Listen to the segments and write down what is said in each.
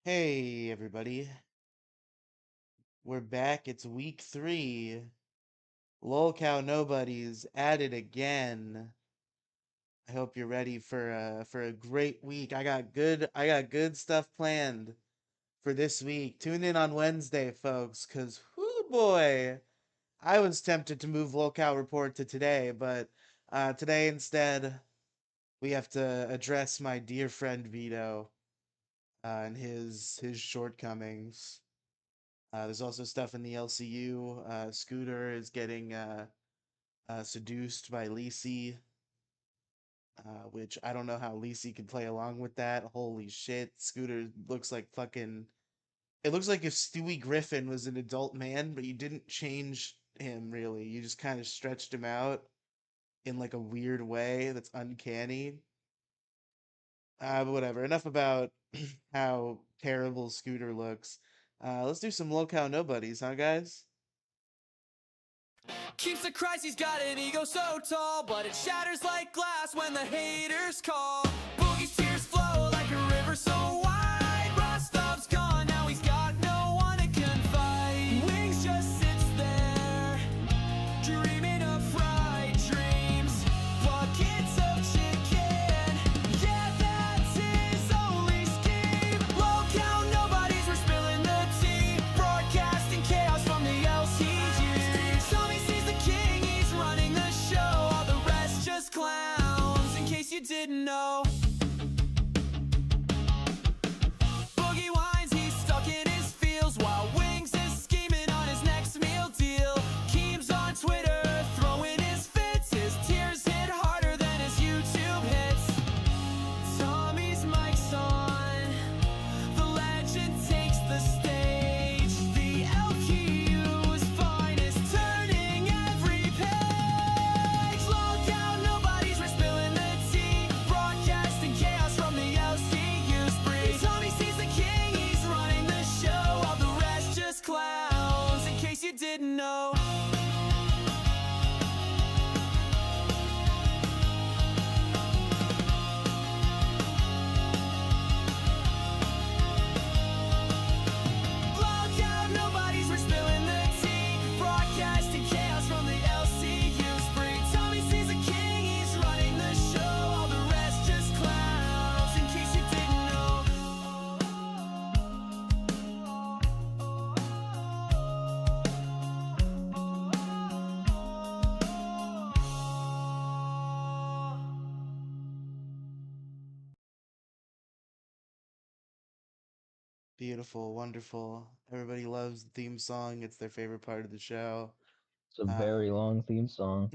Hey everybody, we're back. It's week 3. Lolcow Nobodies at it again. I hope you're ready for a great week. I got good stuff planned for this week. Tune in on Wednesday, folks, cause whoo boy, I was tempted to move Lolcow Report to today, but today instead we have to address my dear friend Vito and his shortcomings. There's also stuff in the LCU. Scooter is getting seduced by Lisi, which I don't know how Lisi can play along with that. Holy shit, Scooter looks like fucking. It looks like if Stewie Griffin was an adult man, but you didn't change him really. You just kind of stretched him out in like a weird way that's uncanny. But whatever. Enough about how terrible Scooter looks. Let's do some low cow nobodies, huh, guys? Keeps the Christ, he's got an ego so tall, but it shatters like glass when the haters call. Boogie's tears flow like a river so wide. Rostov's gone, now he's got no one to confide. Wings just sits there, dreaming of fried dreams. Buckets of chicken, yeah, that's his only scheme. Low count nobodies, we're spilling the tea. Broadcasting chaos from the LCU. Tommy sees the king, he's running the show. All the rest just clowns, in case you didn't know. Boogie whines, he's stuck in his feels, while Wings is scheming on his next meal deal. Keem's on Twitter, throwing his fits. His tears hit harder than his YouTube hits. Tommy's mic's on, the legend takes the stage. The LQ's finest, turning every page. Look out, nobody's, we're spilling the tea. Broadcasting chaos from the LCU spree. Tommy sees the king, he's running the show. All the rest just clowns, in case you didn't know. Look out, nobody's, we're spilling the tea. Broadcasting chaos from the LCU spree. Tommy sees the king, he's running the show. All the rest just clowns, in case you didn't know. Beautiful, wonderful. Everybody loves the theme song. It's their favorite part of the show. It's a Uh, very long theme song.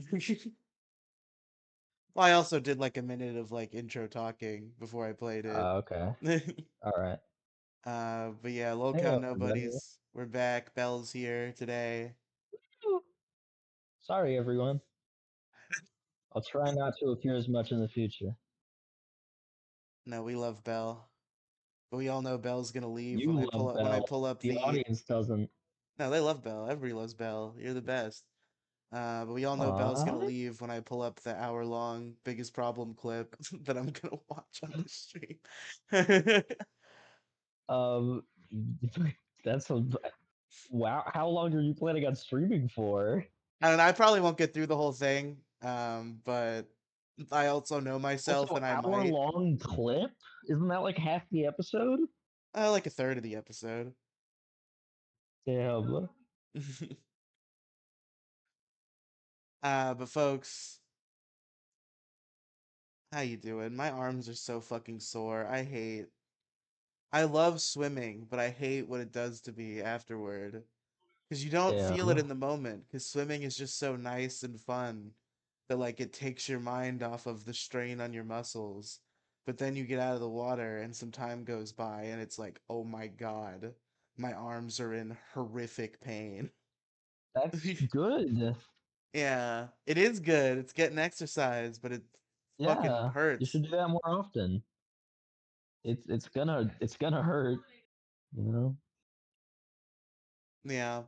well, I also did like a minute of like intro talking before I played it. Okay. All right. But yeah, low Hey, count everybody. nobodies. We're back. Bell's here today. Sorry, everyone. I'll try not to appear as much in the future. No, we love Bell, but we all know Bell's gonna leave You when I pull love up when I Bell. pull up The the. audience doesn't. No, they love Bell. Everybody loves Bell. You're the best. But we all know Bell's gonna What? leave when I pull up the hour-long biggest problem clip that I'm gonna watch on the stream. Um, that's a. Wow. How long are you planning on streaming for? I probably won't get through the whole thing. But I also know Also, myself, and I might. hour-long clip? Isn't that like half the episode? Like a third of the episode. Damn. But folks, how you doing? My arms are so fucking sore. I love swimming, but I hate what it does to me afterward. Because you don't feel it Damn. in the moment, because swimming is just so nice and fun that like it takes your mind off of the strain on your muscles. But then you get out of the water and some time goes by and it's like, oh my God, my arms are in horrific pain. That's good. Yeah, it is good. It's getting exercise, but it fucking Yeah, you hurts. should do that more often. It's gonna hurt, you know. Yeah.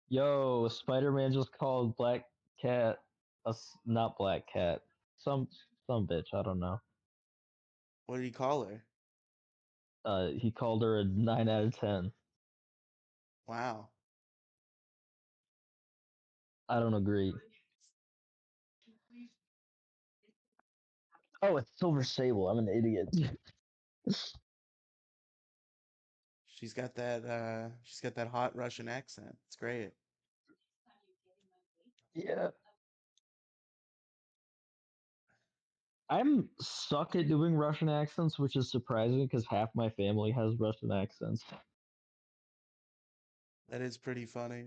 Yo, Spider-Man just called Black Cat not Black Cat. Some some bitch, I don't know. What did he call her? He called her a 9 out of 10. Wow. I don't agree. Oh, it's Silver Sable. I'm an idiot. She's got that hot Russian accent. It's great. Yeah. I'm suck at doing Russian accents, which is surprising because half my family has Russian accents. That is pretty funny.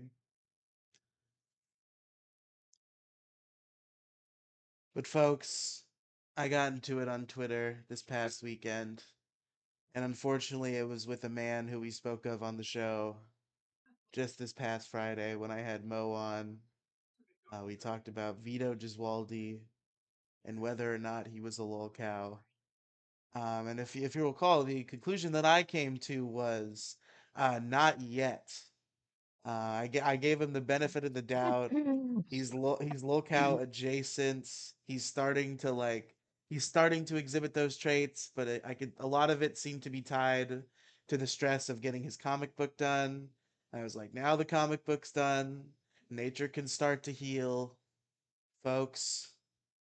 But folks, I got into it on Twitter this past weekend, and unfortunately it was with a man who we spoke of on the show just this past Friday when I had Mo on. We talked about Vito Giswaldi and whether or not he was a lolcow. And if you recall, the conclusion that I came to was not yet. I gave him the benefit of the doubt. He's lolcow adjacent. He's starting to he's starting to exhibit those traits, but I could a lot of it seemed to be tied to the stress of getting his comic book done. I was like, now the comic book's done, nature can start to heal, folks.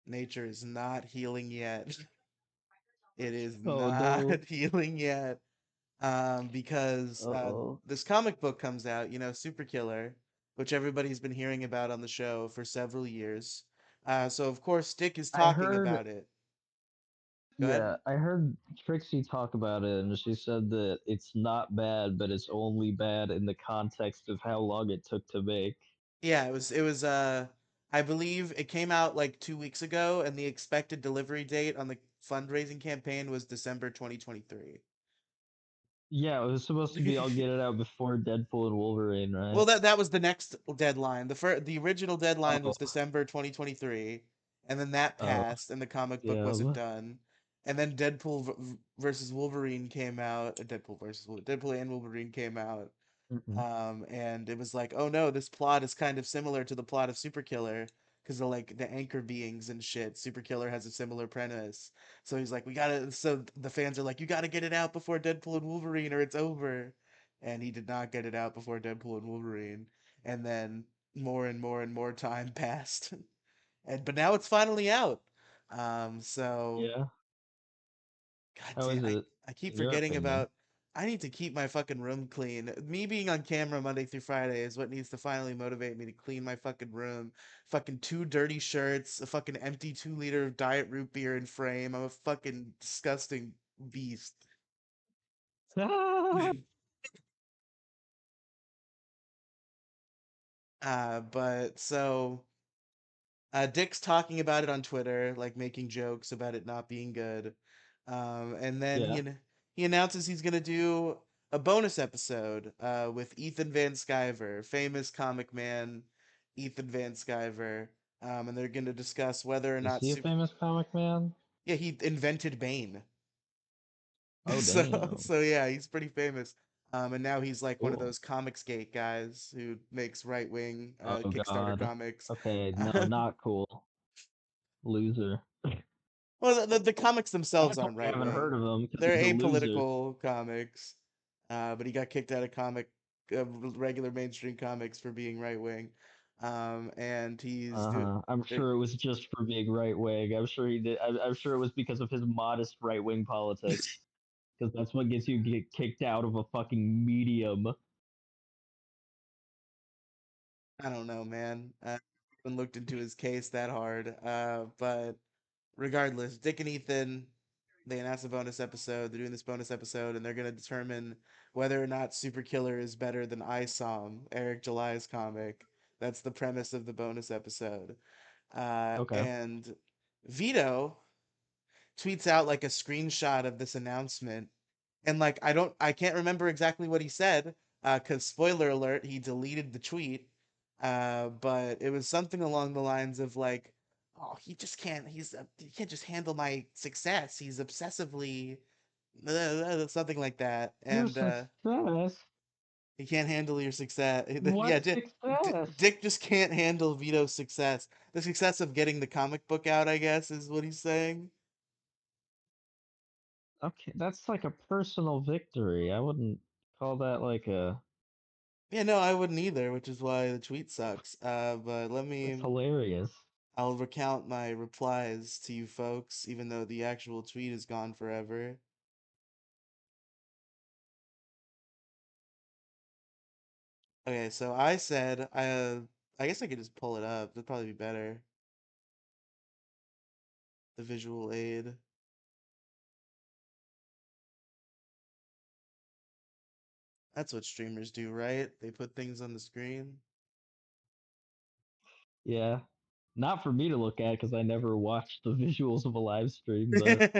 Nature is not healing yet. It is Oh not no. healing yet. Because Oh. this comic book comes out, Super Killer, which everybody's been hearing about on the show for several years. So of course Dick is I talking heard, about it. Go yeah, ahead. I heard Trixie talk about it, and she said that it's not bad, but it's only bad in the context of how long it took to make. Yeah, it was I believe it came out like 2 weeks ago, and the expected delivery date on the fundraising campaign was December 2023. Yeah, it was supposed to be I'll get it out before Deadpool and Wolverine, Well, right? that was the next deadline. The original deadline Oh, was December 2023, and then that oh, passed, and the comic book wasn't yeah. done. And then versus Wolverine came out. Deadpool and Wolverine came out, Mhm. and it was like, oh no, this plot is kind of similar to the plot of Superkiller because of like the anchor beings and shit. Superkiller has a similar premise, so he's like, we gotta. So the fans are like, you gotta get it out before Deadpool and Wolverine, or it's over. And he did not get it out before Deadpool and Wolverine, and then more and more and more time passed, and but now it's finally out. So Yeah. God How damn, is it, I keep in your forgetting opinion? about. I need to keep my fucking room clean. Me being on camera Monday through Friday is what needs to finally motivate me to clean my fucking room. Fucking two dirty shirts, a fucking empty 2 liter of diet root beer in frame. I'm a fucking disgusting beast. But so Dick's talking about it on Twitter, like making jokes about it not being good. And then Yeah. he announces he's gonna do a bonus episode with Ethan Van Sciver, famous comic man Ethan Van Sciver. And they're gonna discuss whether or Is not he a famous comic man? yeah, he invented Bane. Oh, So damn. so yeah, he's pretty famous. And now he's like one of Cool. those Comics Gate guys who makes right wing Oh, Kickstarter God. comics. Okay, no, not cool. Loser. Well, the comics I themselves aren't totally right haven't heard wing. of him because They're he's a loser. apolitical comics. But he got kicked out of regular mainstream comics for being right wing. And he's do I'm they're- sure it was just for being right wing. I'm sure he did. I'm sure it was because of his modest right wing politics. Because that's what gets you get kicked out of a fucking medium. I don't know, man. I haven't looked into his case that hard. But regardless, Dick and Ethan, they announced a bonus episode. They're doing this bonus episode, and they're gonna determine whether or not Super Killer is better than I Eric July's comic. That's the premise of the bonus episode. Okay. And Vito tweets out like a screenshot of this announcement, and like I can't remember exactly what he said, because spoiler alert, he deleted the tweet. But it was something along the lines of like, oh, he can't just handle my success. He's obsessively something like that, Your and success? he can't handle your success. Yeah, What success? Dick just can't handle Vito's success. The success of getting the comic book out, I guess, is what he's saying. Okay, that's like a personal victory. I wouldn't call that like a. Yeah, no, I wouldn't either, which is why the tweet sucks. But That's hilarious. I'll recount my replies to you folks, even though the actual tweet is gone forever. Okay, so I said, I guess I could just pull it up. That'd probably be better. The visual aid. That's what streamers do, right? They put things on the screen. Yeah, not for me to look at because I never watched the visuals of a live stream, but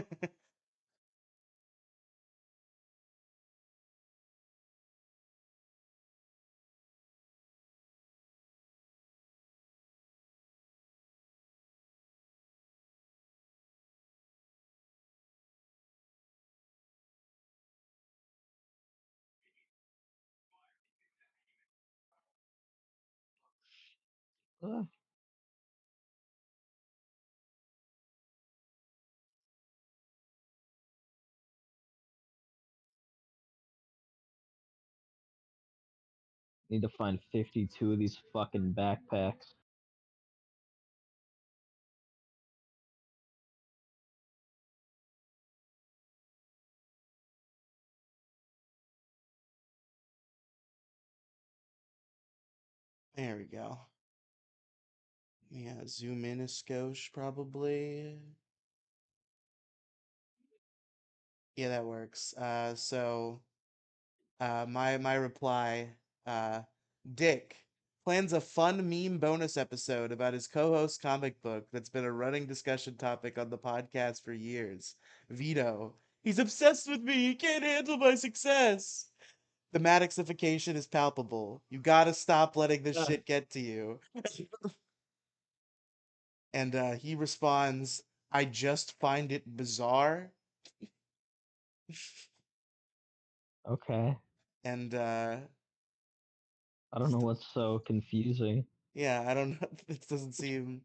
uh, need to find 52 of these fucking backpacks. There we go. Yeah, zoom in a skosh, probably. Yeah, that works. My reply, uh, Dick plans a fun meme bonus episode about his co-host comic book that's been a running discussion topic on the podcast for years. Vito, he's obsessed with me. He can't handle my success. The Maddoxification is palpable. You gotta stop letting this Uh, shit get to you. And he responds, I just find it bizarre. okay, And I don't know what's so confusing. yeah, I don't know. It doesn't seem.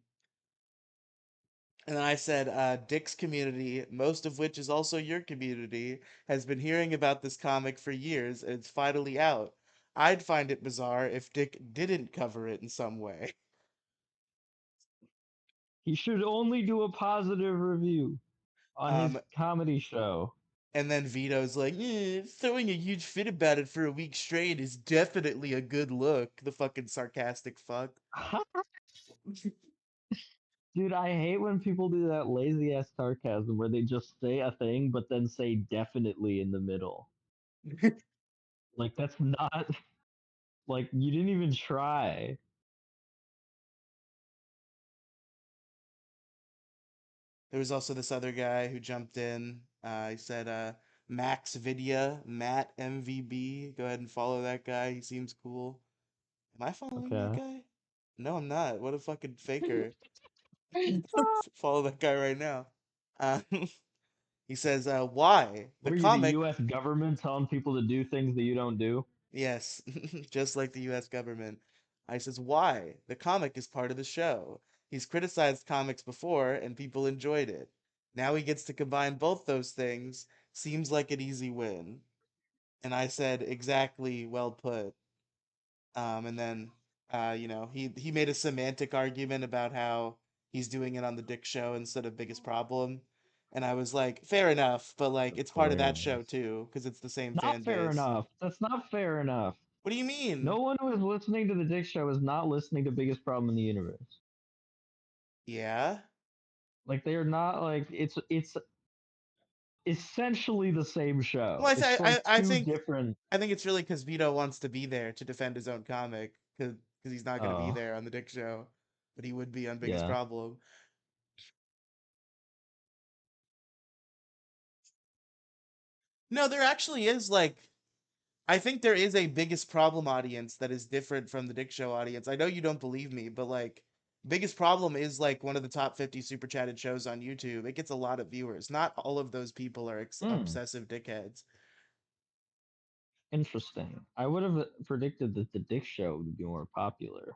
And then I said, Dick's community, most of which is also your community, has been hearing about this comic for years, and it's finally out. I'd find it bizarre if Dick didn't cover it in some way. He should only do a positive review on his Um, comedy show. and then Vito's like, throwing a huge fit about it for a week straight is definitely a good look. The fucking sarcastic fuck. Dude, I hate when people do that lazy ass sarcasm where they just say a thing but then say definitely in the middle. Like that's not like you didn't even try. There was also this other guy who jumped in. He said, Max Vidya, Matt MVB. Go ahead and follow that guy. He seems cool. Am I following that Okay. guy? No, I'm not. What a fucking faker. Follow that guy right now. Uh, he says, why? The Were you the comic. US government telling people to do things that you don't do? Yes, just like the US government. I says, why? The comic is part of the show. He's criticized comics before and people enjoyed it. Now he gets to combine both those things. Seems like an easy win. And I said, exactly, well put. And then, he made a semantic argument about how he's doing it on the Dick Show instead of Biggest Problem. And I was like, fair enough, but like, That's it's part of that show hilarious. too, because it's the same Not fan fair base. enough. That's not fair enough. What do you mean? No one who is listening to the Dick Show is not listening to Biggest Problem in the Universe. Yeah? Like they are not like it's essentially the same show. Well, It's like I two think different. I think it's really because Vito wants to be there to defend his own comic because he's not going to be Oh there on the Dick Show, but he would be on Biggest yeah. Problem. No, there actually is like I think there is a Biggest Problem audience that is different from the Dick Show audience. I know you don't believe me, but like Biggest Problem is like one of the top 50 super chatted shows on YouTube. It gets a lot of viewers. Not all of those people are Hmm. obsessive dickheads. Interesting. I would have predicted that the Dick Show would be more popular.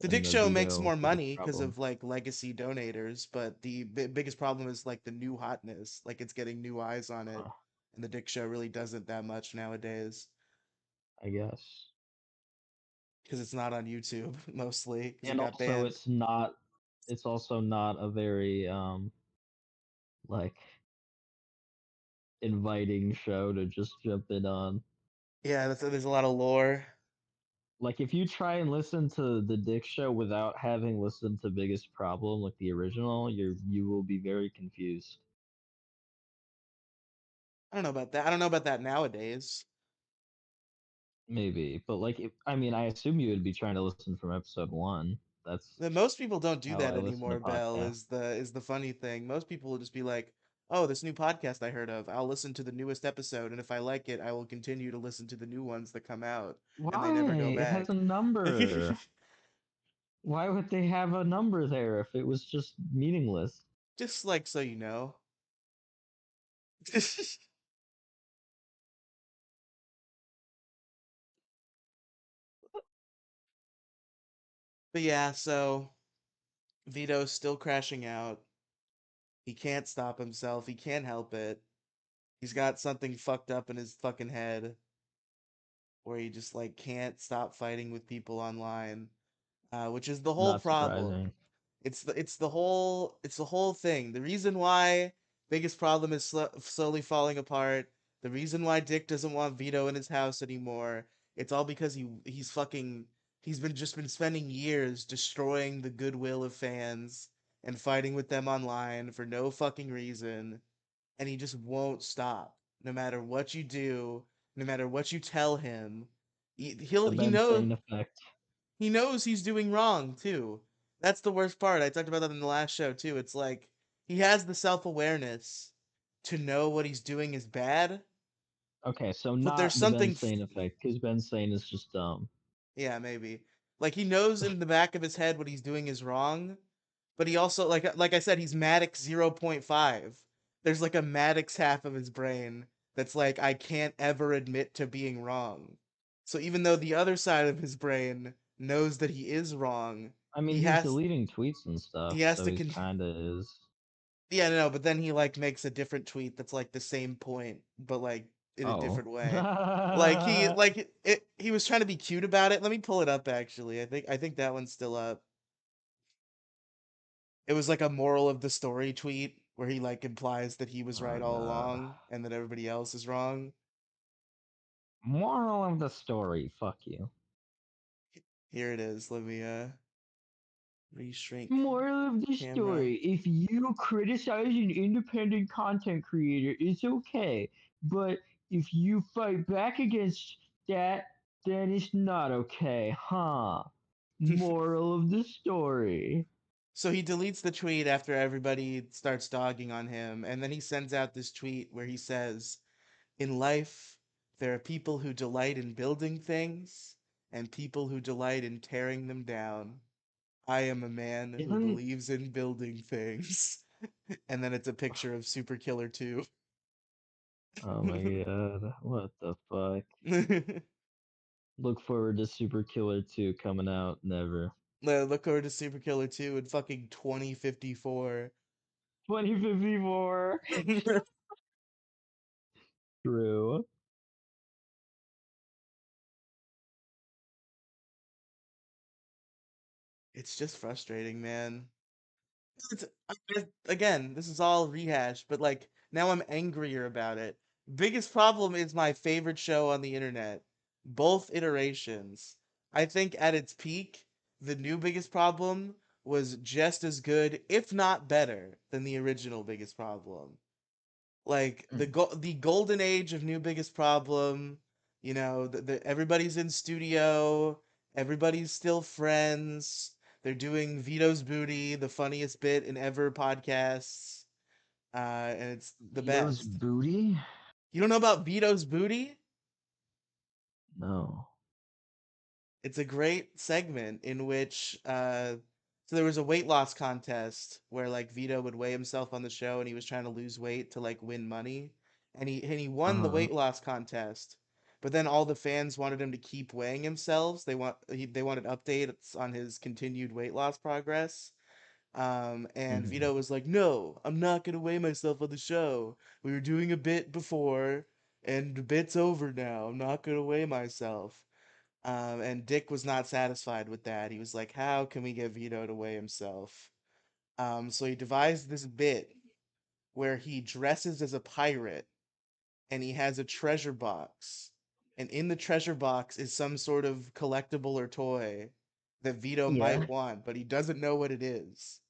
The and Dick the Show makes Vito more biggest money because problem. of like legacy donators, but the biggest problem is like the new hotness. Like it's getting new eyes on it, Huh, and the Dick Show really doesn't that much nowadays I guess. because it's not on YouTube mostly because it And got also banned. it's not it's also not a very like inviting show to just jump in on. Yeah, there's a lot of lore. Like if you try and listen to the Dick Show without having listened to Biggest Problem, like the original, you will be very confused. I don't know about that. I don't know about that nowadays. Maybe, but like, if, I mean, I assume you would be trying to listen from episode one. That's Most people don't do how that I listen to anymore, Bell, podcasts. is the funny thing. Most people will just be like, "Oh, this new podcast I heard of. I'll listen to the newest episode, and if I like it, I will continue to listen to the new ones that come out." And they Why? never go It has a back. number. Why would they have a number there if it was just meaningless? Just like so you know. But yeah, so Vito's still crashing out. He can't stop himself. He can't help it. He's got something fucked up in his fucking head where he just like can't stop fighting with people online, which is the whole Not problem. surprising. It's the whole thing. The reason why biggest problem is slowly falling apart. The reason why Dick doesn't want Vito in his house anymore. It's all because he's been spending years destroying the goodwill of fans and fighting with them online for no fucking reason, and he just won't stop. No matter what you do, no matter what you tell him, he, he'll The he Ben know Sane effect. he knows he's doing wrong too. That's the worst part. I talked about that in the last show too. It's like he has the self-awareness to know what he's doing is bad, Okay, so but there's not the Ben something Sane effect, because Ben Sane is just dumb. yeah, maybe. Like he knows in the back of his head what he's doing is wrong, but he also like I said he's Maddox 0.5. There's like a Maddox half of his brain that's like I can't ever admit to being wrong. So even though the other side of his brain knows that he is wrong, I mean, he he's has deleting tweets and stuff, he has so to he's kind of is. yeah, no, but then he like makes a different tweet that's like the same point, but like in a Oh. different way. Like he was trying to be cute about it. Let me pull it up actually. I think that one's still up. It was like a moral of the story tweet where he like implies that he was Oh right all god. along and that everybody else is wrong. Moral of the story. Fuck you. Here it is. Let me reshrink Moral of the camera. story: if you criticize an independent content creator, it's okay. But if you fight back against that, then it's not okay, huh? Moral of the story. So he deletes the tweet after everybody starts dogging on him, and then he sends out this tweet where he says, "In life, there are people who delight in building things and people who delight in tearing them down. I am a man who Isn't. believes in building things." And then it's a picture of Super Killer 2. Oh my god. What the fuck? Look forward to Super Killer 2 coming out. Never. Look over to Super Killer 2 in fucking 2054. 2054. True. It's just frustrating, man. It's, again, this is all rehash, but like now I'm angrier about it. Biggest problem is my favorite show on the internet. Both iterations. I think at its peak, the new Biggest Problem was just as good, if not better, than the original Biggest Problem. Like Hmm. the golden age of new Biggest Problem, everybody's in studio, everybody's still friends. They're doing Vito's Booty, the funniest bit in ever podcasts, and it's the Vito's best. booty? You don't know about Vito's Booty? No. It's a great segment in which so there was a weight loss contest where like Vito would weigh himself on the show and he was trying to lose weight to like win money. And he won the Uh-huh. weight loss contest. But then all the fans wanted him to keep weighing himself. They wanted updates on his continued weight loss progress. And Mhm. Vito was like, "No, I'm not gonna weigh myself on the show. We were doing a bit before, and the bit's over now. I'm not gonna weigh myself." And Dick was not satisfied with that. He was like, "How can we get Vito to weigh himself?" So he devised this bit where he dresses as a pirate and he has a treasure box. And in the treasure box is some sort of collectible or toy that Vito Yeah. might want, but he doesn't know what it is.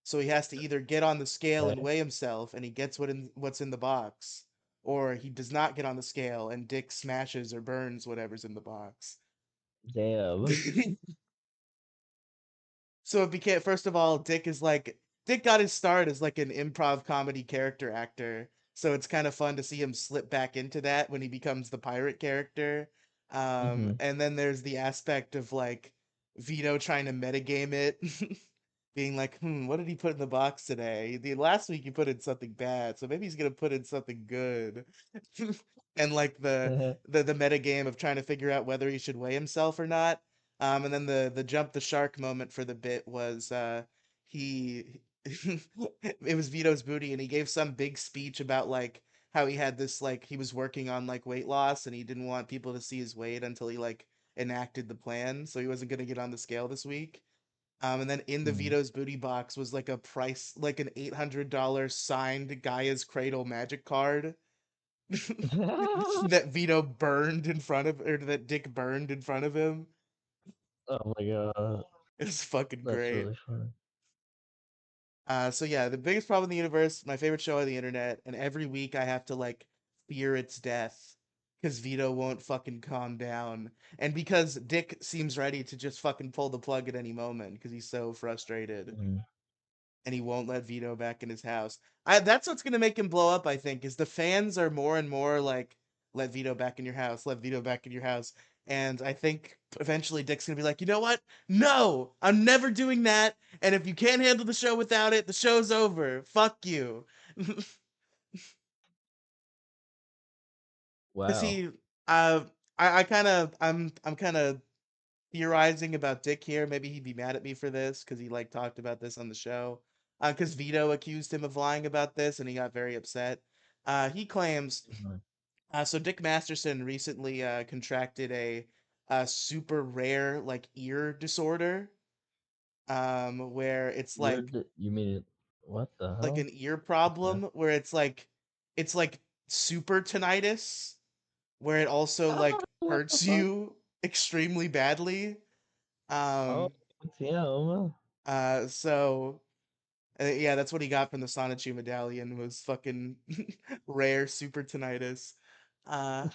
So he has to either get on the scale and Okay. weigh himself and he gets what's in the box, or he does not get on the scale and Dick smashes or burns whatever's in the box. Damn. So it became, first of all, Dick got his start as like an improv comedy character actor. So it's kind of fun to see him slip back into that when he becomes the pirate character. Mhm. And then there's the aspect of like Vito trying to metagame it, being like, what did he put in the box today? The last week he put in something bad, so maybe he's gonna put in something good. And like the meta game of trying to figure out whether he should weigh himself or not. And then the jump the shark moment for the bit was he it was Vito's booty and he gave some big speech about like how he had this like he was working on like weight loss and he didn't want people to see his weight until he like enacted the plan, so he wasn't going to get on the scale this week. And then in the Mhm. Vito's booty box was like a price like an $800 signed Gaia's Cradle magic card that Vito burned in front of, or that Dick burned in front of him. Oh my god. It's fucking That's great. really funny. So yeah, the biggest problem in the universe, my favorite show on the internet, and every week I have to like fear its death because Vito won't fucking calm down, and because Dick seems ready to just fucking pull the plug at any moment because he's so frustrated Mhm. and he won't let Vito back in his house. That's what's gonna make him blow up, I think, is the fans are more and more like, let Vito back in your house, let Vito back in your house. And I think eventually Dick's gonna be like, you know what? No, I'm never doing that. And if you can't handle the show without it, the show's over. Fuck you. Cause Wow. he I kind of I'm kind of theorizing about Dick here. Maybe he'd be mad at me for this because he like talked about this on the show. Because Vito accused him of lying about this, and he got very upset. He claims Mhm. so. Dick Masterson recently contracted a super rare like ear disorder, where it's You mean what the like hell? an ear What's that? problem where it's like super tinnitus, where it also like What the hurts fuck? you extremely badly. Oh, Um, damn. so yeah, that's what he got from the Sonichu medallion was fucking rare super tinnitus. Uh,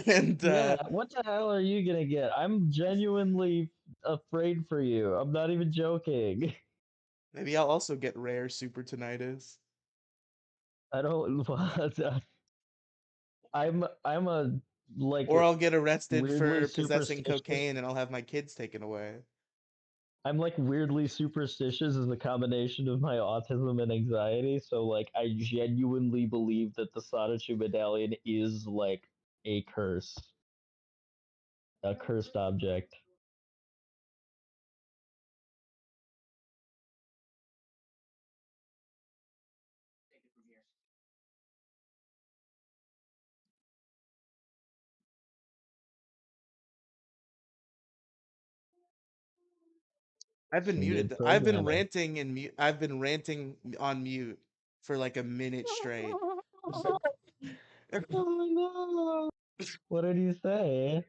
and Yeah, what the hell are you gonna get? I'm genuinely afraid for you. I'm not even joking. maybe I'll also get rare super tinnitus, I don't what I'm a like or I'll get arrested weirdly for possessing superstitious. cocaine and I'll have my kids taken away. I'm like weirdly superstitious as a combination of my autism and anxiety, so like I genuinely believe that the Sonichu medallion is like a curse, a cursed object. I've been Some good muted. I've been programming. ranting and mute. I've been ranting on mute for like a minute straight. Oh no! What did you say?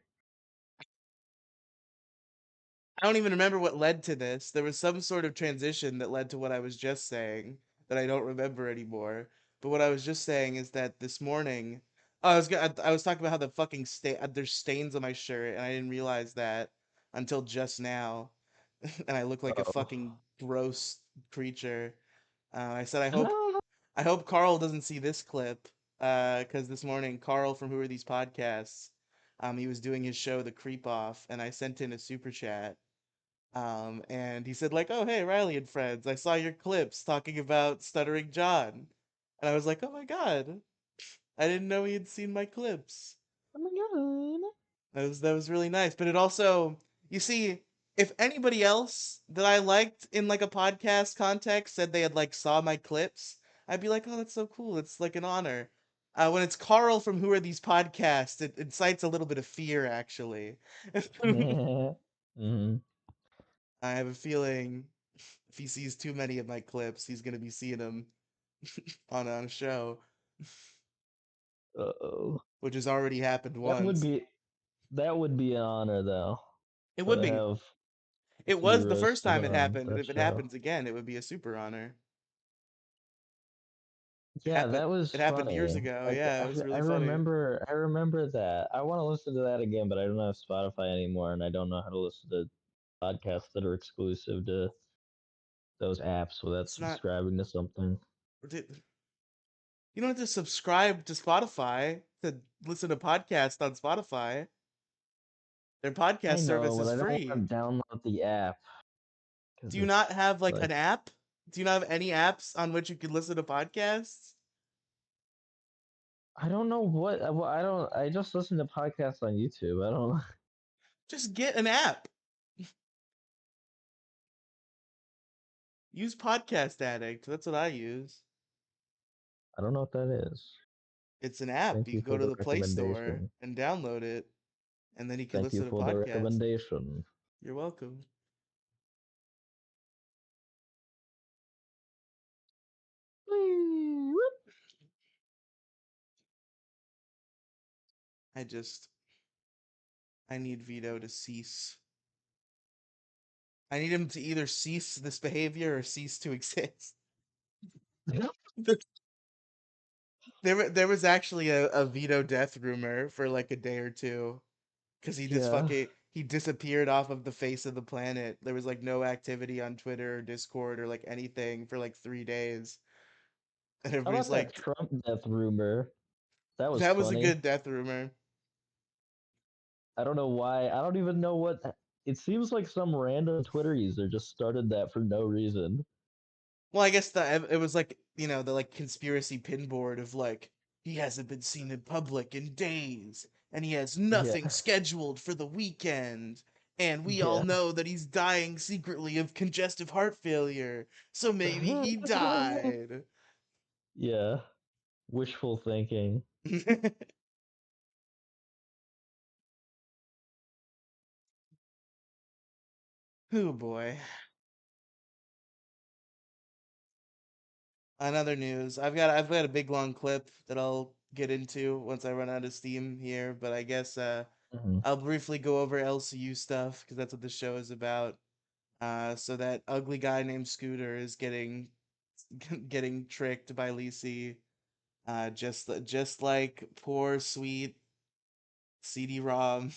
I don't even remember what led to this. There was some sort of transition that led to what I was just saying that I don't remember anymore. But what I was just saying is that this morning, I was talking about how the fucking there's stains on my shirt, and I didn't realize that until just now, and I look like a Oh. fucking gross creature. I said I hope Carl doesn't see this clip, because this morning Carl from Who Are These Podcasts, he was doing his show The Creep Off, and I sent in a super chat and he said like, "Oh hey, Riley and friends, I saw your clips talking about Stuttering John," and I was like, "Oh my god, I didn't know he had seen my clips." Oh my god. That was really nice. But it also, you see, if anybody else that I liked in like a podcast context said they had like saw my clips, I'd be like, oh, that's so cool. It's like an honor. When it's Carl from Who Are These Podcasts, it incites a little bit of fear, actually. Hmm. I have a feeling if he sees too many of my clips, he's gonna be seeing them on a show, Uh-oh. which has already happened That would once. be that would be an honor though. It would To be. have It you was the first roasted time it on happened, and that if it show. happens again, it would be a super honor. Yeah, that was It happened years funny. ago. Like Yeah, it was I really funny. remember that. I want to listen to that again, but I don't have Spotify anymore, and I don't know how to listen to podcasts that are exclusive to those apps without It's not. subscribing to something. You don't have to subscribe to Spotify to listen to podcasts on Spotify. Their podcast I know, service but is I don't free. want to download the app because Do you not it's have like like an app? Do you not have any apps on which you can listen to podcasts? I don't know what. Well, I don't. I just listen to podcasts on YouTube. I don't. Just get an app. Use Podcast Addict. That's what I use. I don't know what that is. It's an app. Thank You you can go for to the the Play Store recommendation. and download it, and then you can Thank you listen to for the podcasts. recommendation. You're welcome. Whee! Whoop. I just I need Vito to cease. I need him to either cease this behavior or cease to exist. There was actually a Vito death rumor for like a day or two because he just Yeah. fucking he disappeared off of the face of the planet. There was like no activity on Twitter or Discord or like anything for like 3 days, and How everybody's about that like, Trump death rumor? That was "That was a funny. good death rumor." I don't know why. I don't even know what. It seems like some random Twitter user just started that for no reason. Well, I guess it was like the like conspiracy pinboard of like he hasn't been seen in public in days, and he has Yeah. nothing scheduled for the weekend, and we all Yeah. know that he's dying secretly of congestive heart failure, so maybe he died. Yeah. Wishful thinking. Oh boy. Another news. I've got a big long clip that I'll get into once I run out of steam here, but I guess Hmm. I'll briefly go over LCU stuff because that's what the show is about. So that ugly guy named Scooter is getting getting tricked by Lisi, just like poor sweet CD-ROM.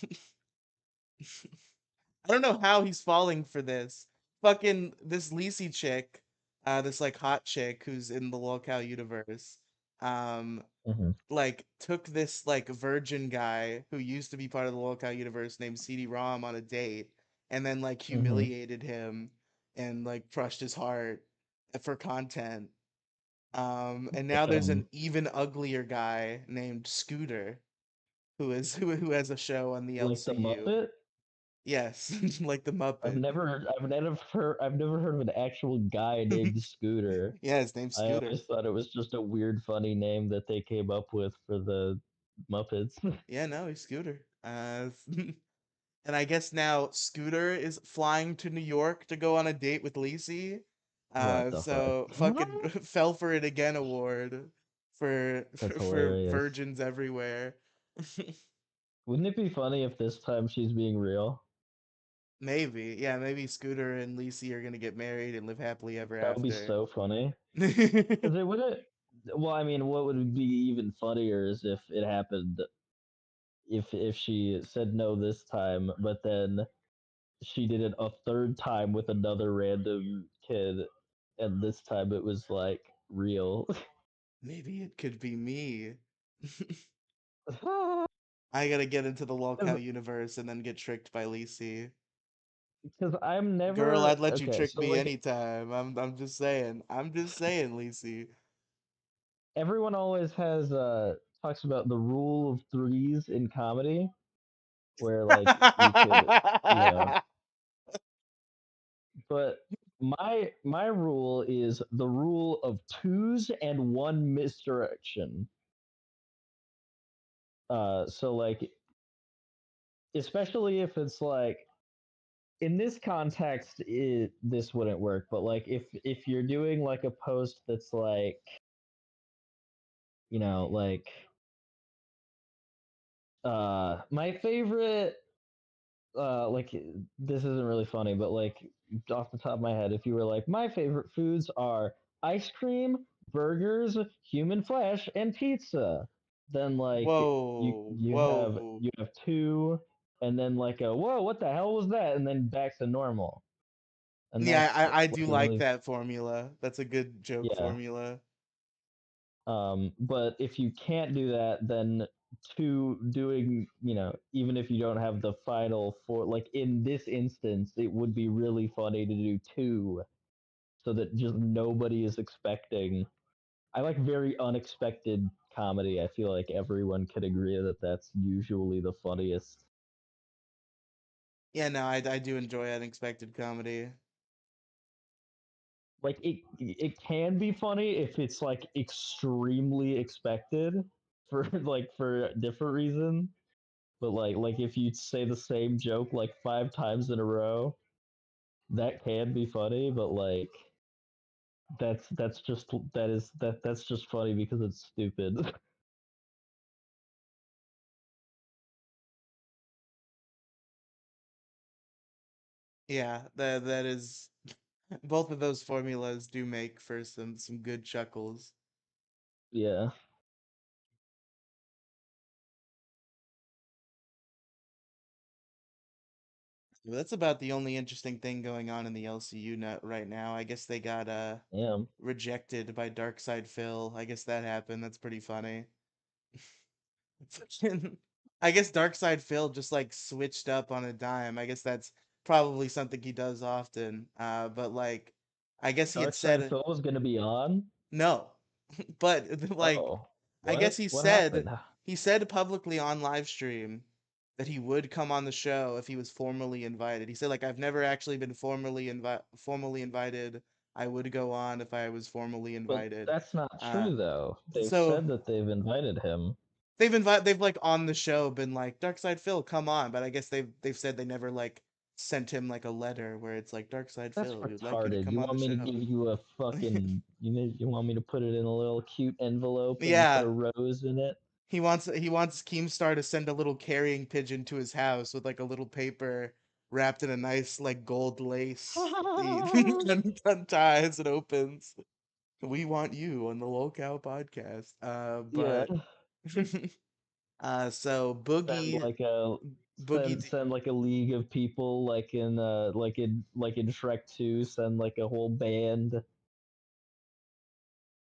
I don't know how he's falling for this. Fucking this Lisi chick, this like hot chick who's in the Lolcow universe, um, Hmm. like took this like virgin guy who used to be part of the Lolcow universe named CD-ROM on a date, and then like Hmm. humiliated him and like crushed his heart for content. And now there's an Damn. even uglier guy named Scooter who has a show on the Like the LCU. Muppet? Yes, like the Muppet. I've never heard of an actual guy named Scooter. Yeah, his name's I Scooter. always thought it was just a weird, funny name that they came up with for the Muppets. Yeah, no, he's Scooter. And I guess now Scooter is flying to New York to go on a date with Lacey. What the fuck? So fucking fell for it again award for That's for hilarious. virgins everywhere. Wouldn't it be funny if this time she's being real? Maybe, yeah, maybe Scooter and Lacey are gonna get married and live happily ever That would be after. so funny. Because it wouldn't. Well, I mean, what would be even funnier is if it happened. If she said no this time, but then she did it a third time with another random kid, and this time it was like real. Maybe it could be me. I gotta get into the Lolcow universe and then get tricked by Lacey. Because I'm Girl, never I'd let you okay. trick So me like anytime. I'm just saying. I'm just saying, Lacey. everyone always has talks about the rule of threes in comedy, where like you could, you know, but my rule is the rule of twos and one misdirection. So like, especially if it's like in this context, this wouldn't work. But like, if you're doing like a post that's like, like, my favorite, like, this isn't really funny, but like off the top of my head, if you were like, my favorite foods are ice cream, burgers, human flesh, and pizza, then like you Whoa, you have whoa. you have two, and then like a whoa, what the hell was that, and then back to normal, and Yeah, that's I do like a like really, that formula. That's a good joke yeah. formula. But if you can't do that, then two doing, even if you don't have the final four, like in this instance, it would be really funny to do two so that just nobody is expecting. I like very unexpected comedy. I feel like everyone could agree that that's usually the funniest. Yeah, no, I do enjoy unexpected comedy. Like it can be funny if it's like extremely expected for like for a different reason. But like if you say the same joke like five times in a row, that can be funny. But like that's just funny because it's stupid. Yeah, that is both of those formulas do make for some good chuckles. Yeah, Well, that's about the only interesting thing going on in the LCU net right now. I guess they got yeah. rejected by Darkside Phil. I guess that happened. That's pretty funny. I guess Darkside Phil just like switched up on a dime. I guess that's probably something he does often. But like, I guess he had Dark Side said Phil was gonna be on. no, but like, Oh, I guess what happened? he said publicly on live stream that he would come on the show if he was formally invited. He said like I've never actually been formally invited. I would go on if I was formally But invited. that's not Uh, true though. They've so said that they've invited him. they've like on the show been like Darkside Phil, come on, but I guess they've said they never like sent him like a letter where it's like Darkside That's Phil, we would like you to retarded. come You on the want me to show. give you a fucking you want me to put it in a little cute envelope and put a Yeah, rose in it? he wants Keemstar to send a little carrying pigeon to his house with like a little paper wrapped in a nice like gold lace. He unties and opens. We want you on the Lolcow podcast. Yeah. But so Send Boogie like a Boogie send like a league of people like in Shrek 2, send like a whole band.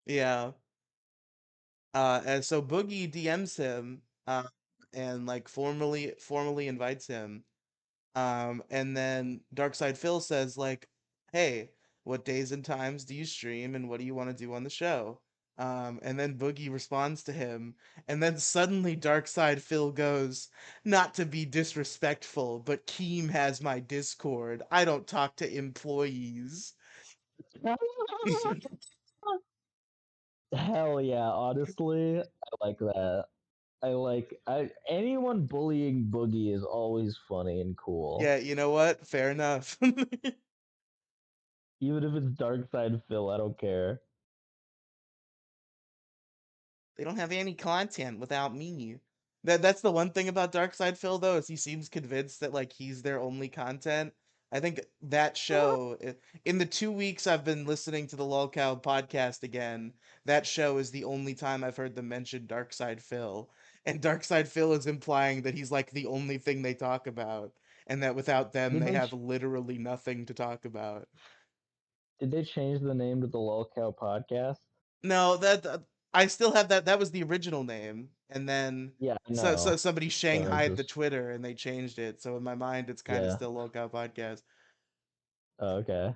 yeah. And so Boogie DMs him, and like formally invites him. And then Darkside Phil says like, "Hey, what days and times do you stream, and what do you want to do on the show?" And then Boogie responds to him, and then suddenly Darkside Phil goes, "Not to be disrespectful, but Keem has my Discord. I don't talk to employees." Hell yeah, honestly, I like that. I anyone bullying Boogie is always funny and cool. Yeah, you know what? Fair enough. Even if it's Dark Side Phil, I don't care. They don't have any content without me. That's the one thing about Darkside Phil though, is he seems convinced that like he's their only content. I think that show in the 2 weeks I've been listening to the Lolcow podcast again, that show is the only time I've heard them mention Darkside Phil. And Darkside Phil is implying that he's like the only thing they talk about, and that without them Did they they have literally nothing to talk about. did they change the name to the Lolcow podcast? No, I still have that. That was the original name, and then Yeah, I so know. somebody But I shanghaied the just Twitter and they changed it. So in my mind, it's kind of yeah. still Lolcow Podcast. Oh, okay.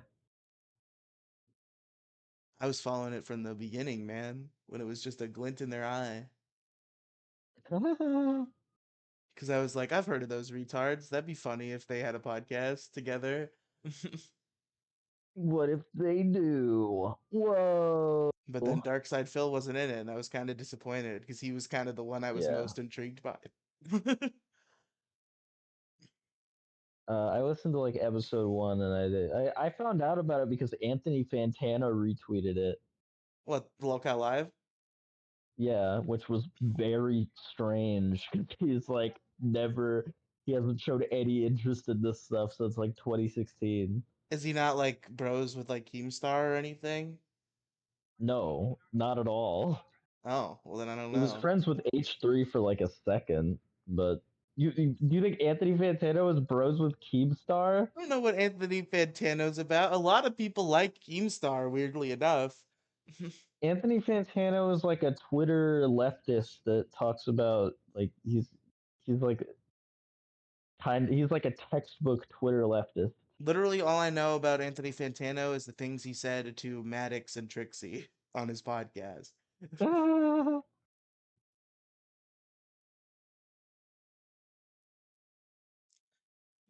I was following it from the beginning, man, when it was just a glint in their eye. Because I was like, I've heard of those retards. That'd be funny if they had a podcast together. What if they do? Whoa. But then Darkside Phil wasn't in it, and I was kind of disappointed because he was kind of the one I was Yeah. most intrigued by. I listened to like episode 1 and I found out about it because Anthony Fantano retweeted it. What, Lolcow Live? Yeah, which was very strange. He's like never he hasn't showed any interest in this stuff since like 2016. Is he not like bros with like Keemstar or anything? No, not at all. Oh, well then I don't He was know. friends with H3 for like a second, but do you think Anthony Fantano was bros with Keemstar? I don't know what Anthony Fantano's about. A lot of people like Keemstar, weirdly enough. Anthony Fantano is like a Twitter leftist that talks about like he's like he's like a textbook Twitter leftist. Literally, all I know about Anthony Fantano is the things he said to Maddox and Trixie on his podcast.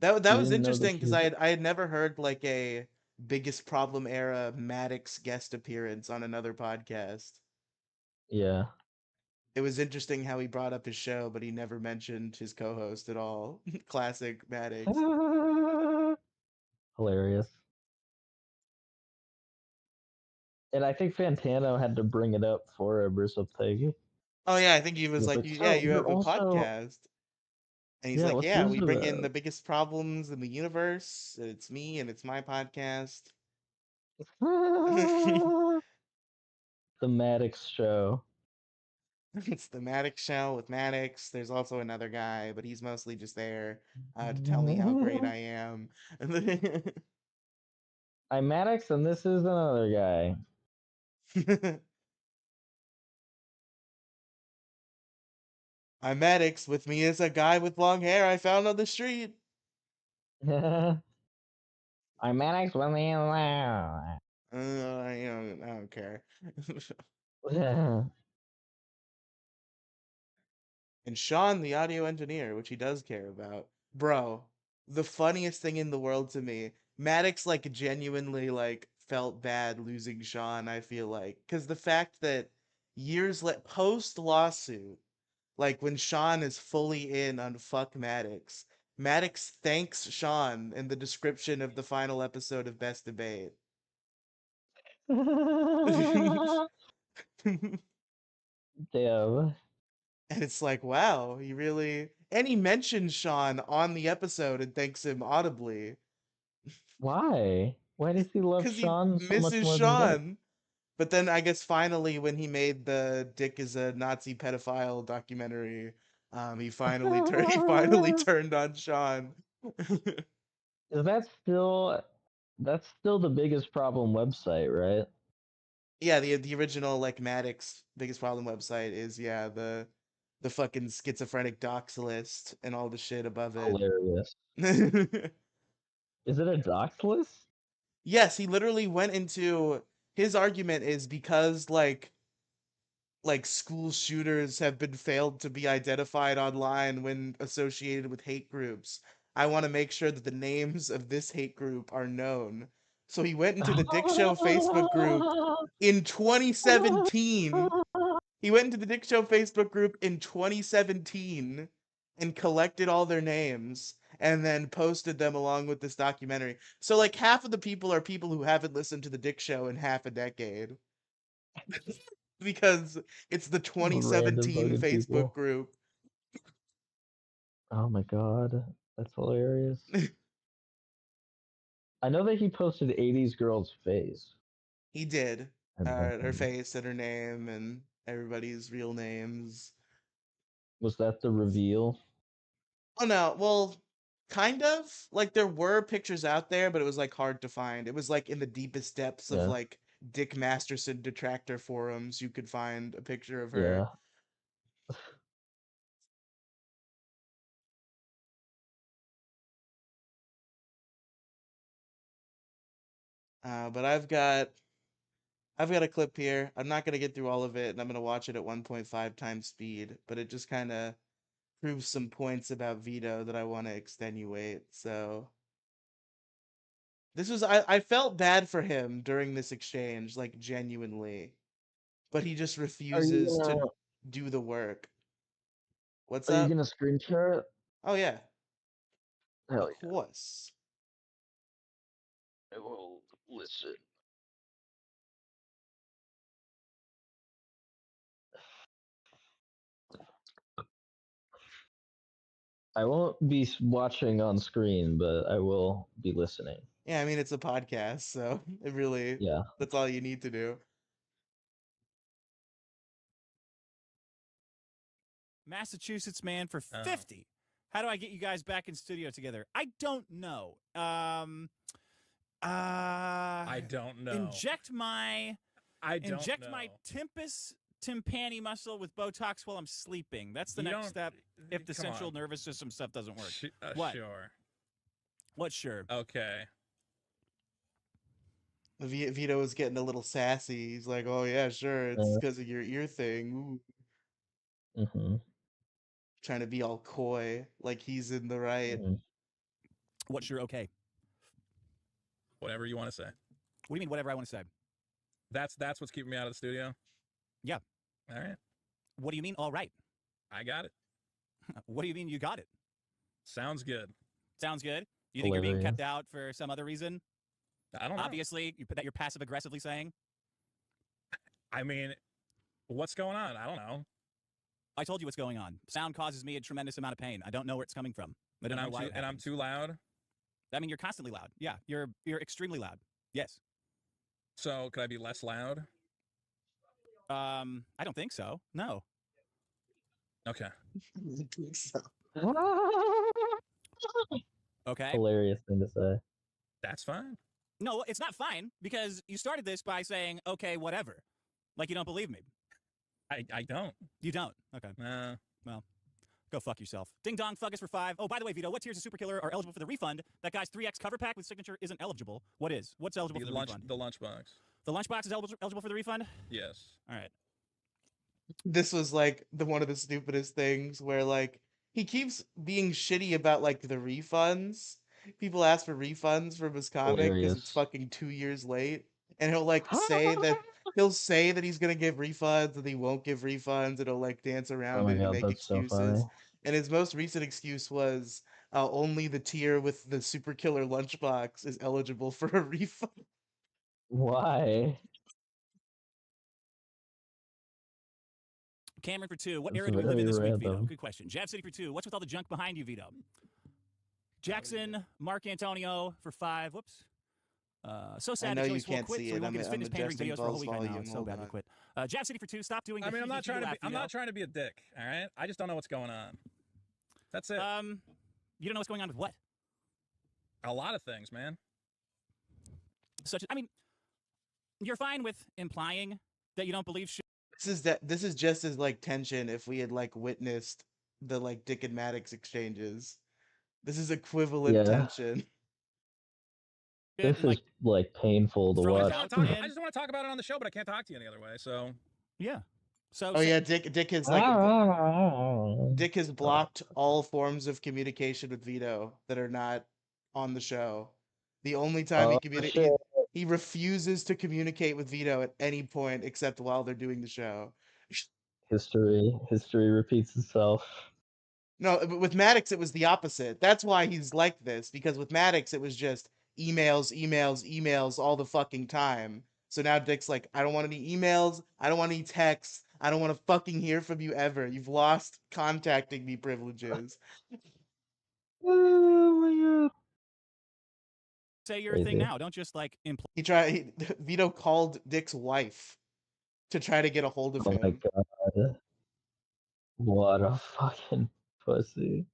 That You was didn't know that interesting because he's I had never heard like a biggest problem era Maddox guest appearance on another podcast. yeah. It was interesting how he brought up his show, but he never mentioned his co-host at all. Classic Maddox. Hilarious. And I think Fantano had to bring it up for him or something. He Oh yeah, I think he was was like, like, Yeah, so you you're have a also podcast." And he's yeah, like, what's "Yeah, this we bring in about? the biggest problems in the universe. It's me and it's my podcast." The Maddox show. It's the Maddox show with Maddox. There's also another guy, but he's mostly just there to tell me how great I am. I'm Maddox and this is another guy. I'm Maddox. With me is a guy with long hair I found on the street. I'm Maddox with me. I don't care. And Sean, the audio engineer, which he does care about. Bro, the funniest thing in the world to me, Maddox like genuinely like felt bad losing Sean, I feel like. Cause the fact that post lawsuit, like when Sean is fully in on fuck Maddox, Maddox thanks Sean in the description of the final episode of Best Debate. And Damn. it's like, wow, he really. And he mentions Sean on the episode and thanks him audibly Why? Why does he love because he Sean so much misses more than this? Sean. But then I guess finally, when he made the "Dick is a Nazi pedophile" documentary, he finally turned on Sean. Is that still that's still the biggest problem website, right? Yeah, the original like Maddox biggest problem website is yeah the fucking schizophrenic docs list and all the shit above it. Hilarious. Is it a docs list? Yes, he literally went into his argument is because like school shooters have been failed to be identified online when associated with hate groups. I want to make sure that the names of this hate group are known. So he went into the Dick Show Facebook group in 2017. He went into the Dick Show Facebook group in 2017 and collected all their names and then posted them along with this documentary. So like half of the people are people who haven't listened to the Dick Show in half a decade because it's the Random 2017 fucking Facebook people. group. Oh my god, that's hilarious. I know that he posted 80s girl's face. He did. And Her then face and her name and everybody's real names. was that the reveal? Oh no, well, kind of. Like there were pictures out there, but it was like hard to find. It was like in the deepest depths of Yeah, like Dick Masterson detractor forums you could find a picture of her. yeah. But I've got I've got a clip here. I'm not gonna get through all of it, and I'm gonna watch it at 1.5 times speed, but it just kind of proves some points about Vito that I want to extenuate. So this was I felt bad for him during this exchange, like genuinely, but he just Are you refuses to gonna do the work. What's Are you up? gonna screen share it? Oh yeah, of Hell yeah. course. I will listen. I won't be watching on screen, but I will be listening. Yeah, I mean it's a podcast, so it really Yeah. that's all you need to do. Massachusetts man for 50. How do I get you guys back in studio together? I don't know. I don't know. Inject my I don't inject know. my tempus tympani muscle with Botox while I'm sleeping. That's the You next don't- step if the come central on. nervous system stuff doesn't work. What? What? Sure. What? Sure. Okay. Vito was getting a little sassy. He's like, "Oh yeah, sure, it's because of your ear thing." Ooh. Mm-hmm. Trying to be all coy, like he's in the right. Mm-hmm. What? Sure. Okay. Whatever you want to say. What do you mean? Whatever I want to say. That's what's keeping me out of the studio. Yeah. All right. What do you mean? All right. I got it. What do you mean? You got it. Sounds good. Sounds good. You think you're being Hilarious. kept out for some other reason? I don't know. Obviously, that you're passive aggressively saying. I mean, what's going on? I don't know. I told you what's going on. Sound causes me a tremendous amount of pain. I don't know where it's coming from. I don't know why. I'm too loud. I mean, you're constantly loud. Yeah, you're extremely loud. Yes. So could I be less loud? I don't think so. No. Okay. Okay. Hilarious thing to say. That's fine. No, it's not fine because you started this by saying, "Okay, whatever," like you don't believe me. I don't. You don't. Okay. Well, go fuck yourself. Ding dong, fuck us for 5. Oh, by the way, Vito, what tiers of Super Killer are eligible for the refund? That guy's 3X cover pack with signature isn't eligible. What is? What's eligible for the refund? The lunchbox. The lunchbox is eligible for the refund? Yes. All right. This was like one of the stupidest things where like he keeps being shitty about like the refunds. People ask for refunds from his comic because it's Hilarious. fucking 2 years late, and he'll like say that he's gonna give refunds and he won't give refunds, and he'll like dance around Oh my it and god, make that's so excuses. funny. And his most recent excuse was only the tier with the Super Killer lunchbox is eligible for a refund. Why? Cameron for 2. What That's era do we live in this very week, Vito? random. Good question. Jab City for 2. What's with all the junk behind you, Vito? Jackson, Mark Antonio for 5. Whoops. So sad I know that you Joey Swole can't quit, see so we it. won't get his fitness pandering adjusting videos for a whole pulse week right now. volume. I'm so Hold bad we on. quit. Jab City for 2. Stop doing the I mean, I'm not trying to be. I'm not trying to be a dick. All right. I just don't know what's going on. That's it. You don't know what's going on with what? A lot of things, man. I mean, you're fine with implying that you don't believe shit. This is just as like tension if we had like witnessed the like Dick and Maddox exchanges. This is equivalent Yeah. tension. This is like painful to throwing watch. out I just want to talk about it on the show, but I can't talk to you any other way. So Yeah. So Oh yeah, Dick has like Dick has blocked all forms of communication with Vito that are not on the show. The only time he communicates, he refuses to communicate with Vito at any point except while they're doing the show. History repeats itself. No, but with Maddox it was the opposite. That's why he's like this, because with Maddox it was just emails all the fucking time. So now Dick's like, I don't want any emails, I don't want any texts, I don't want to fucking hear from you ever. You've lost contacting me privileges. Oh my god. say your thing now. Don't just like imply. Vito called Dick's wife to try to get a hold of him. Oh my god. What a fucking pussy.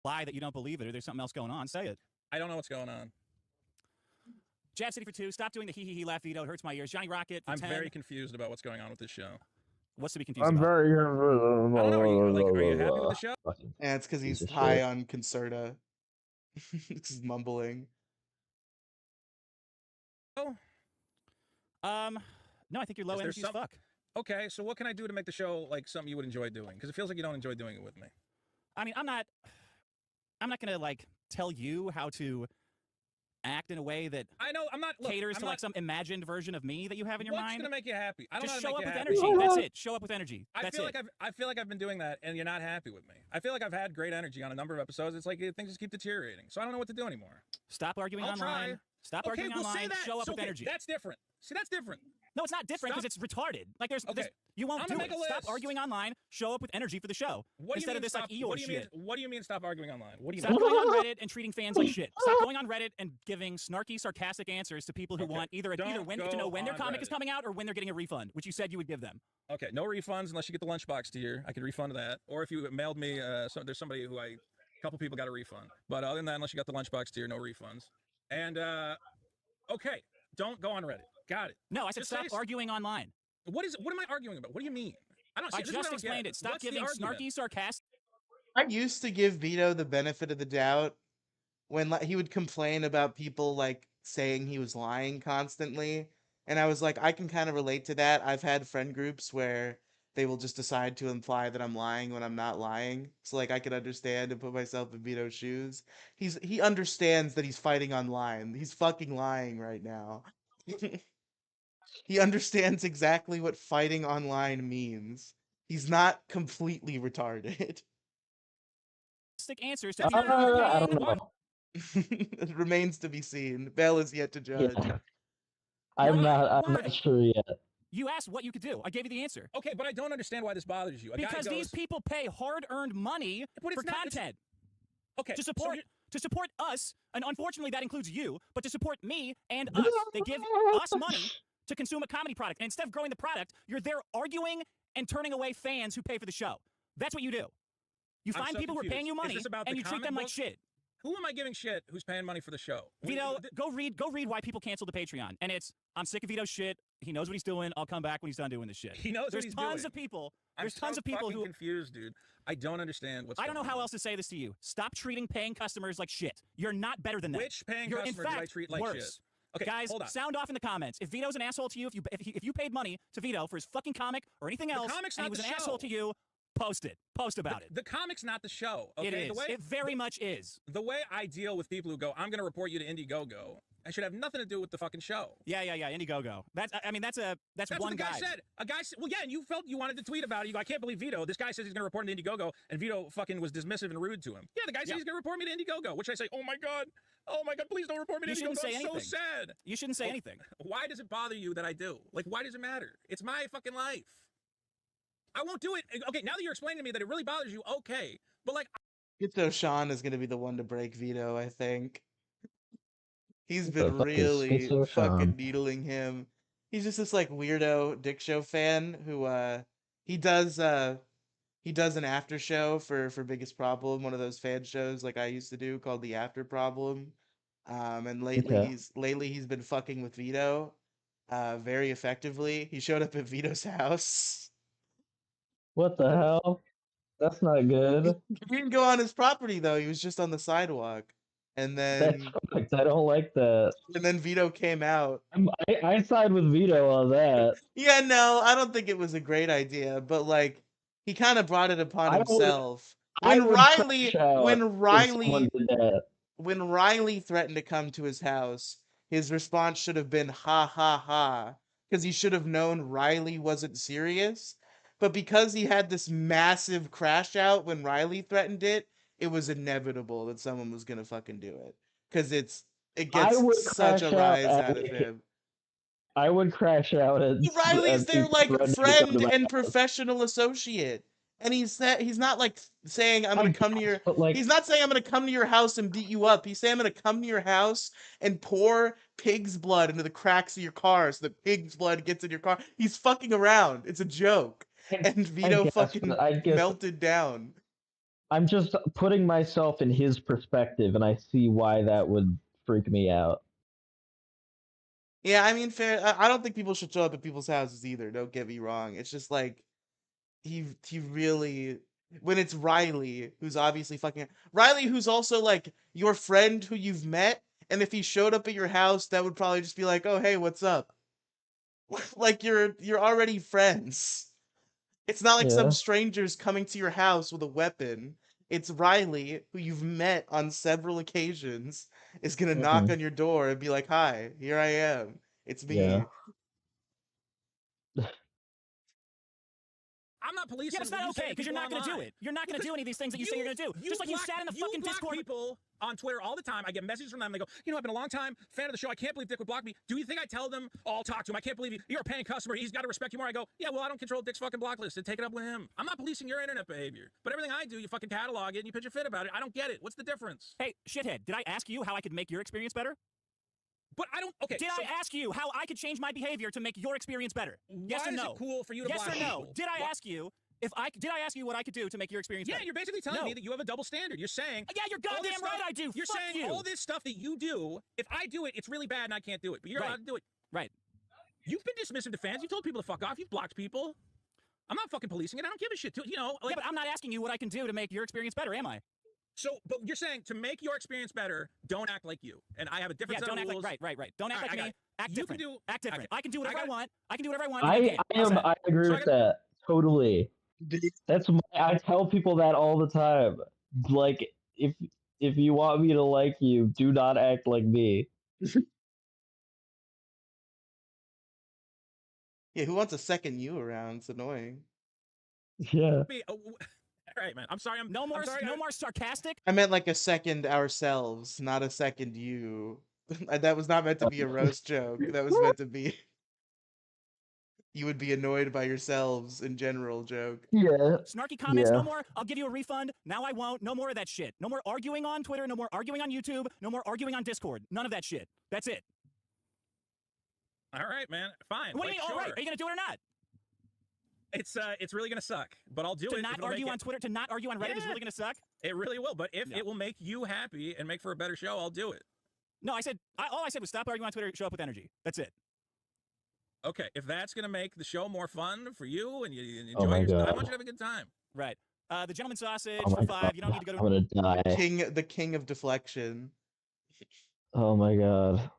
Lie that you don't believe it or there's something else going on. Say it. I don't know what's going on. Jab City for 2. Stop doing the hee laugh, Vito. It hurts my ears. Johnny Rocket for I'm 10. very confused about what's going on with this show. What's to be confused I'm about? very. I don't know. Are you happy with the show? Yeah, it's because he's piece of high shit. on Concerta. He's mumbling. Oh, No, I think you're low Is there energy as fuck. Okay, so what can I do to make the show like something you would enjoy doing? Because it feels like you don't enjoy doing it with me. I mean, I'm not gonna like tell you how to act in a way that I know I'm not caters I'm to not, like some imagined version of me that you have in your what's mind. gonna make you happy? I don't Just know show how up to with make energy. you happy. That's it. Show up with energy. I That's feel it. like I feel like I've been doing that, and you're not happy with me. I feel like I've had great energy on a number of episodes. It's like things just keep deteriorating, so I don't know what to do anymore. Stop arguing I'll online. try. Stop Okay, arguing well, say online. that. Show up So, with okay, energy. That's different. See, that's different. No, it's not different because it's retarded. Like there's you won't I'm do gonna it. make a Stop list. arguing online. Show up with energy for the show What do you instead mean of this stop, like Eeyore shit. What do you mean stop arguing online? What do you Stop mean? going on Reddit and treating fans like shit. Stop going on Reddit and giving snarky, sarcastic answers to people who want either when to know when their comic is coming out or when they're getting a refund, which you said you would give them. Okay, no refunds unless you get the lunchbox tier. I could refund that, or if you mailed me, there's somebody who a couple people got a refund. But other than that, unless you got the lunchbox tier, no refunds. And okay, don't go on Reddit. Got it. No, I said stop arguing online. What am I arguing about? What do you mean? I just explained it. Stop giving snarky, sarcastic. I used to give Vito the benefit of the doubt when he would complain about people like saying he was lying constantly, and I was like, I can kind of relate to that. I've had friend groups where they will just decide to imply that I'm lying when I'm not lying. So like I could understand and put myself in Vito's shoes. He understands that he's fighting online. He's fucking lying right now. He understands exactly what fighting online means. He's not completely retarded. Answers to I don't know. It remains to be seen. Bell is yet to judge. Yeah. I'm not sure yet. You asked what you could do. I gave you the answer. Okay, but I don't understand why this bothers you. Because these people pay hard-earned money for content. Okay, to support us, and unfortunately that includes you, but to support me and us. They give us money to consume a comedy product. And instead of growing the product, you're there arguing and turning away fans who pay for the show. That's what you do. You find people who are paying you money and you treat them like shit. Who am I giving shit who's paying money for the show? Vito, go read why people canceled the Patreon. And it's, I'm sick of Vito's shit. He knows what he's doing. I'll come back when he's done doing this shit. He knows what he's doing. There's tons of people who confused, dude. I don't understand what's I don't know how else to say this to you. Stop treating paying customers like shit. You're not better than them. Which paying You're customer in fact did I treat like worse. shit? Okay, guys, hold on. Sound off in the comments. If Vito's an asshole to you, if you paid money to Vito for his fucking comic or anything else, and he was an asshole to you, post it. Post about it. The comic's not the show. Okay? It is. It very much is. The way I deal with people who go, I'm going to report you to Indiegogo, I should have nothing to do with the fucking show. Yeah. Indiegogo. That's one what the guy guy. said. A guy said, well, yeah, and you felt you wanted to tweet about it. You go, I can't believe Vito. This guy says he's going to report him to Indiegogo, and Vito fucking was dismissive and rude to him. Yeah, the guy said he's going to report me to Indiegogo, which I say, oh my God, please don't report me to Indiegogo. Shouldn't say anything. I'm so sad. You shouldn't say anything. Why does it bother you that I do? Like, why does it matter? It's my fucking life. I won't do it. Okay, now that you're explaining to me that it really bothers you, okay. But like, Gitzo Sean is going to be the one to break Vito, I think. He's been really fucking needling him. He's just this like weirdo Dick Show fan who he does an after show for Biggest Problem, one of those fan shows like I used to do called The After Problem. And lately he's been fucking with Vito very effectively. He showed up at Vito's house. What the hell? That's not good. He didn't go on his property though. He was just on the sidewalk. And then that's I don't like that. And then Vito came out. I side with Vito on that. Yeah, no, I don't think it was a great idea, but like he kind of brought it upon himself. When Riley threatened to come to his house, his response should have been ha ha ha, because he should have known Riley wasn't serious. But because he had this massive crash out when Riley threatened it, it was inevitable that someone was gonna fucking do it. Because it gets such a rise out of him. I would crash out at Riley's their like friend and professional associate. And he's not like saying I'm gonna come to your he's not saying I'm gonna come to your house and beat you up. He's saying I'm gonna come to your house and pour pig's blood into the cracks of your car so that pig's blood gets in your car. He's fucking around. It's a joke. And Vito fucking melted down. I'm just putting myself in his perspective, and I see why that would freak me out. Yeah, I mean, fair. I don't think people should show up at people's houses either. Don't get me wrong. It's just like he really, when it's Riley, who's obviously fucking Riley, who's also like your friend who you've met, and if he showed up at your house, that would probably just be like, oh hey, what's up? Like you're already friends. It's not like some Yeah. strangers coming to your house with a weapon. It's Riley, who you've met on several occasions, is gonna knock Mhm. on your door and be like, "Hi, here I am. It's Yeah. me." I'm not policing. Yeah, it's what not you say okay to because you're people not going to do online. it. You're not going to do any of these things that you say you're going to do. Just like you sat in the fucking block Discord. people on Twitter all the time. I get messages from them. They go, I've been a long time fan of the show. I can't believe Dick would block me. Do you think I tell them, oh, I'll talk to him. I can't believe you're a paying customer. He's got to respect you more. I go, yeah, well, I don't control Dick's fucking block list. So take it up with him. I'm not policing your internet behavior. But everything I do, you fucking catalog it and you pitch a fit about it. I don't get it. What's the difference? Hey, shithead, did I ask you how I could make your experience better? But I don't. Okay. Did I ask you how I could change my behavior to make your experience better? Yes why or is no? it cool for you to Yes block or no? people? Did I ask you did I ask you what I could do to make your experience Yeah, better? you're basically telling No. me that you have a double standard. You're saying, Yeah, you're all this goddamn right stuff- I do. You're Fuck saying you. all this stuff that you do, if I do it, it's really bad and I can't do it. But you're Right. allowed to do it. Right. You've been dismissive to fans. You've told people to fuck off. You've blocked people. I'm not fucking policing it. I don't give a shit. Yeah, but I'm not asking you what I can do to make your experience better, am I? So, but you're saying to make your experience better, don't act like you. And I have a different Yeah, set don't of act rules. like right. Don't act All right, like I me. Act You different. can do. Act different. I- I can do whatever I got- want. I can do whatever I want. and I you can't. How's that? agree So with that totally. That's I tell people that all the time. Like if you want me to like you, do not act like me. Yeah, who wants a second you around? It's annoying. Yeah. All right, man. I'm sorry. No more I'm sorry, no more sarcastic. I meant like a second ourselves, not a second you. That was not meant to be a roast joke. That was meant to be you would be annoyed by yourselves in general joke. Yeah. Snarky comments, Yeah. no more. I'll give you a refund. Now I won't. No more of that shit. No more arguing on Twitter. No more arguing on YouTube. No more arguing on Discord. None of that shit. That's it. All right, man. Fine. What do you mean, sure. all right? Are you going to do it or not? It's really gonna suck, but I'll do To it. not if it'll argue make on Twitter, to not argue on Reddit is Yeah. really going to suck? It really will. But if No. it will make you happy and make for a better show, I'll do it. No, all I said was stop arguing on Twitter, show up with energy. That's it. Okay, if that's gonna make the show more fun for you and you enjoy Oh my yourself, I God. want you to have a good time. Right. The Gentleman Sausage Oh for my 5. God. You don't need to go to... I'm gonna die. The king of deflection. Oh my god.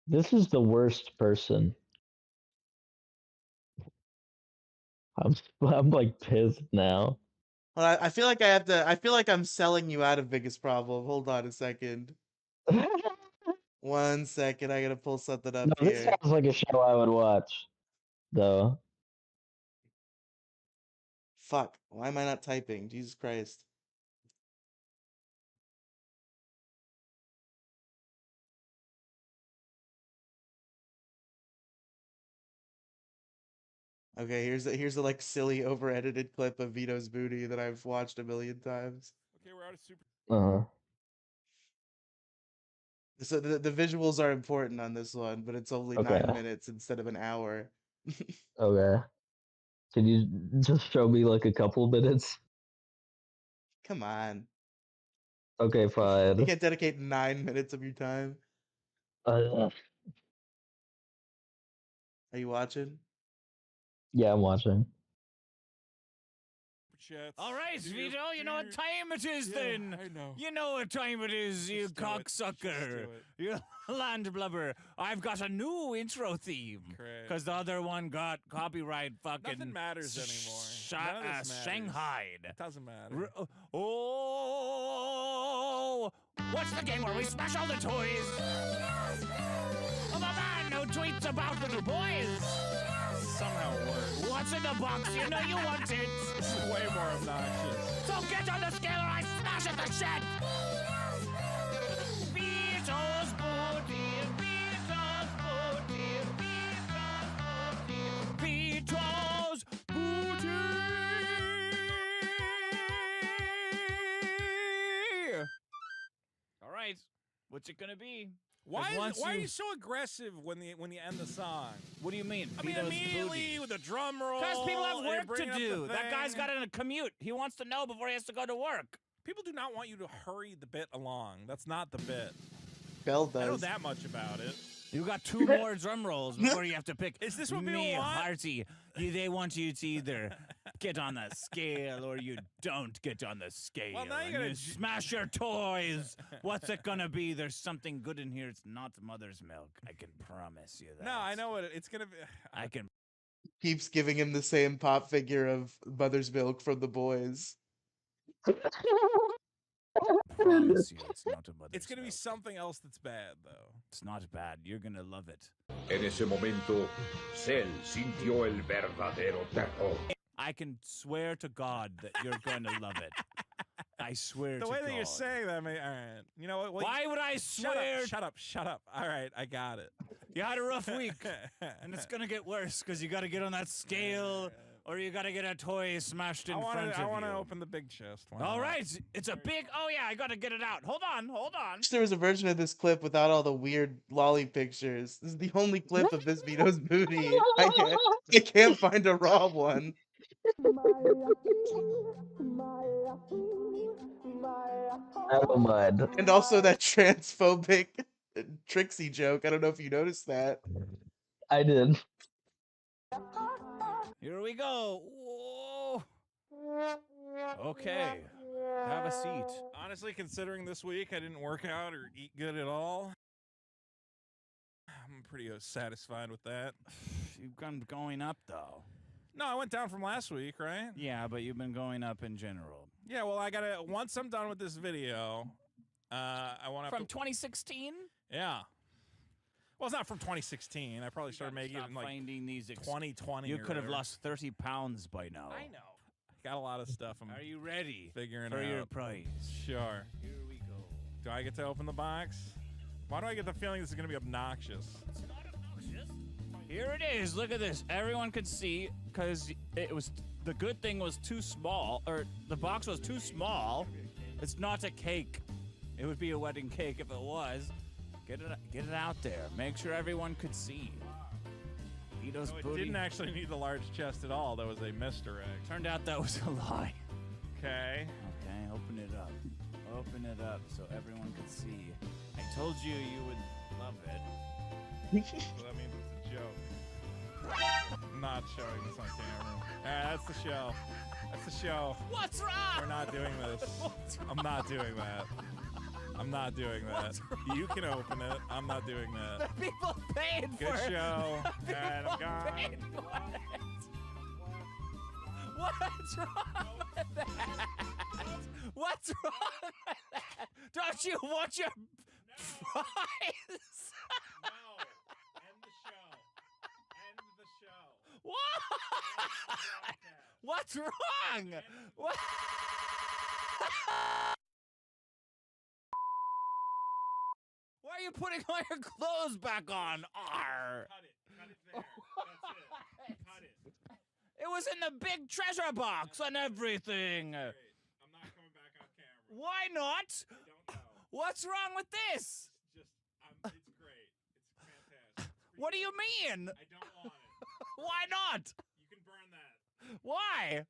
This is the worst person. I'm like pissed now. Well, I feel like I have to. I feel like I'm selling you out of biggest problem. Hold on a second. 1 second. I gotta pull something up No, this here. sounds like a show I would watch, though. Fuck. Why am I not typing? Jesus Christ. Okay, here's a like silly over edited clip of Vito's booty that I've watched a million times. Okay, we're out of super. Uh-huh. So the visuals are important on this one, but it's only Okay. 9 minutes instead of an hour. Okay. Can you just show me like a couple minutes? Come on. Okay, You fine. can't dedicate 9 minutes of your time. Uh, Are you watching? yeah, I'm watching. All right, Vito, you know what time it is then. I know. You know what time it is, you Just do it. cocksucker. Just do You land blubber. I've got a new intro theme. Great. Because the other one got copyright fucking... Nothing matters anymore. None of this matters. Shanghai. It doesn't matter. Oh, what's the game where we smash all the toys of a man who tweets about little boys? Somehow worse. What's in the box? You know you want it. This is way more obnoxious. So get on the scale or I smash at the shed. Vito's booty, Vito's booty, Vito's booty, Vito's booty. All right, what's it gonna be? Why once are you- you so aggressive when you end the song? What do you mean? I mean, immediately with the drum roll. Because people have and you're work to bringing up the do. That guy's thing. got a commute. He wants to know before he has to go to work. People do not want you to hurry the bit along. That's not the bit. Bell I know does. that much about it. You got 2 more drum rolls before you have to pick. Is this what people me, want? Hearty. They want you to either get on the scale or you don't get on the scale. Well, now you and gotta you smash your toys. What's it gonna be? There's something good in here. It's not mother's milk. I can promise you that. No, I know what it's gonna be. I can Keeps giving him the same pop figure of Mother's Milk from the boys. promise you it's not a mother's It's gonna be milk. something else that's bad, though. It's not bad. You're gonna love it. En ese momento, Cell sintió el verdadero terror. I can swear to God that you're gonna love it. I swear The to way God. that you're saying that, all right. You know what? Well, Why would I swear? Shut up. All right, I got it. You had a rough week, and it's gonna get worse because you gotta get on that scale, or you gotta get a toy smashed in front of you. I want to open the big chest. Why All not? right, it's a big. Oh yeah, I gotta get it out. Hold on. Wish there was a version of this clip without all the weird lolly pictures. This is the only clip of this Vito's booty. I can't find a raw one. Oh mud. And also that transphobic Trixie joke. I don't know if you noticed that. I did. Here we go. Whoa. Okay, have a seat. Honestly, considering this week I didn't work out or eat good at all, I'm pretty satisfied with that. You've been going up though. No, I went down from last week, right? Yeah, but you've been going up in general. Yeah, well, I gotta. Once I'm done with this video, I want to. From 2016. Yeah. Well, it's not from 2016. I probably started making it in like finding these 2020. You or could have whatever. lost 30 pounds by now. I know. I got a lot of stuff. I'm Are you ready figuring for out. your prize? Sure. Here we go. Do I get to open the box? Why do I get the feeling this is gonna be obnoxious? It's not obnoxious. Here it is. Look at this. Everyone could see because it was the good thing was too small, or the box was too small. It's not a cake. It would be a wedding cake if it was. Get it out there. Make sure everyone could see. Vito's No, it booty. didn't actually need the large chest at all. That was a misdirect. Turned out that was a lie. Okay. Okay, open it up. Open it up so everyone could see. I told you you would love it. So that means it's a joke. I'm not showing this on camera. Alright, that's the show. That's the show. What's wrong? We're not doing this. What's I'm not doing that. I'm not doing that. What's You can open it. I'm not doing that. People paid Good for it. show. People Alright, I'm gone. paid for it. What's wrong with that? What's wrong with that? Don't you want your prize? No. End the show. End the show. What? What's wrong? What? Why are you putting all your clothes back on? Arr. Cut it. Cut it there. That's it. Cut it. It was in the big treasure box and everything. Great. I'm not coming back on camera. Why not? I don't know. What's wrong with this? It's great. It's fantastic. What do you mean? I don't want it. Why not? You can burn that Why?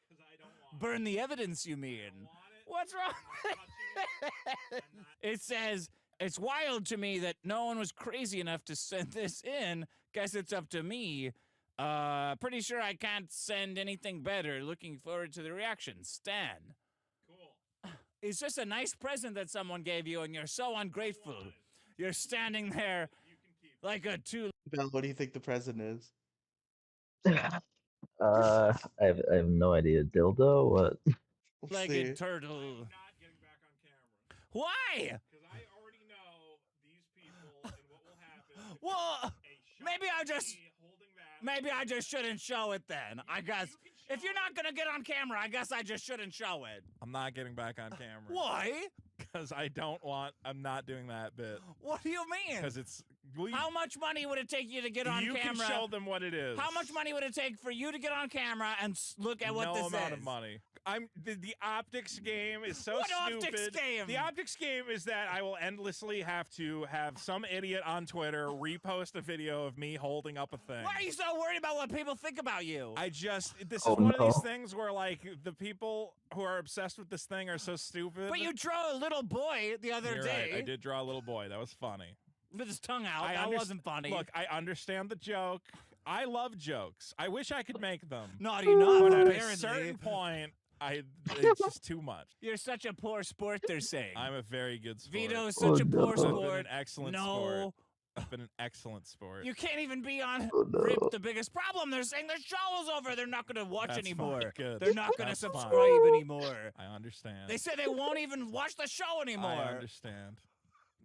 because I don't want Burn the evidence, you it. I mean? don't want it. What's wrong? I'm not touching it. I'm not. It says, it's wild to me that no one was crazy enough to send this in. Guess it's up to me. Pretty sure I can't send anything better. Looking forward to the reaction. Stan. Cool. It's just a nice present that someone gave you, and you're so ungrateful. You're standing there You can keep it. like a two. Belle, what do you think the present is? I have no idea. Dildo? What? Let's Legged see. turtle. I'm not getting back on camera Why? because I already know these people and what will happen. if Well, there's a shot maybe I of just- me holding that. Maybe I just shouldn't show it then. I guess You can if show you're it. not gonna get on camera, I guess I just shouldn't show it. I'm not getting back on camera. Why? Because I don't want. I'm not doing that bit. What do you mean? Because it's. Well, How much money would it take you to get on you camera? can show them what it is. How much money would it take for you to get on camera and look at what no this amount is? of money. The optics game is so What stupid. optics game? The optics game is that I will endlessly have to have some idiot on Twitter repost a video of me holding up a thing. Why are you so worried about what people think about you? This is Oh, one of these no. things where like the people who are obsessed with this thing are so stupid. But you drew a little boy the other You're day right. I did draw a little boy. That was funny. with his tongue out. I That underst- wasn't funny. Look, I understand the joke. I love jokes. I wish I could make them. Not enough, But at a apparently. certain point, it's just too much. You're such a poor sport, they're saying. I'm a very good sport. Vito is such a poor I've been sport. an excellent No. sport. I've been an excellent sport. You can't even be on Rip the Biggest Problem. They're saying their show is over. They're not going to watch That's anymore. fine. Good. They're not going to That's fine. subscribe anymore. I understand. They say they won't even watch the show anymore. I understand.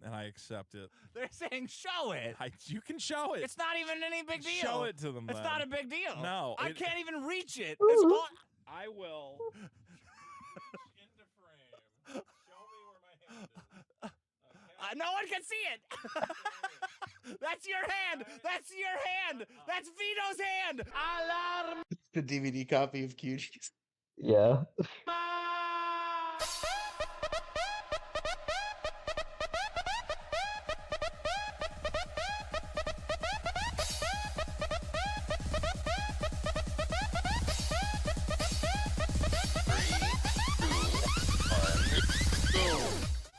And I accept it. They're saying show it. You can show it. It's not even any big deal. Show it to them. It's then. not a big deal. No, I it- can't even reach it. It's all... I will. Into frame. Show me where my hand is. Okay. No one can see it. That's your hand. That's your hand. That's Vito's hand. Alarm. The DVD copy of Cuties. Yeah.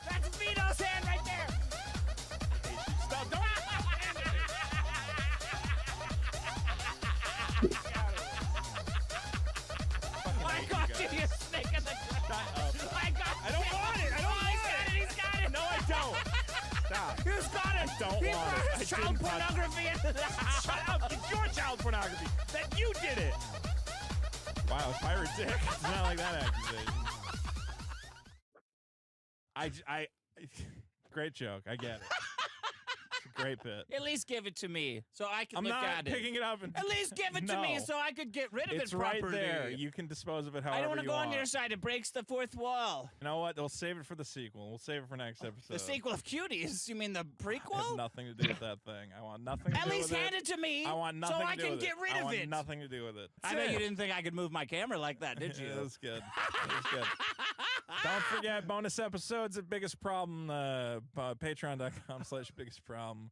That's Vito's hand right there. Stop! Don't. I got you, you snake in the grass. I got I don't want it. I don't want it. He's got it. No, I don't. Stop. He's got it. don't he want brought it. his I child didn't touch it. pornography into the house. Shut up! It's your child pornography. That you did it. Wow, pirate dick. It's not like that accusation. Great joke. I get it. It's a great bit. At least give it to me so I can I'm look not at it. picking it up and. At least give it to me No. so I could get rid of It's it right properly. there. You can dispose of it however I don't want to you go want. on your side. It breaks the fourth wall. You know what? We'll save it for the sequel. We'll save it for next episode. The sequel of Cuties? You mean the Has prequel? nothing to do with that thing. I want nothing to At do least with hand it. it to me I want nothing so to I do can with get it. rid I of want it. nothing to do with it. I bet you didn't think I could move my camera like that, did you? It was good. It was good. Don't forget bonus episodes at Biggest Problem, patreon.com/Biggest Problem.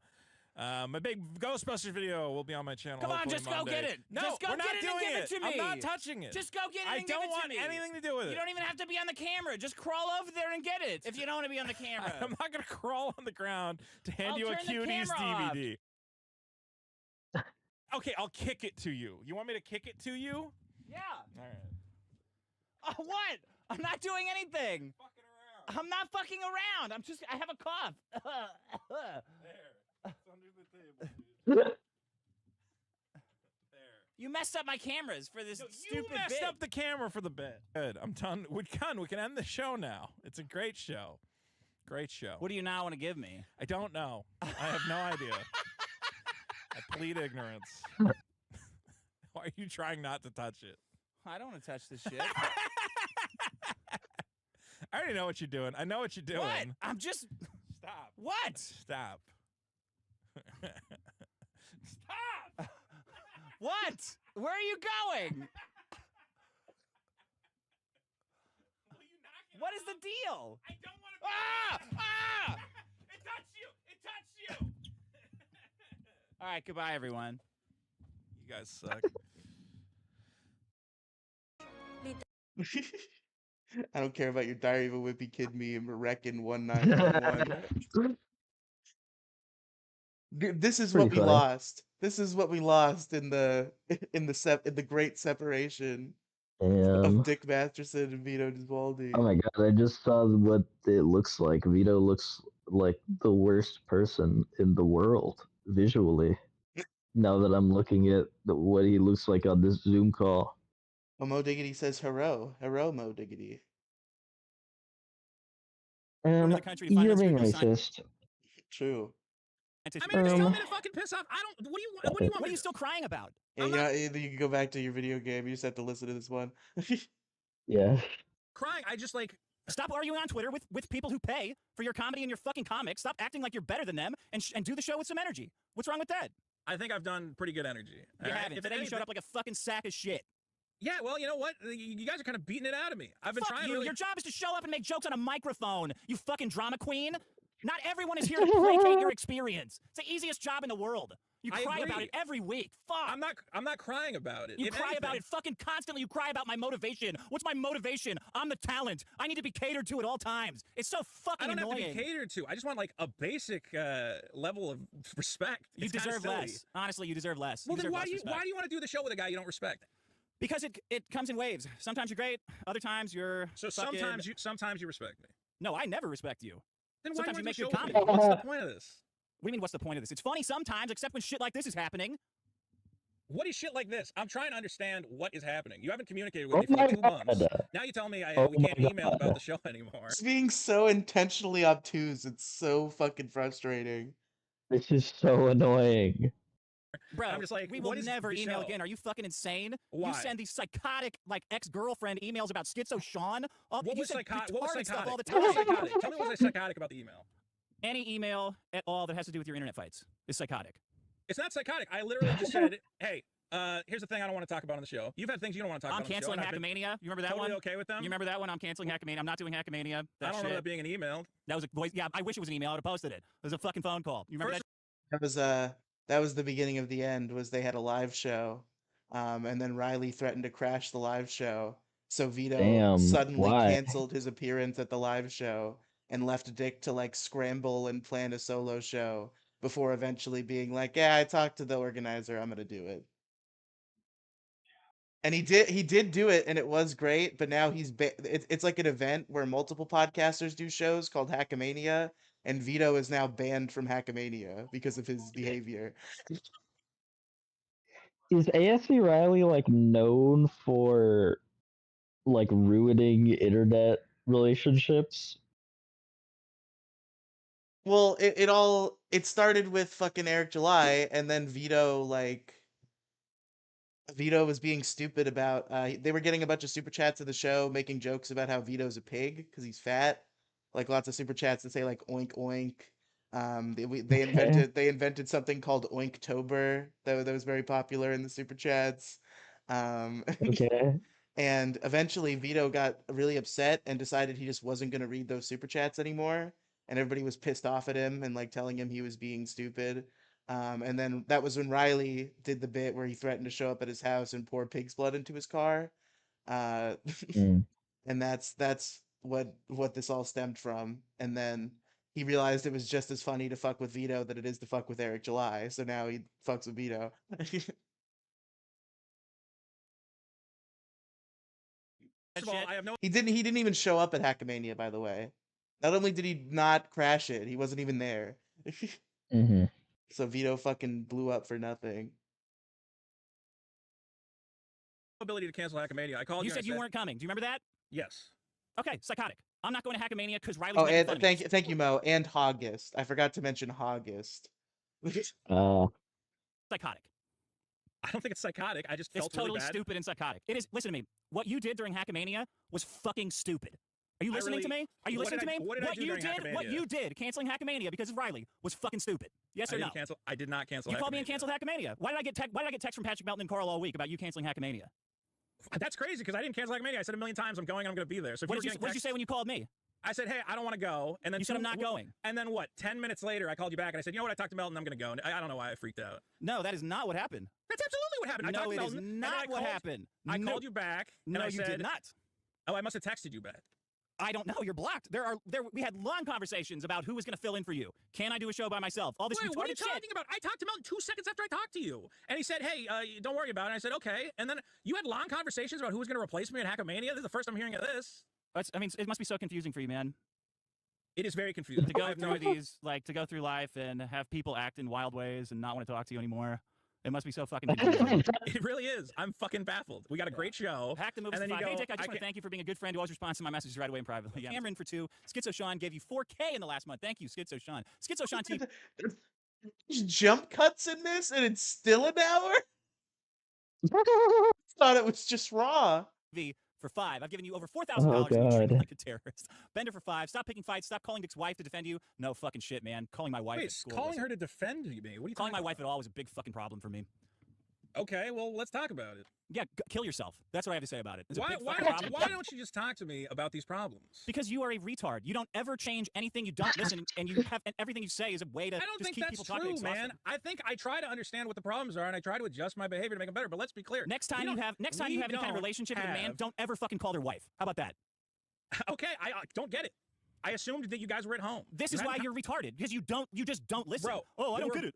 My big Ghostbusters video will be on my channel. Come on, hopefully just go Monday. get it. No, Just go we're get not it and doing give it to me. I'm not touching it. Just go get it I and give don't it to want me. anything to do with it. You don't even have to be on the camera. Just crawl over there and get it if you don't want to be on the camera. I'm not going to crawl on the ground to hand I'll you a turn the Cuties camera DVD. Okay, I'll kick it to you. You want me to kick it to you? Yeah. All right. Oh, what? I'm not doing anything. Fucking around. I'm not fucking around. I have a cough. There. It's under the table, dude. There. You messed up my cameras for this No, stupid you messed bit. up the camera for the bit. Good. I'm done. We can end the show now. It's a great show. Great show. What do you now want to give me? I don't know. I have no idea. I plead ignorance. Why are you trying not to touch it? I don't want to touch this shit. I already know what you're doing. I know what you're doing. What? I'm just... Stop. What? Stop. Stop. What? Where are you going? What is the deal? I don't want to. Ah! Ah! It touched you. It touched you. All right, goodbye, everyone. You guys suck. I don't care about your Diary of a Wimpy Kid meme. Reckon 1911. This is what Pretty we funny. lost. This is what we lost in the great separation of Dick Masterson and Vito Disvaldi. Oh my god, I just saw what it looks like. Vito looks like the worst person in the world visually. Now that I'm looking at what he looks like on this Zoom call. Well, Mo Diggity says hero Mo Diggity. the country to find You're us being good sign- racist. True. I mean, just tell Um, me to fucking piss off. I don't. What do you want? What do you want? What me are you to still crying about? Yeah, I'm you, not- know, you can go back to your video game. You just have to listen to this one. Yeah. crying? I just like. Stop arguing on Twitter with people who pay for your comedy and your fucking comics. Stop acting like you're better than them and do the show with some energy. What's wrong with that? I think I've done pretty good energy. You all right? haven't. If Today you anything- showed up like a fucking sack of shit. Yeah, well, you know what? You guys are kind of beating it out of me. I've been Fuck trying you. really. Your job is to show up and make jokes on a microphone, you fucking drama queen. Not everyone is here to placate your experience. It's the easiest job in the world. You I cry about agree. it every week. Fuck. I'm not crying about it. You If cry about anything- it fucking constantly. You cry about my motivation. What's my motivation? I'm the talent. I need to be catered to at all times. It's so fucking I don't annoying. have to be catered to. I just want like a basic level of respect. You It's kinda deserve silly. less. Honestly, you deserve less. Well, you then deserve why less do you respect. want to do the show with a guy you don't respect? Because it comes in waves. Sometimes you're great. Other times you're So fucking... sometimes you respect me. No, I never respect you. Then why Sometimes do you make do good the show with me? comedy. What's the point of this? What do you mean, what's the point of this? It's funny sometimes, except when shit like this is happening. What is shit like this? I'm trying to understand what is happening. You haven't communicated with Oh me for my like 2 months. God. Now you tell me Oh we my can't email God. about the show anymore. It's being so intentionally obtuse. It's so fucking frustrating. This is so annoying. Bro, I'm just like, we will what is never the email show? again. Are you fucking insane? Why? You send these psychotic, like, ex-girlfriend emails about Schizo Sean. What you was send psychotic? retarded stuff all the What was time. psychotic? Tell me what was psychotic about the email. Any email at all that has to do with your internet fights is psychotic. It's not psychotic. I literally just said, hey, here's the thing I don't want to talk about on the show. You've had things you don't want to talk I'm about on the show. canceling and I've been Hackamania. You remember that totally one? okay with them? You remember that one? I'm canceling Hackamania. I'm not doing Hackamania. I That don't remember shit. that being an email. That was a voice. Yeah, I wish it was an email. I would have posted it. It was a fucking phone call. You remember First- That was the beginning of the end. Was they had a live show, and then Riley threatened to crash the live show. So Vito Damn, suddenly why? canceled his appearance at the live show and left Dick to like scramble and plan a solo show before eventually being like, "Yeah, I talked to the organizer. I'm gonna do it." And he did do it, and it was great. But now it's like an event where multiple podcasters do shows called Hackamania, and Vito is now banned from Hackamania because of his behavior. Is ASC Riley like known for like ruining internet relationships? Well, it started with fucking Eric July, and then Vito was being stupid about they were getting a bunch of super chats of the show making jokes about how Vito's a pig because he's fat. Like lots of super chats that say like oink oink. They invented something called Oinktober that was very popular in the super chats. Okay. And eventually Vito got really upset and decided he just wasn't going to read those super chats anymore. And everybody was pissed off at him and like telling him he was being stupid. And then that was when Riley did the bit where he threatened to show up at his house and pour pig's blood into his car. Mm. And that's what this all stemmed from. And then he realized it was just as funny to fuck with Vito that it is to fuck with Eric July. So now he fucks with Vito. First of all, I have no He didn't even show up at Hackamania, by the way. Not only did he not crash it, he wasn't even there. Mm-hmm. So Vito fucking blew up for nothing. ability to cancel Hackamania. I called you. You said you weren't coming. Do you remember that? Yes. Okay, psychotic. I'm not going to Hackamania because Riley's Oh, making and fun of me. thank you, Mo, and August. I forgot to mention August. Psychotic. I don't think it's psychotic. I just It's felt totally really bad. stupid and psychotic. It is. Listen to me. What you did during Hackamania was fucking stupid. Are you I listening to really- me? Are you what listening did to I- me? what did I do you during did, what Hackamania? you did, canceling Hackamania because of Riley, was fucking stupid. Yes I or no? didn't cancel. I did not cancel. You called me and Hackamania. canceled Hackamania. Why did I get text from Patrick Melton and Carl all week about you canceling Hackamania? That's crazy because I didn't cancel Hackamania. I said a million times I'm going. I'm going to be there. So if What you were did you getting say when you called me? I said, hey, I don't want to go. And then You said I'm not going. And then what? 10 minutes later, I called you back and I said, you know what? I talked to Melton. I'm going to go. And I don't know why I freaked out. No, that is not what happened. That's absolutely what happened. I No, talked to it is Melton, and then not I what called- happened. I No. called you back. And No, I you said, did not. Oh, I must have texted you back. I don't know. You're blocked. We had long conversations about who was going to fill in for you. Can I do a show by myself? All this Wait, what are you retarded shit. talking about? I talked to Melton 2 seconds after I talked to you. And he said, hey, don't worry about it. And I said, okay. And then you had long conversations about who was going to replace me at Hackamania. This is the first I'm hearing of this. I mean, it must be so confusing for you, man. It is very confusing. To go through these, to go through life and have people act in wild ways and not want to talk to you anymore. It must be so fucking confusing. It really is. I'm fucking baffled. We got a great show. Hack the movies And then for you 5. Hey, go, Dick, I just want to thank you for being a good friend who always responds to my messages right away and privately. Cameron for 2. Schizo Sean gave you 4K in the last month. Thank you, Schizo Sean. Schizo Sean TV. There's jump cuts in this, and it's still an hour. Thought it was just raw. For 5. I've given you over $4,000 Oh, to be treated God. like a terrorist. Bender for 5. Stop picking fights. Stop calling Dick's wife to defend you. No fucking shit, man. Calling my wife Wait, at school. calling was- her to defend me? What are you Calling my talking wife at all was a big fucking problem for me. Okay, well, let's talk about it. Yeah, kill yourself. That's what I have to say about it. It's a Why, big why, fucking don't, problem. why don't you just talk to me about these problems? Because you are a retard. You don't ever change anything. You don't listen, and you have and everything you say is a way to I don't just think keep that's people talking. true, man. I think I try to understand what the problems are, and I try to adjust my behavior to make them better. But let's be clear. Next time you have any kind of relationship with a man, don't ever fucking call their wife. How about that? Okay, I don't get it. I assumed that you guys were at home. This is why you're retarded, because you just don't listen. Bro, oh, I don't get it.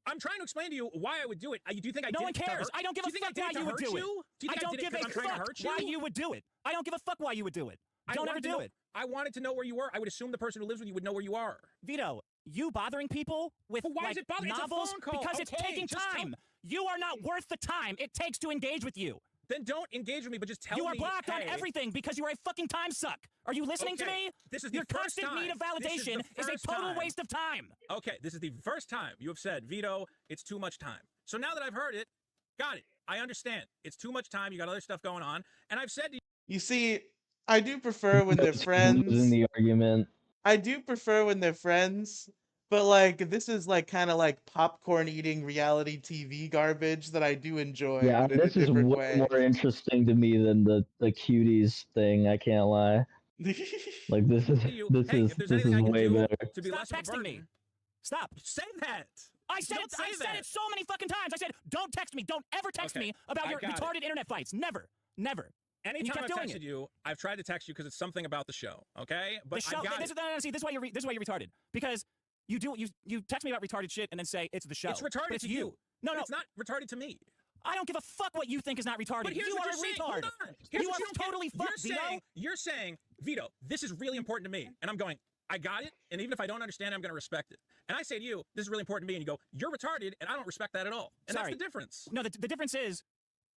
I'm trying to explain to you why I would do it. Do you think I did it? No one cares. I don't give a fuck why you would do it. I don't give a fuck why you would do it. I don't give a fuck why you would do it. Don't ever do it. I wanted to know where you were. I would assume the person who lives with you would know where you are. Vito, you bothering people with why is it bothering? novels? It's a phone call. Because it's taking time. You are not worth the time it takes to engage with you. Then don't engage with me, but just tell me. You are blocked on everything because you are a fucking time suck. Are you listening to me? This is your constant need of validation is a total waste of time. Okay, this is the first time you have said, Vito, it's too much time. So now that I've heard it, got it. I understand. It's too much time. You got other stuff going on. And I've said to you. You see, I do prefer when they're friends. Losing the argument. I do prefer when they're friends. But, like, this is, like, kind of like popcorn eating reality TV garbage that I do enjoy. Yeah, this is way more interesting to me than the cuties thing, I can't lie. Like, this is way better. Stop texting me. Stop. Say that. I said it so many fucking times. I said, don't text me. Don't ever text me about your retarded internet fights. Never. Never. Anytime I've texted you, I've tried to text you because it's something about the show, okay? But the show, this is why you're retarded. Because you text me about retarded shit and then say it's the show. It's retarded it's to you. No, it's not retarded to me. I don't give a fuck what you think is not retarded. But you are a retard. You are totally fucked, Vito. You're saying, Vito, this is really important to me. And I'm going, I got it. And even if I don't understand it, I'm going to respect it. And I say to you, this is really important to me. And you go, you're retarded. And I don't respect that at all. And that's the difference. No, the difference is,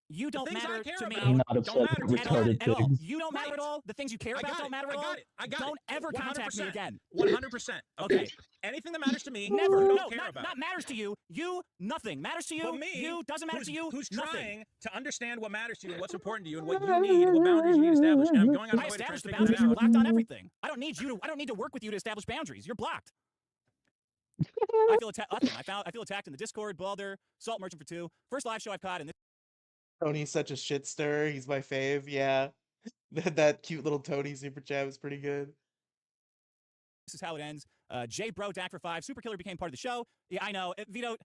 you don't matter to me. I'm not upset with retarded at all. things. You don't matter at all. The things you care about don't matter at all. I got it. Don't ever contact me again. 100%. Okay. Anything that matters to me, never. You No, don't care about. Not matters to you. You, nothing. Matters to you. But me, you, doesn't matter to you. Who's nothing. trying to understand what matters to you and what's important to you and what you need and what boundaries you need established. And I'm going on my way to try to established the figure boundaries. that You're out. blocked on everything. I don't need to work with you to establish boundaries. You're blocked. I feel attacked. I feel attacked in the Discord. Balder, Salt Merchant for 2. First live show I've caught in this. Tony's such a shit stirrer. He's my fave. Yeah. That cute little Tony super chat was pretty good. This is how it ends. J Bro Dak for 5. Super Killer became part of the show. Yeah, I know. Vito.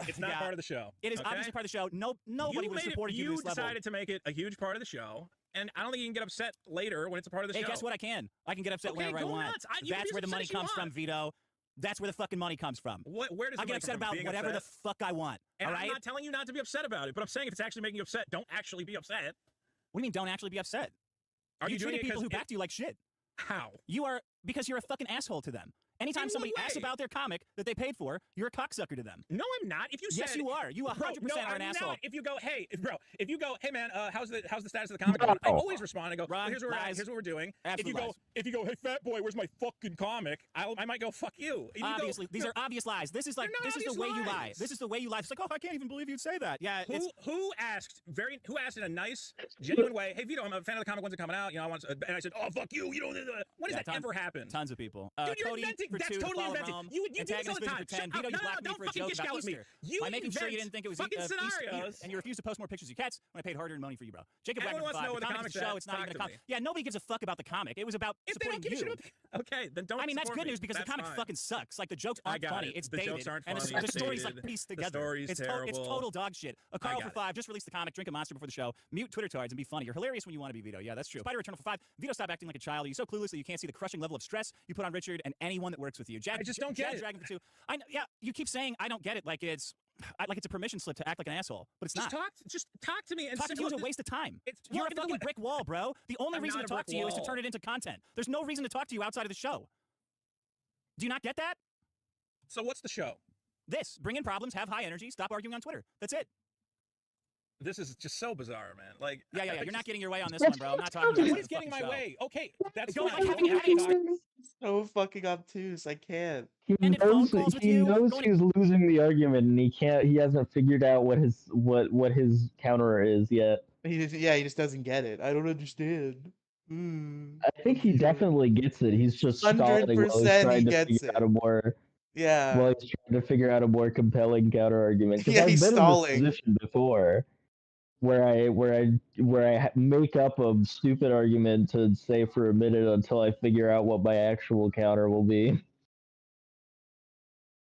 It's not part of the show. It is obviously part of the show. Nobody would have supported you to this level. You decided to make it a huge part of the show, and I don't think you can get upset later when it's a part of the show. Hey, guess what? I can get upset whenever I want. That's where the money comes from, Vito. That's where the fucking money comes from. Where does I get upset about whatever the fuck I want. And all right? I'm not telling you not to be upset about it, but I'm saying if it's actually making you upset, don't actually be upset. What do you mean don't actually be upset? Are you treating people who backed you like shit? How? You are, because you're a fucking asshole to them. Anytime somebody asks about their comic that they paid for, you're a cocksucker to them. No, I'm not. If you yes, you are. You 100% are an asshole. If you go, hey, man, how's the status of the comic? I always respond. I go, well, here's what we're doing. Absolute if you go, hey, fat boy, where's my fucking comic? I might go, fuck you. Obviously, these are obvious lies. This is the way you lie. This is the way you lie. It's like, oh, I can't even believe you'd say that. Yeah. Who asked in a nice, genuine way? Hey, Vito, I'm a fan of the comic. When's it coming out? And I said, oh, fuck you. You don't. When does that ever happen? Tons of people. Dude, you're Cody inventing. That's totally invented. You do this all the time. Vito, you blocked me for a joke about Easter. By making sure you didn't think it was scenarios. And you refused to post more pictures of your cats when I paid hard-earned money for you, bro. Jacob Wagner, wants to know what the comic's a show. It's not even a comic. Yeah, nobody gives a fuck about the comic. It was about supporting you. Okay, then don't. I mean, that's good news because the comic fucking sucks. Like the jokes aren't funny. It's dated, and the story's like pieced together. It's total dog shit. A Carl for 5 just released the comic. Drink a monster before the show. Mute Twitter tards and be funny. You're hilarious when you want to be, Vito. Yeah, that's true. Spider Eternal for 5. Vito, stop acting like a child. You're so clueless that you can't see the crushing level of stress you put on Richard and anyone that works with you. I just don't get it. Dragon for 2. I know. Yeah, you keep saying I don't get it like it's a permission slip to act like an asshole, but it's not. Just talk to me. And talking to you is a waste of time. You're a fucking brick wall, bro. The only reason to talk to you is to turn it into content. There's no reason to talk to you outside of the show. Do you not get that? So what's the show? This. Bring in problems, have high energy, stop arguing on Twitter. That's it. This is just so bizarre, man. Like, yeah. You're not getting your way on this one, bro. I'm not talking about what is getting my way? Okay, that's go so fucking obtuse. I can't. He knows he's losing the argument, and he hasn't figured out what his counter is yet. He just doesn't get it. I don't understand. I think he definitely gets it. He's just stalling while he's trying to figure out a more Yeah. While he's trying to figure out a more compelling counter argument. Because Yeah, I've he's been in this stalling. position before, where I make up a stupid argument to say for a minute until I figure out what my actual counter will be.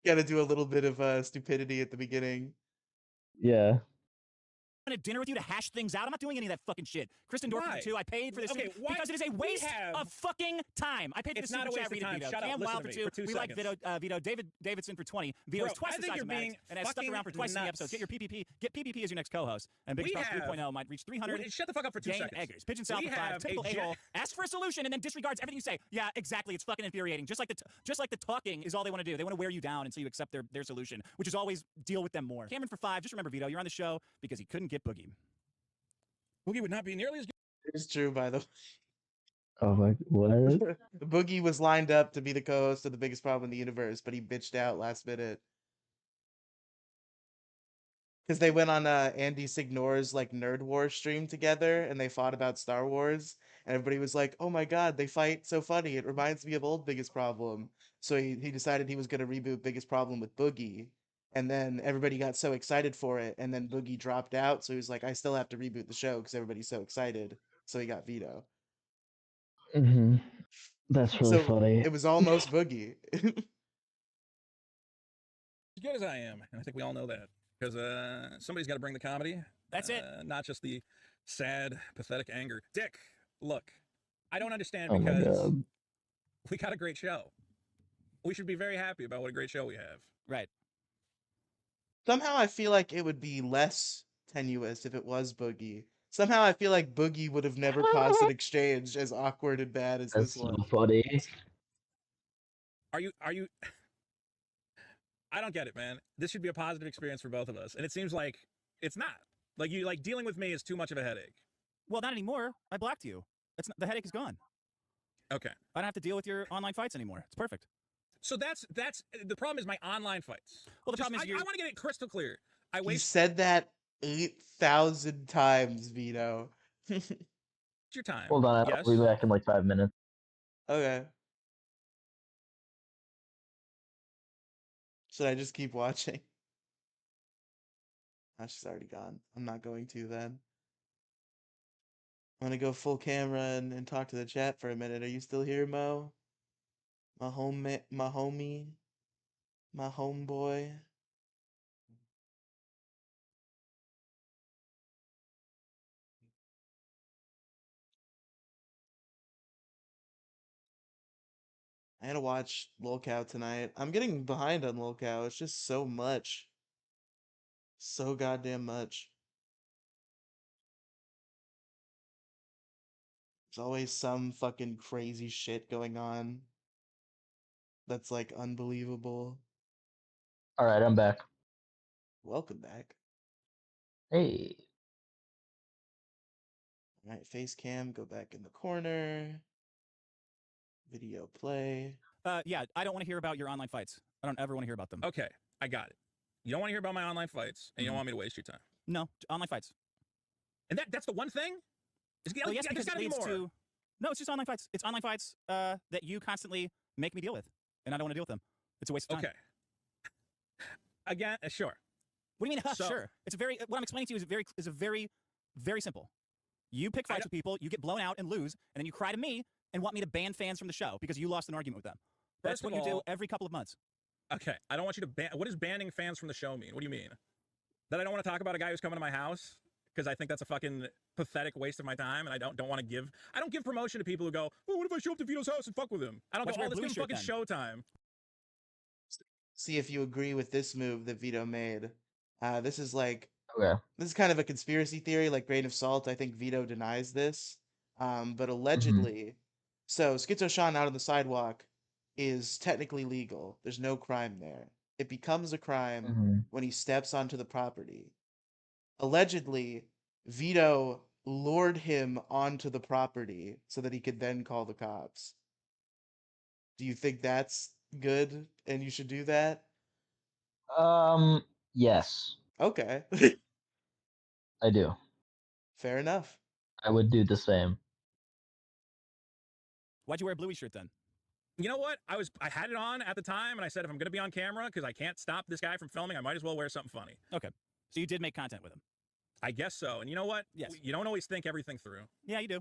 Gotta do a little bit of stupidity at the beginning. Yeah. A dinner with you to hash things out. I'm not doing any of that fucking shit. Kristen Dorfman Why? too. I paid for this Okay, why- because it is a we waste have- of fucking time. I paid for It's the not a super waste chat. Read of it, time. Vito. Shut up. Cam Listen Wild to for me two. for 2 We like seconds. Vito. Davidson for 20. Vito's Bro, twice I the think size you're of Max being and has stuck fucking around for twice in the nuts. episodes. Get your PPP. Get PPP as your next co-host. And Big We Spouse have- 3.0 might reach 300. Shut the fuck up for 2 Gain seconds. eggers. Pigeon South We for 5. have Typical a a-hole. Asks for a solution and then disregards everything you say. Yeah, exactly. It's fucking infuriating. Just like the talking is all they want to do. They want to wear you down until you accept their solution, which is always deal with them more. Cameron for 5. Just remember, Vito, you're on the show because he couldn't get Boogie. Boogie would not be nearly as good. It's true, by the way. Oh my, what? The Boogie was lined up to be the co-host of The Biggest Problem in the Universe, but he bitched out last minute. Because they went on Andy Signor's like Nerd War stream together and they fought about Star Wars. And everybody was like, oh my god, they fight so funny. It reminds me of old Biggest Problem. So he decided he was going to reboot Biggest Problem with Boogie. And then everybody got so excited for it. And then Boogie dropped out. So he was like, I still have to reboot the show because everybody's so excited. So he got Vito. Mm-hmm. That's really funny. It was almost Boogie. As good as I am, and I think we all know that. Because somebody's got to bring the comedy. That's it. Not just the sad, pathetic anger. Dick, look, I don't understand Oh my because god. we got a great show. We should be very happy about what a great show we have. Right. Somehow I feel like it would be less tenuous if it was Boogie. Somehow I feel like Boogie would have never caused an exchange as awkward and bad as That's this one. so funny. Are you I don't get it, man. This should be a positive experience for both of us. And it seems like it's not. Like dealing with me is too much of a headache. Well, not anymore. I blocked you. The headache is gone. Okay. I don't have to deal with your online fights anymore. It's perfect. So that's the problem is my online fights. Well, the problem is I want to get it crystal clear. I You waste said that 8,000 times, Vito. your time. Hold on, Yes. I'll be back in like 5 minutes. Okay. Should I just keep watching? Oh, she's already gone. I'm not going to then. I'm gonna go full camera and talk to the chat for a minute. Are you still here, Mo? My homie, my homeboy. I had to watch Lolcow tonight. I'm getting behind on Lolcow. It's just so much. So goddamn much. There's always some fucking crazy shit going on. That's like unbelievable. Alright, I'm back. Welcome back. Hey. Alright, face cam, go back in the corner. Video play. Yeah, I don't want to hear about your online fights. I don't ever want to hear about them. Okay, I got it. You don't want to hear about my online fights, and you don't want me to waste your time. No, online fights. And that's the one thing? Well, yes, there's because it gotta be leads more. to... No, it's just online fights. It's online fights that you constantly make me deal with, and I don't want to deal with them. It's a waste of time. Okay. Again, sure. What do you mean? So- Sure. It's a very. What I'm explaining to you is very simple. You pick fights with people, you get blown out and lose, and then you cry to me and want me to ban fans from the show because you lost an argument with them. That's First what of you do all- every couple of months. Okay, I don't want you to ban. What does banning fans from the show mean? What do you mean? That I don't want to talk about a guy who's coming to my house because I think that's a fucking pathetic waste of my time, and I don't want to give. I don't give promotion to people who go, "Oh, what if I show up to Vito's house and fuck with him?" I don't Why'd go, you "Oh, wear a let's blue give him shirt fucking showtime." See if you agree with this move that Vito made. This is like Okay. this is kind of a conspiracy theory, like grain of salt. I think Vito denies this. But allegedly, so Schizo Sean out on the sidewalk is technically legal. There's no crime there. It becomes a crime when he steps onto the property. Allegedly, Vito lured him onto the property so that he could then call the cops. Do you think that's good and you should do that? Yes, Okay. I do. Fair enough. I would do the same. Why'd you wear a bluey shirt then? You know what? I had it on at the time, and I said if I'm going to be on camera because I can't stop this guy from filming, I might as well wear something funny. Okay. So you did make content with him. I guess so. And you know what? Yes. You don't always think everything through. Yeah, you do.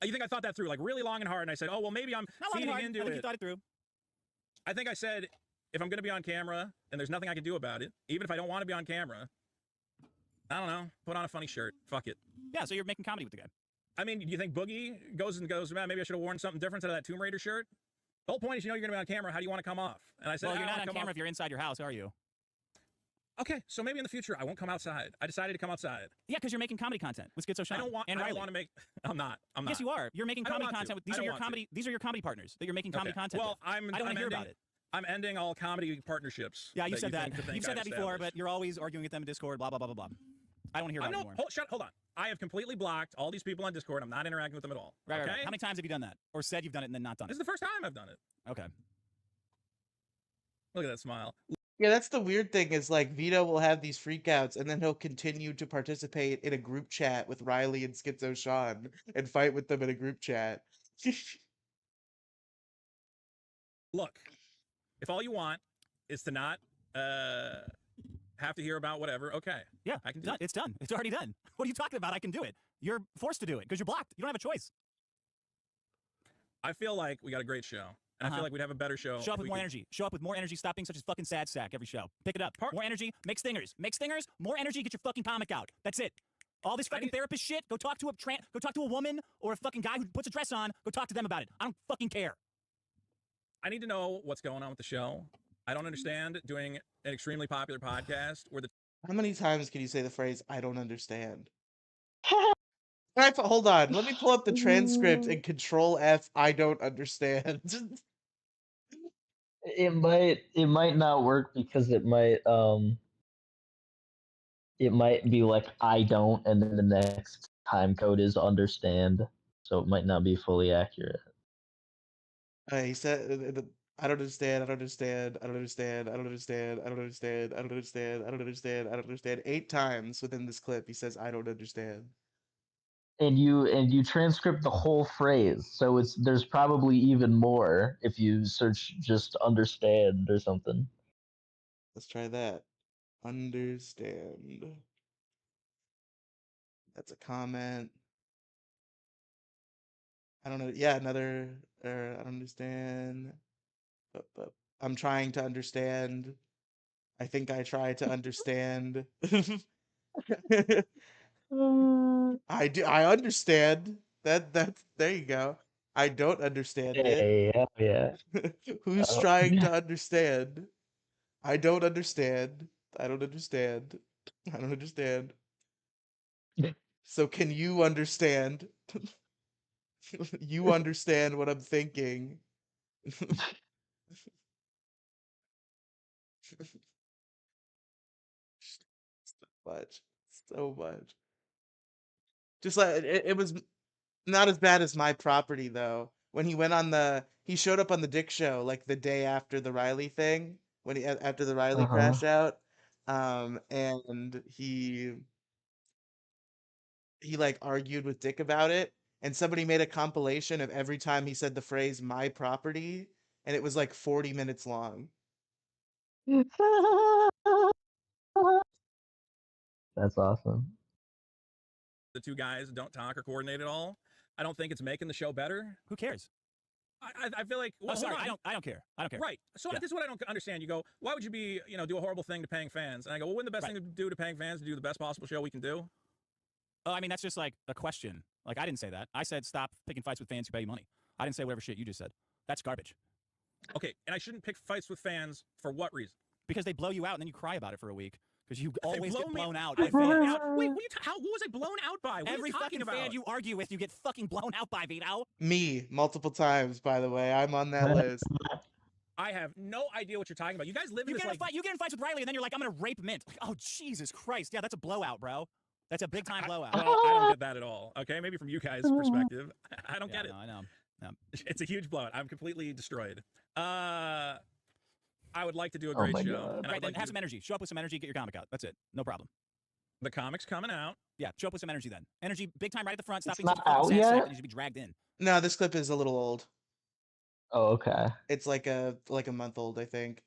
You think I thought that through like really long and hard, and I said, oh well, maybe I'm Not long and feeding hard. into I think it. you thought it through. I think I said if I'm going to be on camera and there's nothing I can do about it, even if I don't want to be on camera, I don't know, put on a funny shirt. Fuck it. Yeah, so you're making comedy with the guy. I mean, do you think Boogie goes, man, maybe I should have worn something different instead of that Tomb Raider shirt? The whole point is, you know, you're going to be on camera. How do you want to come off? And I said, Well, you're I not wanna on come camera off. if you're inside your house, are you? Okay, so maybe in the future I won't come outside. I decided to come outside. Yeah, because you're making comedy content with Schizo Sean. I don't want. And I Riley. don't want to make. I'm not. Yes, you are. You're making I don't comedy want to. content with I these are don't your want to. comedy. These are your comedy partners that you're making comedy content. Well, with. I don't want to hear about it. I'm ending all comedy partnerships. Yeah, you said that. You've said I've that before, established. but you're always arguing with them in Discord. Blah blah blah blah blah. I don't want to hear about it anymore. Hold on. I have completely blocked all these people on Discord. I'm not interacting with them at all. Right, okay? right. How many times have you done that, or said you've done it and then not done This it? is the first time I've done it. Okay. Look at that smile. Yeah, that's the weird thing is like Vito will have these freakouts and then he'll continue to participate in a group chat with Riley and Schizo Sean and fight with them in a group chat. Look, if all you want is to not have to hear about whatever, okay. Yeah, I can do done. it. It's done. It's already done. What are you talking about? I can do it. You're forced to do it because you're blocked. You don't have a choice. I feel like we got a great show. And I feel like we'd have a better show. Show up if with we more could- energy. Show up with more energy. Stop being such a fucking sad sack every show. Pick it up. More energy. Make stingers. Make stingers. More energy. Get your fucking comic out. That's it. All this fucking therapist shit. Go talk to a woman or a fucking guy who puts a dress on. Go talk to them about it. I don't fucking care. I need to know what's going on with the show. I don't understand doing an extremely popular podcast where the How many times can you say the phrase "I don't understand"? Hold on, let me pull up the transcript and Control F. I don't understand. It might not work because it might be like I don't, and then the next time code is understand, so it might not be fully accurate. He said, "I don't understand. I don't understand. I don't understand. I don't understand. I don't understand. I don't understand. I don't understand. I don't understand." 8 times within this clip, he says, "I don't understand." And you transcript the whole phrase, so there's probably even more if you search just understand or something. Let's try that. Understand. That's a comment. I don't know. Yeah, another. I don't understand. But I'm trying to understand. I think I try to understand. I do. I understand. That's there you go. I don't understand it. Hey, hell yeah. Who's Oh. trying to understand? I don't understand. I don't understand. I don't understand. So can you understand? You understand what I'm thinking. So much. So much. Just like it was not as bad as My Property though. When he went on he showed up on the Dick Show like the day after the Riley thing, when after the Riley crash out, and he like argued with Dick about it, and somebody made a compilation of every time he said the phrase "my property," and it was like 40 minutes long. That's awesome. the two guys don't talk or coordinate at all, I don't think it's making the show better. Who cares? I feel like. Well, Oh, sorry. hold on. I don't care. I don't care. Right. So Yeah. this is what I don't understand. You go, why would you do a horrible thing to paying fans? And I go, well, wouldn't the best thing to do to paying fans to do the best possible show we can do? Oh, I mean, that's just like a question. Like, I didn't say that. I said stop picking fights with fans who pay you money. I didn't say whatever shit you just said. That's garbage. Okay, and I shouldn't pick fights with fans for what reason? Because they blow you out and then you cry about it for a week. Because you always blow get me blown out I by blown fans. out. Wait, what was I blown out by? What are Every you talking fucking about? fan you argue with, you get fucking blown out by, Vito. Me, multiple times, by the way. I'm on that list. I have no idea what you're talking about. You guys live in You this get, like. you get in fights with Riley and then you're like, I'm going to rape Mint. Like, oh, Jesus Christ. Yeah, that's a blowout, bro. That's a big time blowout. Well, I don't get that at all. Okay, maybe from you guys' perspective, I don't get it. No, I know. No. It's a huge blowout. I'm completely destroyed. I would like to do a great my show. God. And Right, I'd then like have to- some energy. Show up with some energy, get your comic out. That's it. No problem. The comic's coming out. Yeah, show up with some energy then. Energy, big time right at the front. Stop It's being such a not fucking out sad yet? sack that you should be dragged in. No, this clip is a little old. Oh, okay. It's like a month old, I think.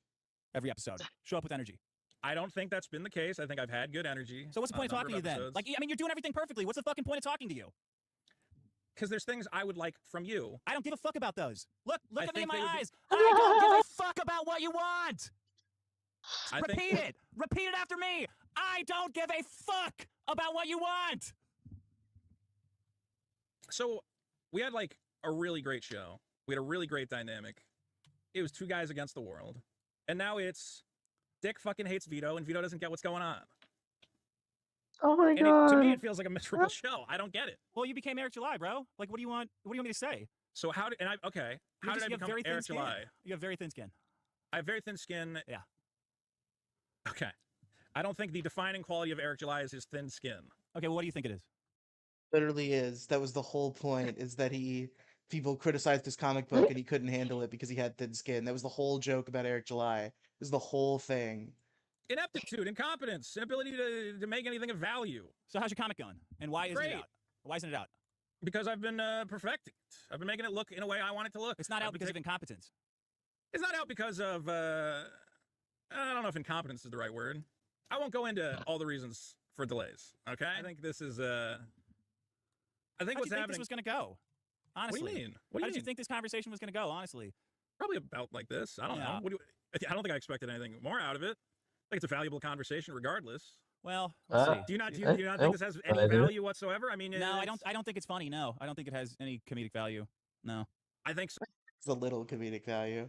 Every episode. Show up with energy. I don't think that's been the case. I think I've had good energy. So what's the point of talking to you then? Like, I mean, you're doing everything perfectly. What's the fucking point of talking to you? Because there's things I would like from you. I don't give a fuck about those. Look I at me in think my they would be- eyes. I don't give a fuck about what you want. I think- Repeat it. Repeat it after me. I don't give a fuck about what you want. So we had like a really great show. We had a really great dynamic. It was two guys against the world. And now it's Dick fucking hates Vito and Vito doesn't get what's going on. Oh my And god. to me, it feels like a miserable show. I don't get it. Well, you became Eric July, bro. Like, what do you want? What do you want me to say? So how did, and I, okay, how did I You have become very thin Eric skin. July? You have very thin skin. I have very thin skin. Yeah. Okay. I don't think the defining quality of Eric July is his thin skin. Okay, well, what do you think it is? Literally is. That was the whole point, is that people criticized his comic book and he couldn't handle it because he had thin skin. That was the whole joke about Eric July. It was the whole thing. Ineptitude, incompetence, inability to make anything of value. So how's your comic going? And why isn't it Great. out? Why isn't it out? Because I've been perfecting it. I've been making it look in a way I want it to look. It's not I've out been because of taking- incompetence. It's not out because of, I don't know if incompetence is the right word. I won't go into all the reasons for delays, okay? I think this is, I think How what's did you think happening... this was going to go? Honestly. What do you mean? What do How you did you mean? think this conversation was going to go, honestly? Probably about like this. I don't Yeah. know. I don't think I expected anything more out of it. I think it's a valuable conversation regardless. Well, we'll see. Do you not think this has any value whatsoever? I mean, No, I don't think it's funny. No, I don't think it has any comedic value. No. I think so. It's a little comedic value.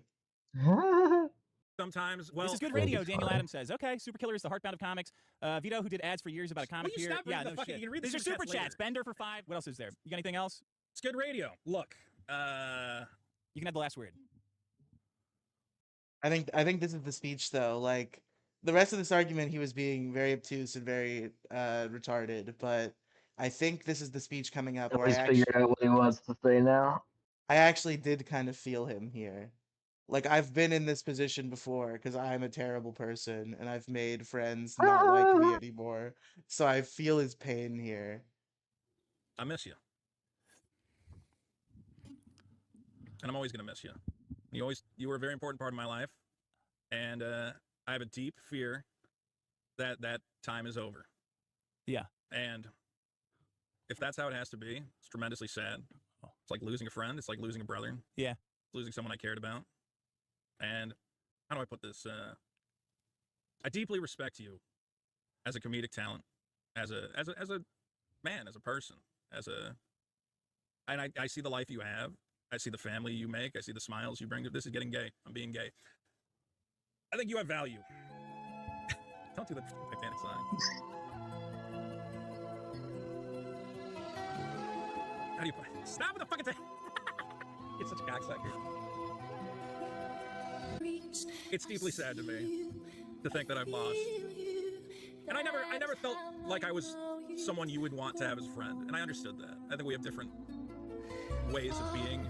Sometimes, well, This is good Well, radio, it's Daniel fine. Adams says. Okay, Super Killer is the heartbound of comics. Vito, who did ads for years about a comic you here. stop reading Yeah, the no fucking- shit. you can read the These are super super chats chats. Bender for 5. What else is there? You got anything else? it's good radio. Look, You can have the last word. I think this is the speech though. Like the rest of this argument, he was being very obtuse and very retarded. But I think this is the speech coming up where He's figured out what he wants to say now. I actually did kind of feel him here. Like I've been in this position before because I'm a terrible person and I've made friends not like me anymore. So I feel his pain here. I miss you, and I'm always gonna miss you. You were a very important part of my life, and I have a deep fear that that time is over. Yeah. And if that's how it has to be, it's tremendously sad. It's like losing a friend. It's like losing a brother. Yeah. It's losing someone I cared about. And how do I put this? I deeply respect you as a comedic talent, as a man, as a person, and I see the life you have. I see the family you make. I see the smiles you bring. This is getting gay. I'm being gay. I think you have value. Don't do the Titanic sign. How do you put it? Stop with the fucking thing. You're such a cocksucker. It's deeply sad to me to think that I've lost. And I never felt like I was someone you would want to have as a friend. And I understood that. I think we have different ways of being.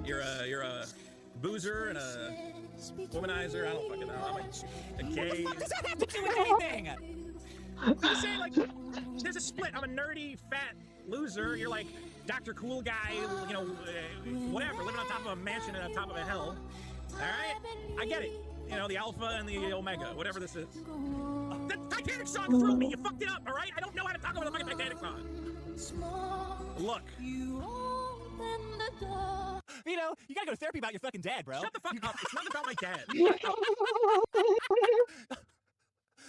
You're a boozer and a womanizer. I don't fucking know. I'm a gay. What does that have to do with anything? I'm just saying, like, there's a split. I'm a nerdy, fat loser. You're like Dr. Cool Guy, you know, whatever, living on top of a mansion and on top of a hill. All right? I get it. You know, the alpha and the omega, whatever this is. The Titanic song threw me. You fucked it up, all right? I don't know how to talk about the fucking Titanic song. Look. Vito, you gotta go to therapy about your fucking dad, bro. Shut the fuck up. It's not about my dad.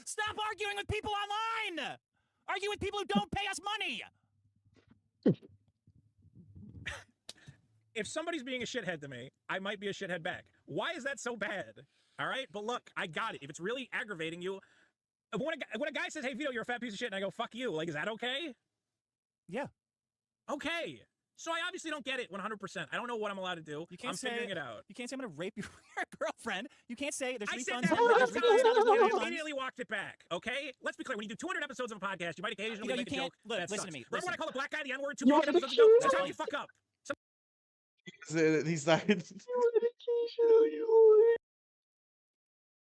Stop arguing with people online! Argue with people who don't pay us money! If somebody's being a shithead to me, I might be a shithead back. Why is that so bad? All right? But look, I got it. If it's really aggravating you, when a guy says, hey, Vito, you're a fat piece of shit, and I go, fuck you, like, is that okay? Yeah. Okay. So I obviously don't get it 100%. I don't know what I'm allowed to do. You can't I'm say figuring it out. You can't say I'm gonna rape your girlfriend. You can't say there's I refunds. said that There's refunds now, there's no and I refunds. immediately walked it back, okay? Let's be clear. When you do 200 episodes of a podcast, you might occasionally You make a can't- joke. look, that listen sucks. to me, Remember when I listen. called a black guy the N-word 200 episodes ago? That's how you fuck up. He's not.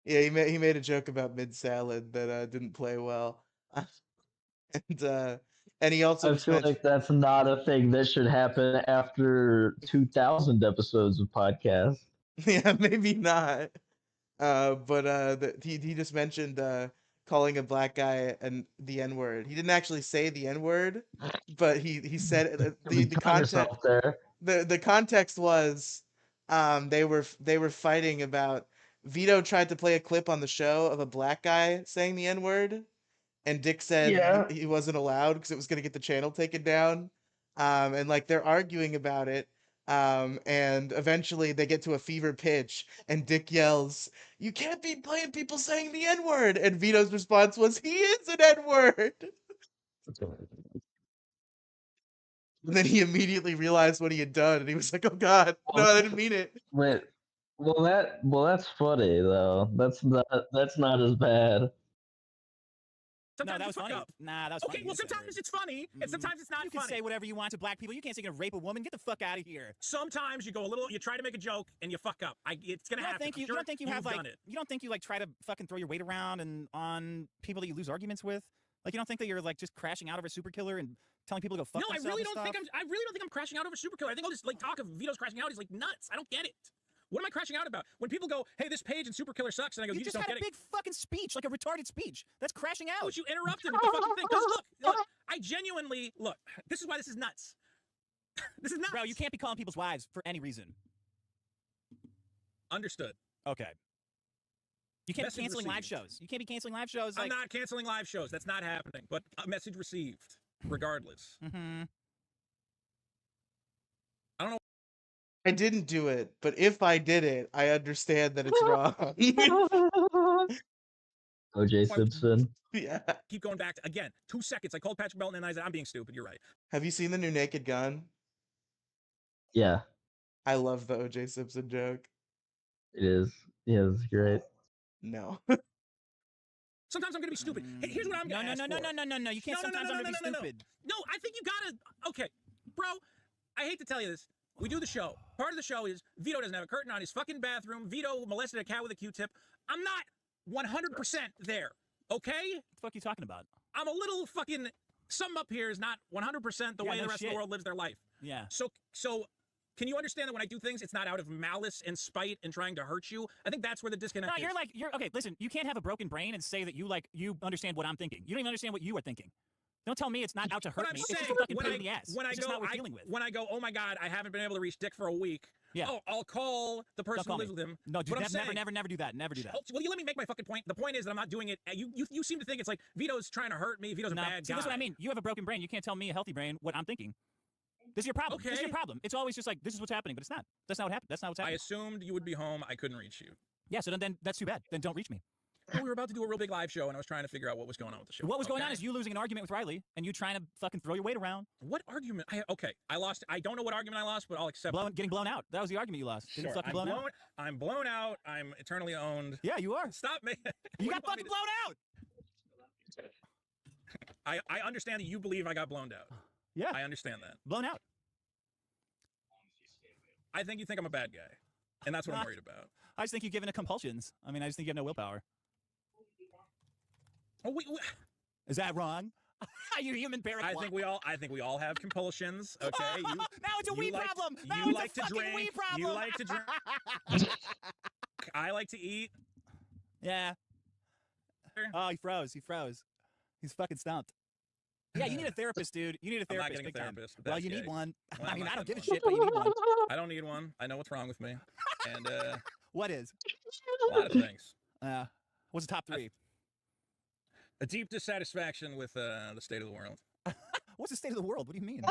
Yeah, he made a joke about mid salad that didn't play well, and And he also I just feel mentioned, like that's not a thing that should happen after 2,000 episodes of podcasts. yeah, maybe not. He just mentioned calling a black guy the N word. He didn't actually say the N word, but he said You the caught content yourself there. the context was they were fighting about Vito tried to play a clip on the show of a black guy saying the N word, and Dick said Yeah. he wasn't allowed because it was going to get the channel taken down. And like they're arguing about it. And eventually they get to a fever pitch, and Dick yells, "You can't be playing people saying the N word!" And Vito's response was, "He is an N word!" And then he immediately realized what he had done, and he was like, "Oh God, no, I didn't mean it." Wait. That's funny though. That's not as bad. Sometimes No, that you was fuck funny. up. Nah, that was Okay, funny. well, sometimes it's funny, and sometimes it's not You funny. can say whatever you want to black people. You can't say you're gonna rape a woman. Get the fuck out of here. Sometimes you go a little, you try to make a joke, and you fuck up. It's gonna You don't happen. think you Sure, don't think you you've have like done it. you don't think you like try to fucking throw your weight around and on people that you lose arguments with? Like you don't think that you're like just crashing out over super killer and telling people to go fuck No, I themselves really and don't think stuff? I really don't think I'm crashing out over Superkiller. I think all this like talk of Vito's crashing out is like nuts. I don't get it. What am I crashing out about? When people go, "Hey, this page and Superkiller sucks," and I go, You "You just just don't had get a it." big fucking speech, like a retarded speech. That's crashing out. Would you interrupted with the fucking thing? Because look, I genuinely look. This is why this is nuts. This is nuts, Bro, you can't be calling people's wives for any reason. Understood. Okay. You can't Message be canceling live received. shows. You can't be canceling live shows. I'm Like, not canceling live shows. That's not happening. But a message received, regardless. mm-hmm. I don't know. I didn't do it, but if I did it, I understand that it's wrong. O.J. Simpson. Yeah. Keep going back to, again, 2 seconds. I called Patrick Belton and I said, "I'm being stupid. You're right." Have you seen the new Naked Gun? Yeah, I love the O.J. Simpson joke. it is. Yeah, it's great. No. Sometimes I'm gonna be stupid. Hey, here's what I'm gonna ask for. No. You can't. Sometimes I'm gonna be stupid. No, I think you gotta. Okay, bro. I hate to tell you this. We do the show. Part of the show is Vito doesn't have a curtain on his fucking bathroom. Vito molested a cat with a Q-tip. I'm not 100% there. Okay? What the fuck are you talking about? I'm a little fucking. Some up here is not 100% the Yeah, way no the rest of shit. the world lives their life. Yeah. So, can you understand that when I do things, it's not out of malice and spite and trying to hurt you? I think that's where the disconnect No, is. you're okay. Listen, you can't have a broken brain and say that you understand what I'm thinking. You don't even understand what you are thinking. Don't tell me it's not out to But hurt I'm me. saying, It's just a fucking pain in the ass. when I It's just go, not what we're dealing with. when I go, "Oh my God, I haven't been able to reach Dick for a week." Yeah. Oh, I'll call the person who call lives me. with him. No, dude, But I'm saying, never do that. Never do that. Oh, will you let me make my fucking point? The point is that I'm not doing it. You seem to think it's like Vito's trying to hurt me. Vito's a No, bad see, guy. that's what I mean. You have a broken brain. You can't tell me, a healthy brain, what I'm thinking. This is your problem. This is your Okay. problem. It's always just like, this is what's happening, but it's not. That's not what happened. That's not what's I happening. assumed you would be home. I couldn't reach you. Yeah, so then that's too bad. Then don't reach me. Well, we were about to do a real big live show, and I was trying to figure out what was going on with the show. What was going on okay? is you losing an argument with Riley and you trying to fucking throw your weight around. What argument? I lost. I don't know what argument I lost, but I'll accept it. Getting blown out. That was the argument you lost. Getting Sure. fucking blown out. I'm blown out. I'm eternally owned. Yeah, you are. Stop me. You What got do fucking want me blown out. I understand that you believe I got blown out. Yeah, I understand that. blown out. I think you think I'm a bad guy, and that's what I'm worried about. I just think you're given to compulsions. I mean, I just think you have no willpower. Oh, Is that wrong? You're human bear. I think we all have compulsions. Okay. now it's a we problem. Now you it's like a to fucking drink. we problem. You like to drink. I like to eat. Yeah. Oh, he froze. He froze. He's fucking stumped. Yeah, you need a therapist, dude. You need a I'm not therapist. getting a big time. therapist. Well, That's you need gay. one. Well, I I'm mean, not I don't give a getting shit, but you need one. I don't need one. I know what's wrong with me, and What is? a lot of things. What's the top three? A deep dissatisfaction with the state of the world. What's the state of the world? What do you mean?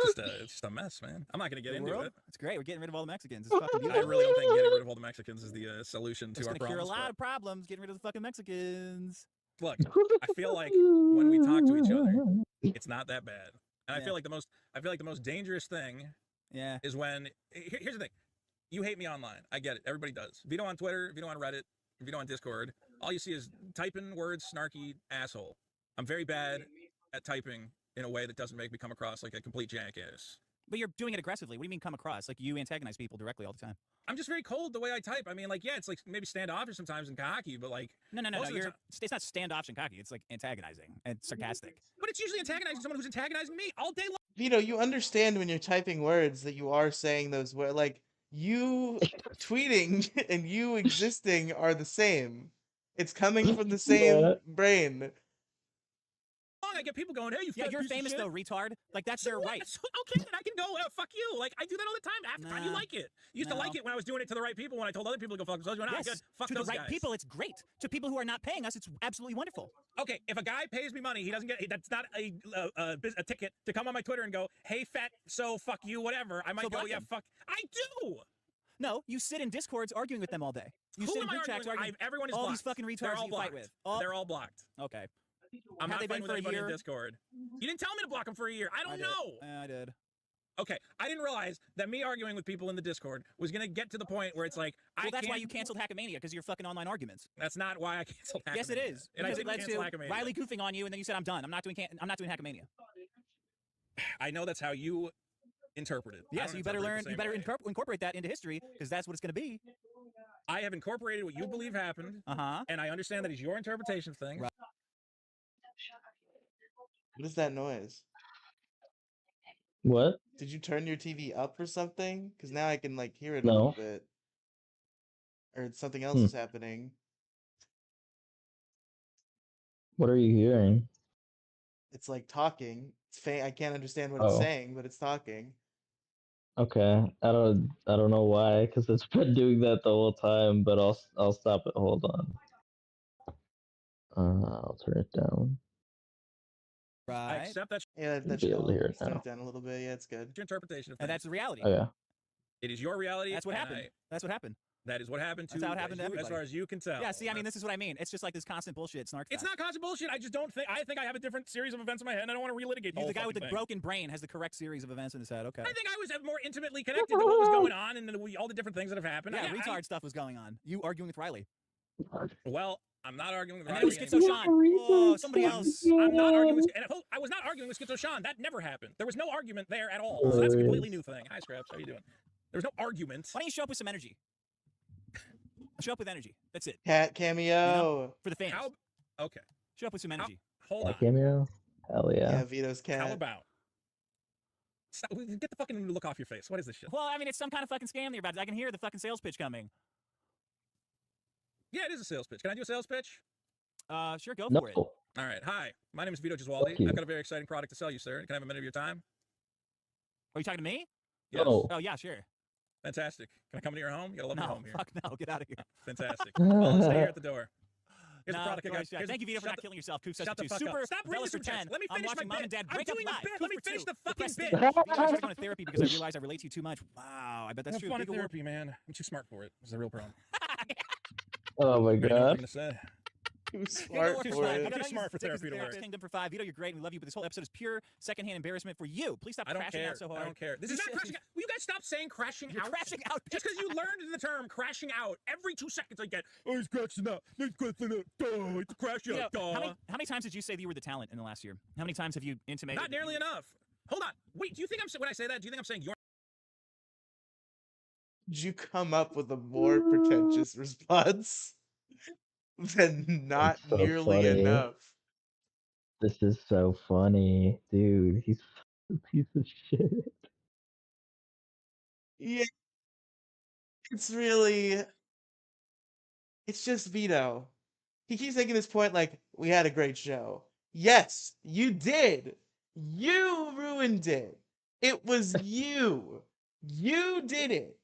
It's just a mess, man. I'm not gonna get into it. It's great. We're getting rid of all the Mexicans. It's fucking I beautiful. really don't think getting rid of all the Mexicans is the solution to It's our gonna cure a problems. lot of problems. Getting rid of the fucking Mexicans. Look, I feel like when we talk to each other, it's not that bad. And I feel like the most dangerous thing Yeah. is when here's the thing. You hate me online. I get it. Everybody does. Vito on Twitter, Vito on Reddit, Vito on Discord. All you see is typing words, snarky asshole. I'm very bad at typing in a way that doesn't make me come across like a complete jackass. But you're doing it aggressively. What do you mean come across? Like you antagonize people directly all the time. I'm just very cold the way I type. I mean, like, yeah, it's like maybe standoffish sometimes and cocky, but like No. most of the It's not standoffish and cocky. It's like antagonizing and sarcastic. But But it's usually antagonizing someone who's antagonizing me all day long. Vito, you understand when you're typing words that you are saying those words. Like, you tweeting and you existing are the same. It's coming from the same Yeah. brain. I get people going, hey, you Yeah, fat you're piece of famous shit. though, retard. Like that's So their what? right. So, okay, then I can go, fuck you. Like, I do that all the time. Half the time you Nah. like it. You used to like it when I was doing it to the right people. When I told other people to go fuck themselves, you went, Yes, good. Fuck to those the right guys. people, it's great. To people who are not paying us, it's absolutely wonderful. Okay, if a guy pays me money, he doesn't get, that's not a ticket to come on my Twitter and go, hey, fat, so fuck you, whatever. I might So go, block yeah, him. fuck. I do. No, you sit in Discords arguing with them all day. You Who sit am in I group chats arguing arguing. with? Everyone is all blocked. these fucking They're retards all you blocked. fight with. Oh, They're all blocked. okay. I'm Have not they fighting been with for a anybody in year? Discord. You didn't tell me to block them for a year. I don't know. I did. Okay, I didn't realize that me arguing with people in the Discord was gonna get to the point where it's like, Well, I that's why can't. you canceled Hackamania, because of your fucking online arguments. That's not why I canceled Hackamania. Yes, it is. And I Because it didn't led to cancel Hackamania. Riley goofing on you, and then you said, "I'm done. I'm not doing Hackamania." I know that's how you interpret it. Yeah, so you better learn. You better incorporate that into history, because that's what it's going to be. I have incorporated what you believe happened, and I understand that is your interpretation of things. Right. What is that noise? What? Did you turn your TV up or something? Because now I can like hear it a No. little bit. Or something else is happening. What are you hearing? It's like talking. It's I can't understand what it's Oh. saying, but it's talking. Okay, I don't know why, because it's been doing that the whole time. But I'll stop it. Hold on. I'll turn it down. I Right. accept that Yeah, that Be should able to hear it turn now. it down a little bit. Yeah, it's good. your interpretation of things. And that's the reality. Oh yeah. It is your reality. That's what and happened. That's what happened. That is what happened to. That's how it happened to as everybody. far as you can tell. Yeah. See, I mean, this is what I mean. It's just like this constant bullshit, snark. It's not constant bullshit. I just don't think. I think I have a different series of events in my head, and I don't want to relitigate the You, whole the guy with the fucking thing. broken brain, has the correct series of events in his head. Okay. I think I was more intimately connected to what was going on and all the different things that have happened. Yeah, retard stuff was going on. You arguing with Riley. Well, I'm not arguing with And Riley. then it was Schizo Sean. Oh, somebody else. I'm not arguing with. And I was not arguing with Schizo Sean. That never happened. There was no argument there at all. So that's a completely new thing. Hi, Scraps. How you doing? There's no argument. Why don't you show up with some energy? Show up with energy. That's it. Cat cameo. For the fans. Okay. Show up with some energy. Hold on. Cameo? Hell yeah. Yeah, Vito's cat. How about? Stop, get the fucking look off your face. What is this shit? Well, I mean, it's some kind of fucking scam there about it. I can hear the fucking sales pitch coming. Yeah, it is a sales pitch. Can I do a sales pitch? Sure, go No. for it. All right. Hi, my name is Vito Gesualdi. you. I've got a very exciting product to sell you, sir. Can I have a minute of your time? Are you talking to me? Yes. No. Oh, yeah, sure. Fantastic. Can I come to your home? You gotta love my No, home here. fuck no. Get out of here. Fantastic. Well, let's stay here at the door. Here's No, the product I got. yeah, thank you, Vito, for not killing yourself. Coup Shut the 72. fuck Super up. Stop reading Velas for super chats. 10. Let me I'm finish watching my Mom bit. and Dad I'm break up doing a live. bit. Coup Let me for finish two. the The fucking prestige. bit. Vito, I started going to therapy because I realized I relate to you too much. Wow, I bet that's Have true. fun in Big award. therapy, man. I'm too smart for it. It's a real problem. Oh my I know what I'm god. gonna say. Too Big smart award too for smart. it. I'm too smart for Dick therapy to work. Kingdom for 5. Vito, you're great. We love you, but this whole episode is pure secondhand embarrassment for you. Please stop I don't crashing care. out so hard. I don't care. This is not crashing out. Will you guys stop saying crashing You're out? crashing out. Just because you learned the term crashing out, every 2 seconds I get, oh, he's crashing out. He's crashing out. Duh, it's crashing You know, out. Duh. how many times did you say that you were the talent in the last year? How many times have you intimated? Not nearly enough. Hold on. Wait, do you think when I say that, do you think I'm saying you're Did you come up with a more pretentious response than not so nearly funny. enough? This is so funny, dude. He's a piece of shit. Yeah, it's really. It's just Vito. He keeps making this point like, we had a great show. Yes, you did. You ruined it. It was you. You did it.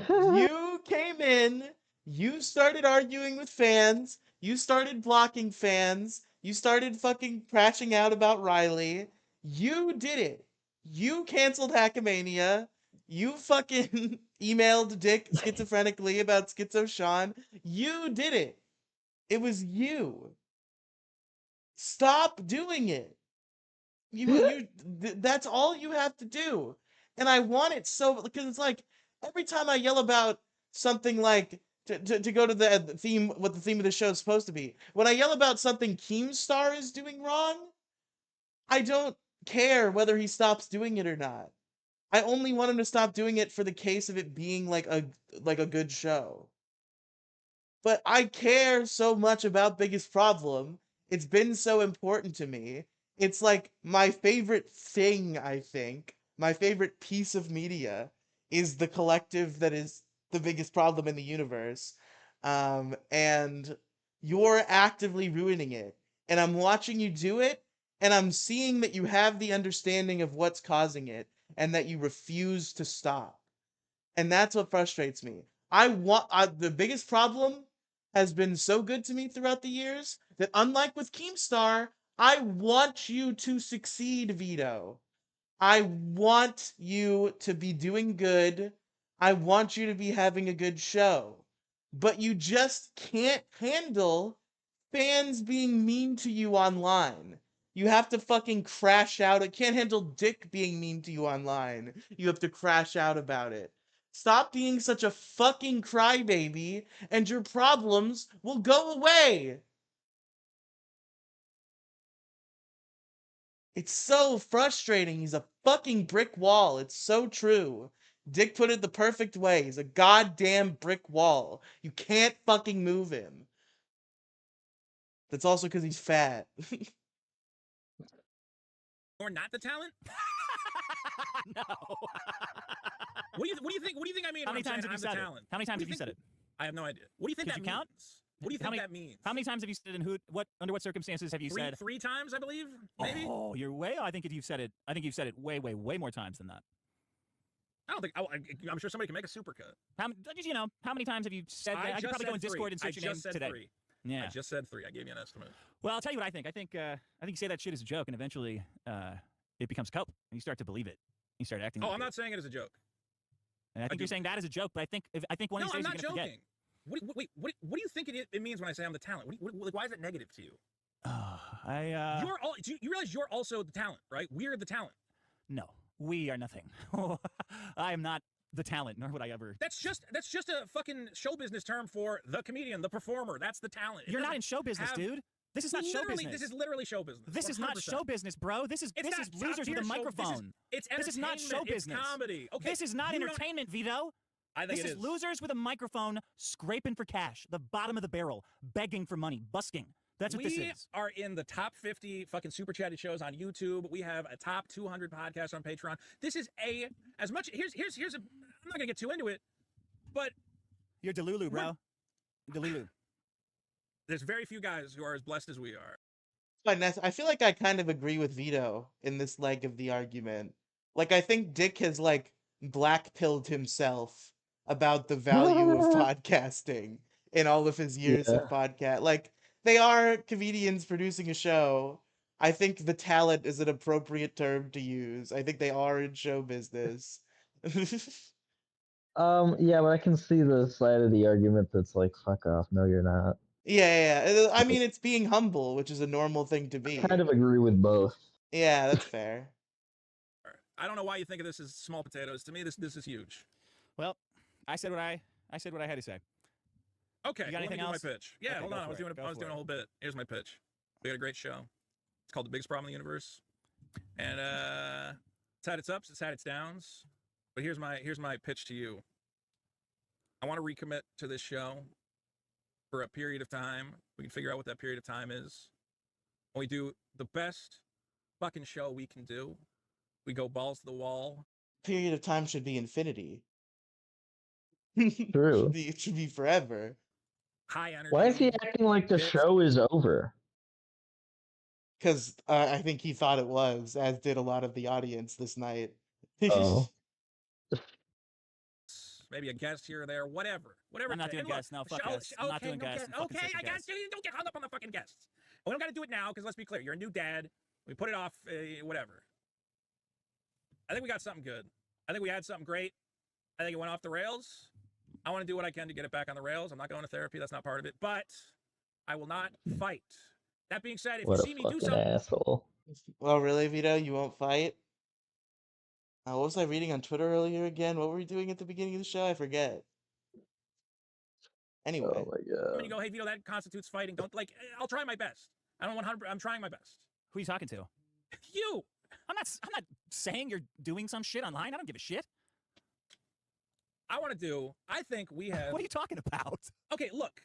You came in, you started arguing with fans, you started blocking fans, you started fucking crashing out about Riley. You did it. You canceled Hackamania. You fucking emailed Dick schizophrenically about Schizo Sean. You did it. It was you. Stop doing it. That's all you have to do. And I want it so, because it's like every time I yell about something like to go to the theme, what the theme of the show is supposed to be. When I yell about something Keemstar is doing wrong, I don't care whether he stops doing it or not. I only want him to stop doing it for the case of it being like a good show. But I care so much about Biggest Problem, It's been so important to me. It's like my favorite thing, I think. My favorite piece of media is the collective that is the biggest problem in the universe. And you're actively ruining it. And I'm watching you do it, and I'm seeing that you have the understanding of what's causing it and that you refuse to stop. And that's what frustrates me. The biggest problem has been so good to me throughout the years that unlike with Keemstar, I want you to succeed, Vito. I want you to be doing good. I want you to be having a good show. But you just can't handle fans being mean to you online. You have to fucking crash out. I can't handle Dick being mean to you online. You have to crash out about it. Stop being such a fucking crybaby, and your problems will go away. It's so frustrating. He's a fucking brick wall. It's so true. Dick put it the perfect way. He's a goddamn brick wall. You can't fucking move him. That's also because he's fat. Or not the talent? No. What do you think? What do you think I mean? How many when I'm times have you saying I'm said the it? talent? How many times What do have you said it? I have no idea. What do you think Could that you count? means? What do you think that means? How many times have you said it, and who? What? Under what circumstances have you said? Three times, I believe. Maybe. Oh, you're way. I think you've said it. I think you've said it way more times than that. I don't think. I'm sure somebody can make a supercut. How many times have you said that? I could probably go in Discord and search your name today. Three. Yeah. I just said 3. I gave you an estimate. Well, I'll tell you what I think. I think you say that shit is a joke, and eventually it becomes cope, and you start to believe it. You start acting. Oh, like I'm not saying it as a joke. And I think you're saying that as a joke, but I think one of these I'm days not you're gonna joking. What do you think it means when I say I'm the talent? Why is it negative to you? forget. You realize you're also the talent, right? We're the talent. No, we are nothing. I am not the talent, nor would I ever. That's just a fucking show business term for the comedian, the performer. That's the talent. You're not in show business, dude. This is not show business. This is literally show business. This is not 100%. show business, bro. This is losers with a microphone. This is not show business. It's comedy. Okay. This is not entertainment, Vito. I think this is losers with a microphone scraping for cash, the bottom of the barrel, begging for money, busking. That's what this is. We are in the top 50 fucking super chatted shows on YouTube. We have a top 200 podcast on Patreon. This is as much. Here's a. I'm not gonna get too into it, but you're Delulu, bro. Delulu. There's very few guys who are as blessed as we are. I feel like I kind of agree with Vito in this leg of the argument. Like, I think Dick has, like, black-pilled himself about the value of podcasting in all of his years of podcast. Like, they are comedians producing a show. I think the talent is an appropriate term to use. I think they are in show business. Yeah, but I can see the side of the argument that's like, fuck off. No, you're not. Yeah. I mean, it's being humble, which is a normal thing to be. I kind of agree with both. Yeah, that's fair. I don't know why you think of this as small potatoes. To me, this is huge. Well, I said what I had to say. Okay, you got anything else? else? My pitch. Yeah, okay, hold on. I was doing a whole bit. Here's my pitch. We got a great show. It's called The Biggest Problem in the Universe, and it's had its ups, it's had its downs. But here's my pitch to you. I want to recommit to this show for a period of time. We can figure out what that period of time is. When we do the best fucking show we can do. We go balls to the wall. Period of time should be infinity. True. It should be forever. High energy. Why is he acting like the show is over? Because I think he thought it was, as did a lot of the audience this night. Oh. Maybe a guest here or there, whatever. I'm not doing guests. No, fuck guests. I'm not doing guests. Okay, I got you. Don't get hung up on the fucking guests. We don't got to do it now, because let's be clear. You're a new dad. We put it off, whatever. I think we got something good. I think we had something great. I think it went off the rails. I want to do what I can to get it back on the rails. I'm not going to therapy. That's not part of it. But I will not fight. That being said, if you see me do something... asshole. Well, really, Vito? You won't fight? What was I reading on Twitter earlier again? What were we doing at the beginning of the show? I forget. Anyway. Oh my god. When you go, hey, Vito, that constitutes fighting. Don't, I'll try my best. I don't 100%. I'm trying my best. Who are you talking to? You. I'm not saying you're doing some shit online. I don't give a shit. I think we have... What are you talking about? Okay, look.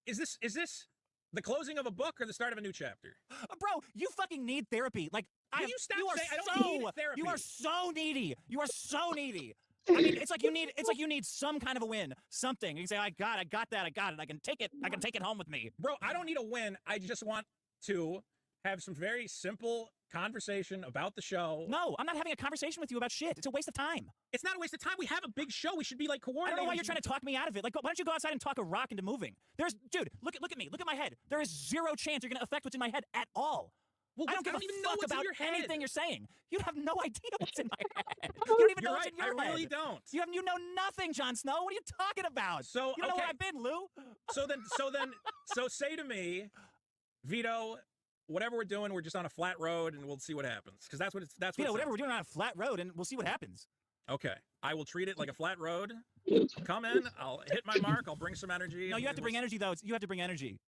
Is this The closing of a book or the start of a new chapter? Bro, you fucking need therapy. Like, Will you stop you are saying I don't so, need therapy? You are so needy. You are so needy. I mean, it's like you need some kind of a win, something. You can say, I got that, I got it. I can take it home with me. Bro, I don't need a win. I just want to have some very simple conversation about the show. No, I'm not having a conversation with you about shit. It's a waste of time. It's not a waste of time. We have a big show. We should be like I coordinating. don't know why you're trying to talk me out of it. Like, why don't you go outside and talk a rock into moving? Dude, look at me. Look at my head. There is zero chance you're gonna affect what's in my head at all. Well, I don't give a even know fuck what's in about your head. anything you're saying. You have no idea what's in my head. You don't even know what's in your I head. really don't. You know nothing, Jon Snow. What are you talking about? So you don't know okay. where I've been, Lou. So say to me, Vito, whatever we're doing, we're just on a flat road and we'll see what happens. Because that's what Vito, whatever we're doing on a flat road and we'll see what happens. Okay. I will treat it like a flat road. Come in, I'll hit my mark, I'll bring some energy. No, you have to bring energy though. You have to bring energy.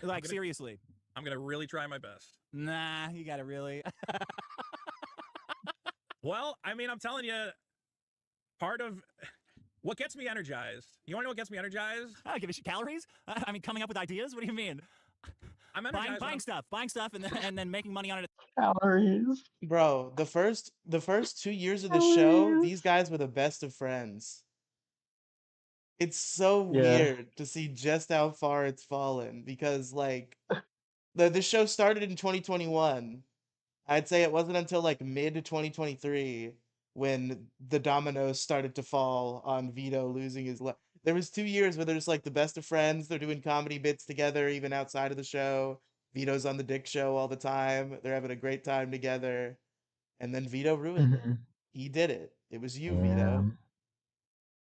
Like seriously. I'm gonna really try my best. Nah, you gotta really. Well, I mean, I'm telling you, part of what gets me energized. You want to know what gets me energized? I don't give a shit. Calories? I mean, coming up with ideas? What do you mean? I'm energized. Buying stuff, and then making money on it. Calories. Bro, the first 2 years of the show, these guys were the best of friends. It's so weird to see just how far it's fallen because like the show started in 2021. I'd say it wasn't until like mid 2023 when the dominoes started to fall on Vito losing his life. There was 2 years where they're just like the best of friends. They're doing comedy bits together even outside of the show. Vito's on the Dick Show all the time. They're having a great time together. And then Vito ruined it. He did it. It was you, Vito.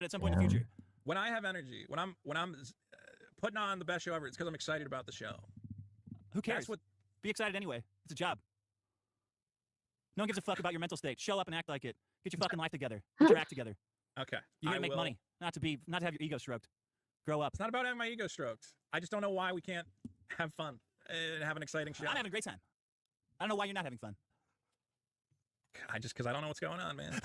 At some point in the future. When I have energy, when I'm putting on the best show ever, it's because I'm excited about the show. Who cares? Be excited anyway. It's a job. No one gives a fuck about your mental state. Show up and act like it. Get your fucking life together. Get your act together. Okay. You gotta make money, not to have your ego stroked. Grow up. It's not about having my ego stroked. I just don't know why we can't have fun and have an exciting show. I'm having a great time. I don't know why you're not having fun. Because I don't know what's going on, man.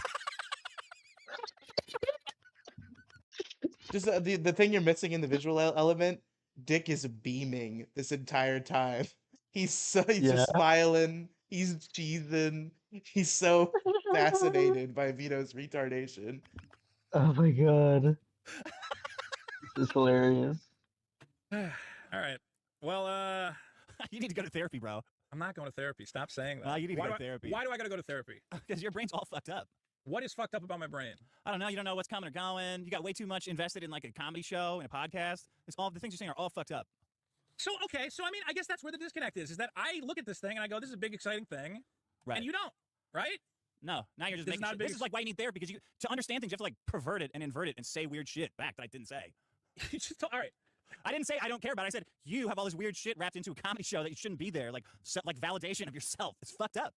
Just the thing you're missing in the visual element, Dick is beaming this entire time. He's just smiling. He's cheesing. He's so fascinated by Vito's retardation. Oh my god. This is hilarious. All right. Well, you need to go to therapy, bro. I'm not going to therapy. Stop saying that. You need to go to therapy. Why do I got to go to therapy? Because your brain's all fucked up. What is fucked up about my brain? I don't know. You don't know what's coming or going. You got way too much invested in like a comedy show and a podcast. It's all the things you're saying are all fucked up. So, okay. So, I mean, I guess that's where the disconnect is that I look at this thing and I go, this is a big, exciting thing. Right. And you don't, right? No. Now you're just making shit. This is like why you need therapy, because to understand things, you have to like pervert it and invert it and say weird shit back that I didn't say. All right. I didn't say I don't care about it. I said you have all this weird shit wrapped into a comedy show that you shouldn't be there. Like validation of yourself. It's fucked up.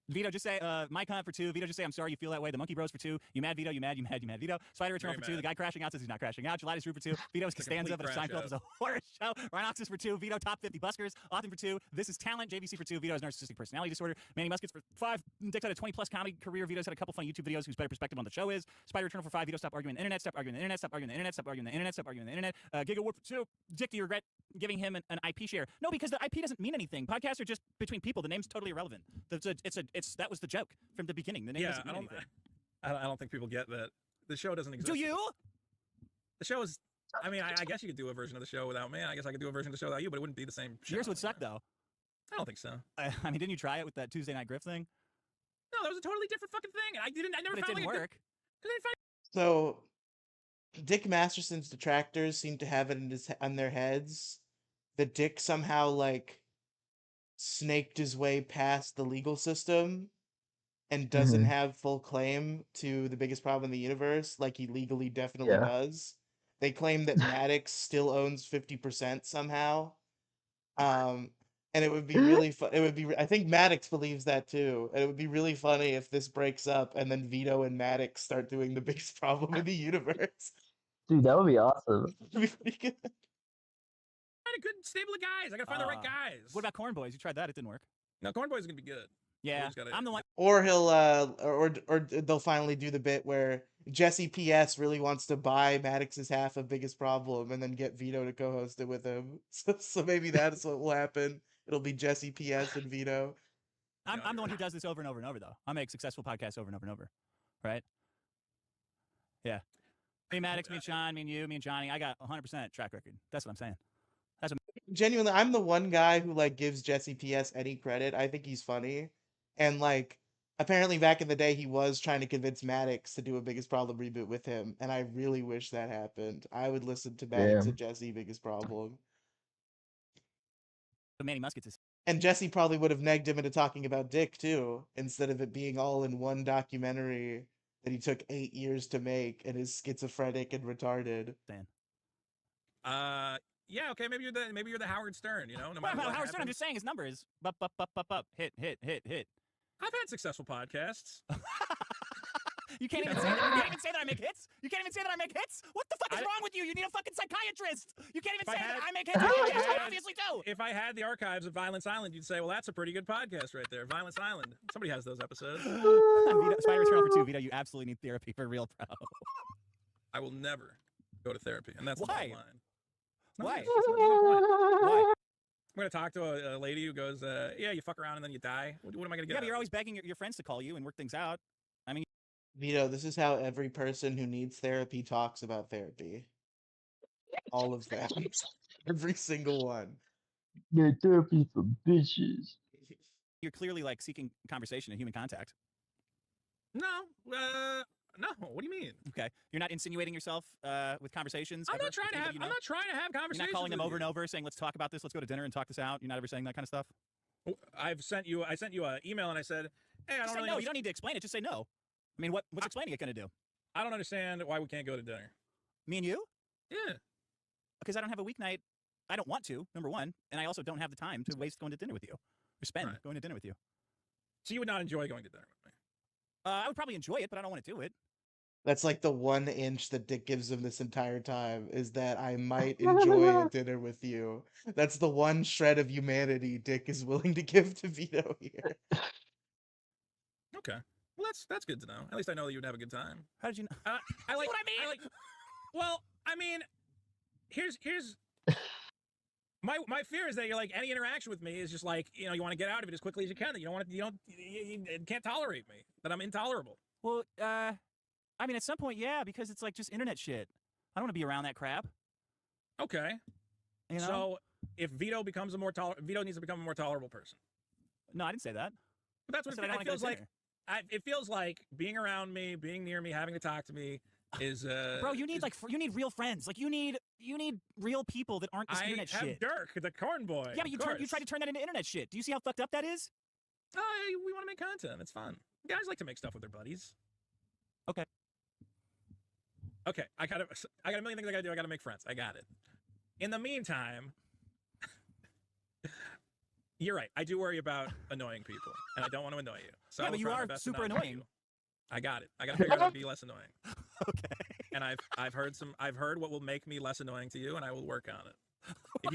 Vito, just say, Mike Hunt for 2. Vito, just say, I'm sorry you feel that way. The Monkey Bros for 2. You mad, Vito? You mad, Vito. Spider Eternal for 2. The guy crashing out says he's not crashing out. Gelatis Root for 2. Vito's Costanza, but Seinfeld is a horror show. Rhinoxus for 2. Vito Top 50 Buskers. Autumn for 2. This is Talent. JVC for 2. Vito's Narcissistic Personality Disorder. Manny Muskets for 5. Dick's had a 20-plus comedy career. Vito's had a couple funny YouTube videos whose better perspective on the show is. Spider Eternal for 5. Vito, stop arguing the internet. Stop arguing the internet. Stop arguing the internet. Stop arguing the internet. Stop arguing the internet. Giga Warp for 2. Dick, do you regret giving him an IP share? No, because the IP doesn't mean anything. Podcasts are just between people. The name's totally irrelevant. That was the joke from the beginning. The name doesn't mean anything. I don't think people get that. The show doesn't exist. Do you? The show is... I mean, I guess you could do a version of the show without me. I guess I could do a version of the show without you, but it wouldn't be the same show. Yours would suck, though. I don't think so. I mean, didn't you try it with that Tuesday Night Griff thing? No, that was a totally different fucking thing. I never but found it didn't work. So, Dick Masterson's detractors seem to have it on their heads that Dick somehow, like, snaked his way past the legal system and doesn't have full claim to the biggest problem in the universe, like he legally definitely does. They claim that Maddox still owns 50% somehow. And it would be really fun. I think Maddox believes that too. And it would be really funny if this breaks up and then Vito and Maddox start doing the biggest problem in the universe. Dude, that would be awesome. That'd be pretty good. Find a good stable of guys. I gotta find the right guys. What about Corn Boys? You tried that. It didn't work. No, Corn Boys is gonna be good. Yeah, I'm the one. Or he'll or they'll finally do the bit where Jesse PS really wants to buy Maddox's half of Biggest Problem and then get Vito to co-host it with him. So maybe that's what will happen. It'll be Jesse PS and Vito. I'm the one who does this over and over and over, though. I make successful podcasts over and over and over, right? Yeah. Me and Maddox, me and Sean, me and you, me and Johnny. I got 100% track record. That's what I'm saying. Genuinely, I'm the one guy who like gives Jesse PS any credit. I think he's funny, and like apparently back in the day he was trying to convince Maddox to do a Biggest Problem reboot with him, and I really wish that happened. I would listen to Maddox and Jesse Biggest Problem. But Manny Muskets is. And Jesse probably would have negged him into talking about Dick too, instead of it being all in one documentary that he took 8 years to make and is schizophrenic and retarded. Yeah, okay, maybe you're the Howard Stern, you know. No Well, matter what Howard Stern, I'm happens. just saying his numbers. Up, hit. I've had successful podcasts. You can't even say that. You can't even say that I make hits. You can't even say that I make hits. What the fuck is wrong with you? You need a fucking psychiatrist. You can't even say that I make hits. I obviously do. If I had the archives of Violence Island, you'd say, well, that's a pretty good podcast right there. Violence Island. Somebody has those episodes. Vito, Spider Return for 2. Vito, you absolutely need therapy for real, bro. I will never go to therapy, and that's Why? the bottom line. Why? Why? I'm gonna talk to a lady who goes, yeah, you fuck around and then you die. What am I gonna get? Yeah, but you're always begging your friends to call you and work things out. I mean, Vito, this is how every person who needs therapy talks about therapy. All of them. Every single one. Get therapy for bitches. you're clearly like seeking conversation and human contact. No, no. What do you mean? Okay, you're not insinuating yourself with conversations. I'm not trying to have. I'm not trying to have conversations. You're not calling them with over you. and over, saying, "Let's talk about this. Let's go to dinner and talk this out." You're not ever saying that kind of stuff. I sent you an email and I said, "Hey, I don't Just really say no. know." You don't need to explain it. Just say no. I mean, what's explaining it going to do? I don't understand why we can't go to dinner. Me and you? Yeah. Because I don't have a weeknight. I don't want to, number one, and I also don't have the time to waste going to dinner with you or spend going to dinner with you. So you would not enjoy going to dinner with me? I would probably enjoy it, but I don't want to do it. That's like the 1 inch that Dick gives him this entire time, is that I might enjoy a dinner with you. That's the one shred of humanity Dick is willing to give to Vito here. Okay. Well, that's good to know. At least I know that you would have a good time. How did you know? I like what I mean. Well, I mean, here's my fear is that you're like, any interaction with me is just like, you know, you want to get out of it as quickly as you can. That you can't tolerate me. That I'm intolerable. Well, I mean, at some point, yeah, because it's like just internet shit. I don't want to be around that crap. Okay. You know? So if Vito becomes Vito needs to become a more tolerable person. No, I didn't say that. But that's what it feels like. It feels like being around me, being near me, having to talk to me is. Bro, you need you need real friends. Like you need real people that aren't this internet shit. I have Dirk, the corn boy. Yeah, but you try to turn that into internet shit. Do you see how fucked up that is? We want to make content. It's fun. Guys like to make stuff with their buddies. Okay. Okay, I got a million things I gotta do. I gotta make friends. I got it. In the meantime, you're right. I do worry about annoying people, and I don't want to annoy you. So yeah, but you are super annoying. I got it. I gotta figure out how to be less annoying. Okay. And I've heard what will make me less annoying to you, and I will work on it. If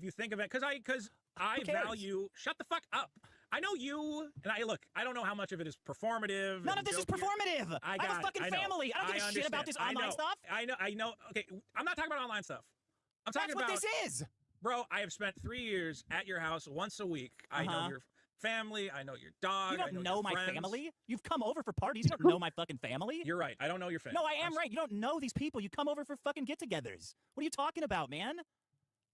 you think of any, because I value. Shut the fuck up. I know you, and I don't know how much of it is performative. None of this is performative. I have a fucking family. I don't give a shit about this online stuff. I know. Okay, I'm not talking about online stuff. I'm talking about. That's what this is. Bro, I have spent 3 years at your house once a week. I know your family. I know your dog. You don't know my friends. family? You've come over for parties. You don't know my fucking family? You're right. I don't know your family. No, I am right. You don't know these people. You come over for fucking get-togethers. What are you talking about, man?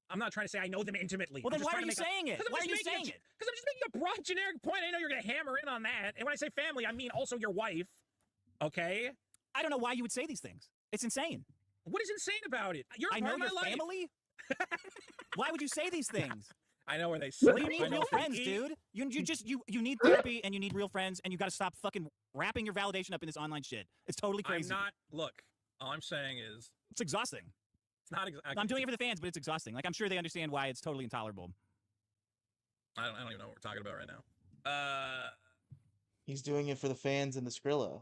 I'm not trying to say I know them intimately. Well, then why are you saying it? Why are you saying it? Because I'm just making a broad, generic point. I know you're going to hammer in on that. And when I say family, I mean also your wife. Okay? I don't know why you would say these things. It's insane. What is insane about it? You're I part know of my your life. family? Why would you say these things? I know where they sleep. Well, you need real friends, dude. You need therapy and you need real friends, and you got to stop fucking wrapping your validation up in this online shit. It's totally crazy. Look, all I'm saying is it's exhausting. It's not exactly. I'm doing it for the fans, but it's exhausting. Like I'm sure they understand why it's totally intolerable. I don't even know what we're talking about right now. He's doing it for the fans and the Skrilla.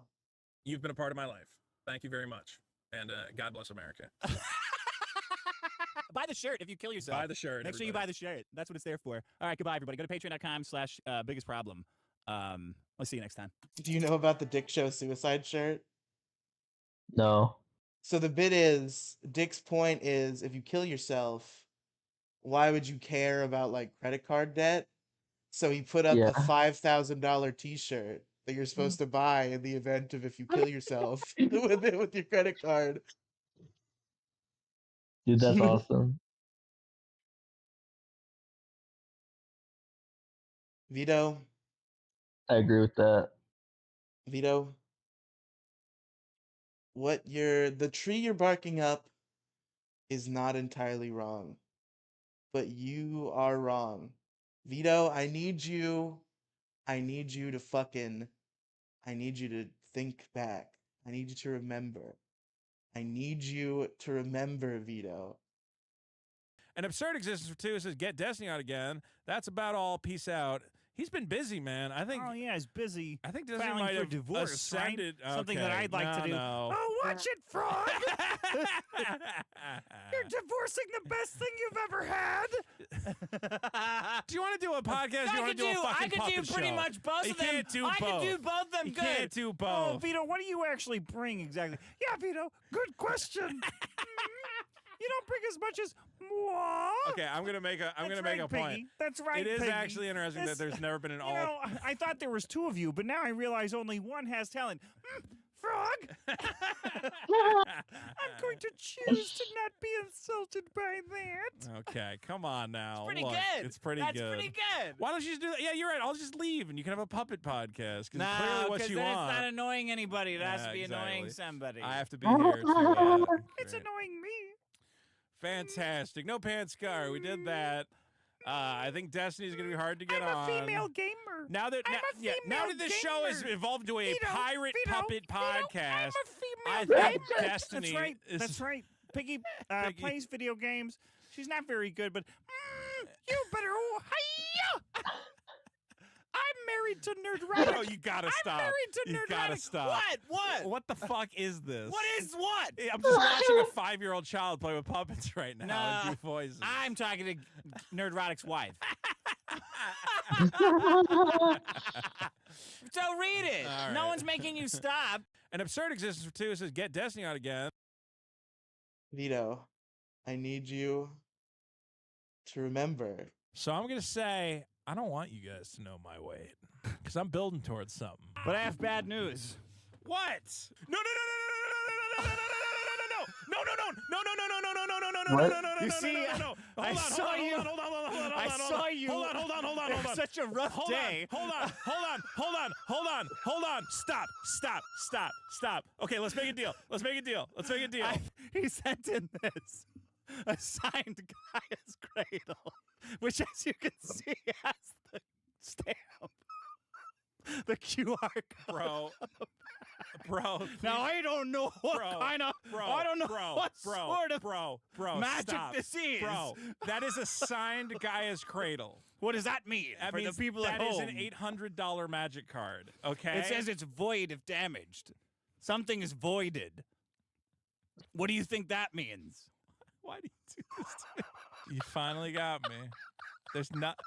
You've been a part of my life. Thank you very much, and God bless America. Buy the shirt if you kill yourself. Buy the shirt. Make sure you buy the shirt. That's what it's there for. All right, goodbye, everybody. Go to patreon.com/biggestproblem. I'll see you next time. Do you know about the Dick Show suicide shirt? No. So the bit is, Dick's point is, if you kill yourself, why would you care about like credit card debt? So he put up a Yeah. $5,000 T-shirt that you're supposed to buy in the event of if you kill yourself with your credit card. Dude, that's awesome. Vito, I agree with that. Vito, the tree you're barking up is not entirely wrong, but you are wrong. Vito, I need you to think back. I need you to remember. I need you to remember, Vito. An Absurd Existence for 2 says, get Destiny out again. That's about all. Peace out. He's been busy, man. I think. Oh yeah, he's busy. I think Disney filing might for have divorce, ascended. right? Something that I'd like to do. No. Oh, watch it, Frog! You're divorcing the best thing you've ever had. Do you want to do a podcast? I you want could to do a fucking I could puppet do pretty show? much both You of them. can't do I both. could do both of them You good. can't do Oh, both. Vito, what do you actually bring exactly? Yeah, Vito, good question. You don't bring as much as moi. Okay, I'm gonna make a point. Piggy. That's right, It is Piggy. actually interesting that there's never been an all. You know, I thought there was two of you, but now I realize only one has talent. Frog. I'm going to choose to not be insulted by that. Okay, come on now. Pretty Look, good. It's pretty That's good. pretty good. Why don't you just do that? Yeah, you're right. I'll just leave and you can have a puppet podcast. Clearly No, what because you then want. it's not annoying anybody. It has Yeah, to be annoying exactly. somebody. I have to be here too. It's annoying me. Fantastic. No Pants Scar. We did that. I think Destiny's going to be hard to get I'm on. a female gamer. Now that now that this show has evolved into a pirate puppet podcast, I think Destiny That's right. is That's right. Piggy, plays video games. She's not very good, but you better. Hiya! I'm married to Nerdrotic. Oh, you gotta stop. I'm married to You Nerdrotic. gotta stop. What? What? What the fuck is this? What is what? I'm just watching a 5-year-old child play with puppets right now and do voices. I'm talking to Nerdrotic's wife. So read it. All No right. one's making you stop. An Absurd Existence for 2 says, get Destiny out again. Vito, I need you to remember. So I'm going to say, I don't want you guys to know my weight because I'm building towards something. But I have bad news. What? No, no, no, no, no, no, no, no, no, no, no, no, no, no, no, no, no, no, no, no, What? no, no, no, You no, see, no, no, no. I saw you. Hold on, hold on, hold on, I saw you. Hold on, hold on, hold on, It hold was on. such a rough Hold day. on, hold on, hold on, hold on, hold on, hold on. Stop, stop, stop, stop. Okay, let's make a deal. Let's make a deal. Let's make a deal. He sent in this a signed Gaia's Cradle, which, as you can see, has the stamp, the QR code. Bro. Now I don't know what kind of, I don't know what sort of magic stop. this is. Bro, that is a signed Gaia's Cradle. What does that mean That for the means people at home? That is an $800 magic card, okay? It says it's void if damaged. Something is voided. What do you think that means? Why do you do this to me? You finally got me. There's not.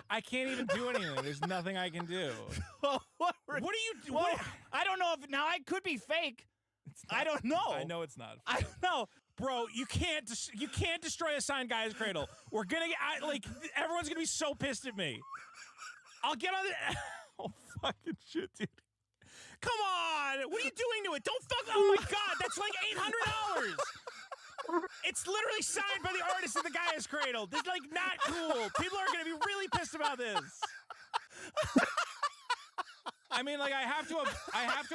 I can't even do anything. There's nothing I can do. What What are you doing? Well, I don't know if now it could be fake. I don't know. I know it's not. I don't know. Bro, you can't destroy a signed Guy's Cradle. We're gonna get everyone's gonna be so pissed at me. I'll get on the. Oh fucking shit, dude. Come on! What are you doing to it? Don't fuck! Oh my god, that's like $800. It's literally signed by the artist of the Gaia's Cradle. This is like not cool. People are gonna be really pissed about this. I mean, like I have to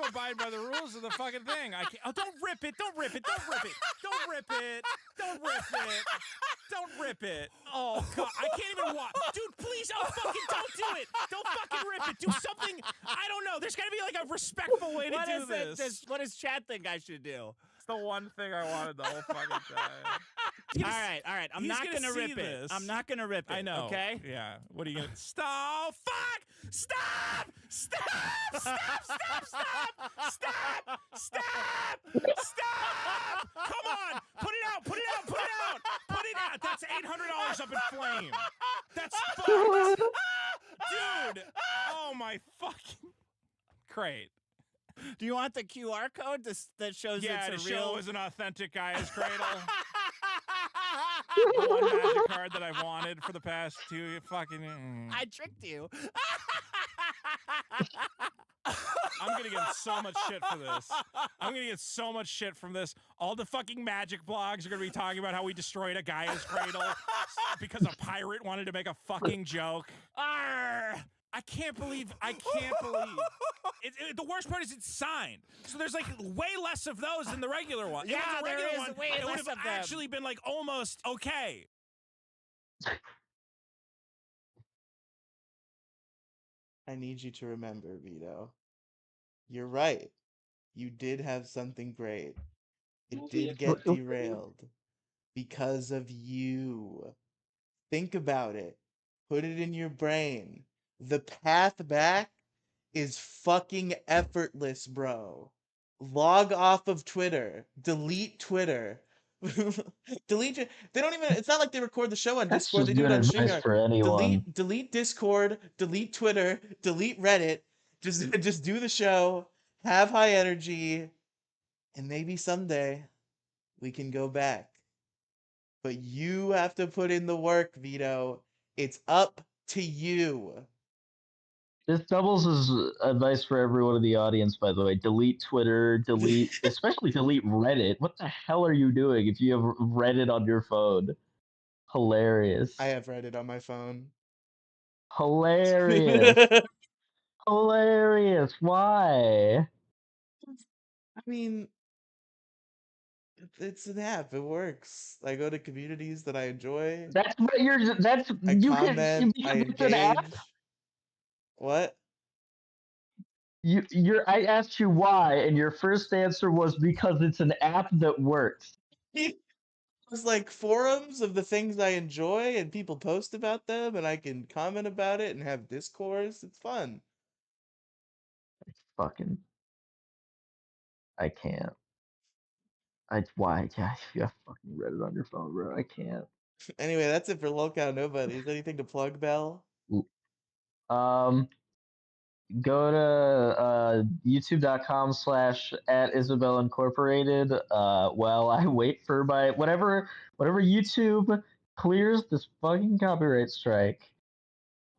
abide by the rules of the fucking thing. I can't. Oh, don't rip it! Don't rip it! Don't rip it! Don't rip it! Don't rip it! Don't rip it! Oh god, I can't even watch, dude. Please, oh fucking, don't do it! Don't fucking rip it! Do something. I don't know. There's gotta be like a respectful way to do this. What does Chad think I should do? It's the one thing I wanted the whole fucking time. All right. I'm he's not gonna gonna see rip this. it. I'm not gonna rip it. I know. Okay. Yeah. What are you gonna? Stop! Fuck! Stop! Stop! Stop! Stop! Stop! Stop! Stop! Stop! Come on! Put it out! Put it out! Put it out! Put it out! That's $800 up in flame. That's fucked. Dude! Oh my fucking great. Do you want the QR code that shows Yeah, it's to a show real? it was an authentic Gaia's Cradle. The one magic card that I've wanted for the past 2 fucking. I tricked you. I'm gonna get so much shit for this. I'm gonna get so much shit from this. All the fucking magic blogs are gonna be talking about how we destroyed a Gaia's Cradle because a pirate wanted to make a fucking joke. Arr! I can't believe. The worst part is it's signed, so there's like way less of those than the regular one. Yeah, If it was a there regular is one, way it would less have of them. actually been like almost okay. I need you to remember, Vito. You're right. You did have something great. It did get derailed because of you. Think about it. Put it in your brain. The path back is fucking effortless, bro. Log off of Twitter. Delete Twitter. Delete it. They don't even. It's not like they record the show on That's Discord. just They do good it on advice StreamYard. for anyone. Delete Discord. Delete Twitter. Delete Reddit. Just do the show. Have high energy, and maybe someday we can go back. But you have to put in the work, Vito. It's up to you. This doubles as advice for everyone in the audience, by the way. Delete Twitter, especially delete Reddit. What the hell are you doing if you have Reddit on your phone? Hilarious. I have Reddit on my phone. Hilarious. Hilarious. Why? I mean, it's an app. It works. I go to communities that I enjoy. That's what you're. That's I you can. comment. I It's an app. engage. What? I asked you why, and your first answer was because it's an app that works. It's like forums of the things I enjoy, and people post about them, and I can comment about it and have discourse. It's fun. Fucking. I can't. Why? Yeah, you have fucking Reddit on your phone, bro. I can't. Anyway, that's it for Lolcow Nobodies. Anything to plug, Bell? Um, go to youtube.com/@Isabel Incorporated. While I wait for my whatever YouTube clears this fucking copyright strike,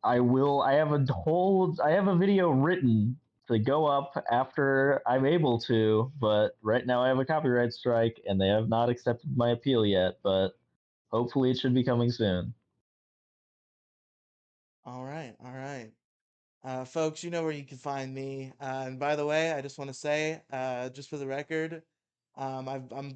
I have a video written to go up after I'm able to, but right now I have a copyright strike and they have not accepted my appeal yet, but hopefully it should be coming soon. All right, all right. Folks, you know where you can find me. And by the way, I just want to say, just for the record, I'm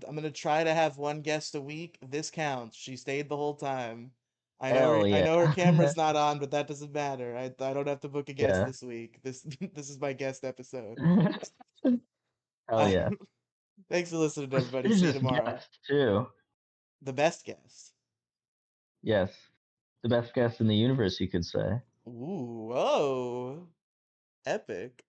gonna try to have one guest a week. This counts. She stayed the whole time. Hell I yeah. know her camera's not on, but that doesn't matter. I don't have to book a guest Yeah. this week. This is my guest episode. Hell yeah. Thanks for listening, everybody. See you Prestigious tomorrow. guest, too. The best guest. Yes. The best guest in the universe, you could say. Ooh, whoa. Epic.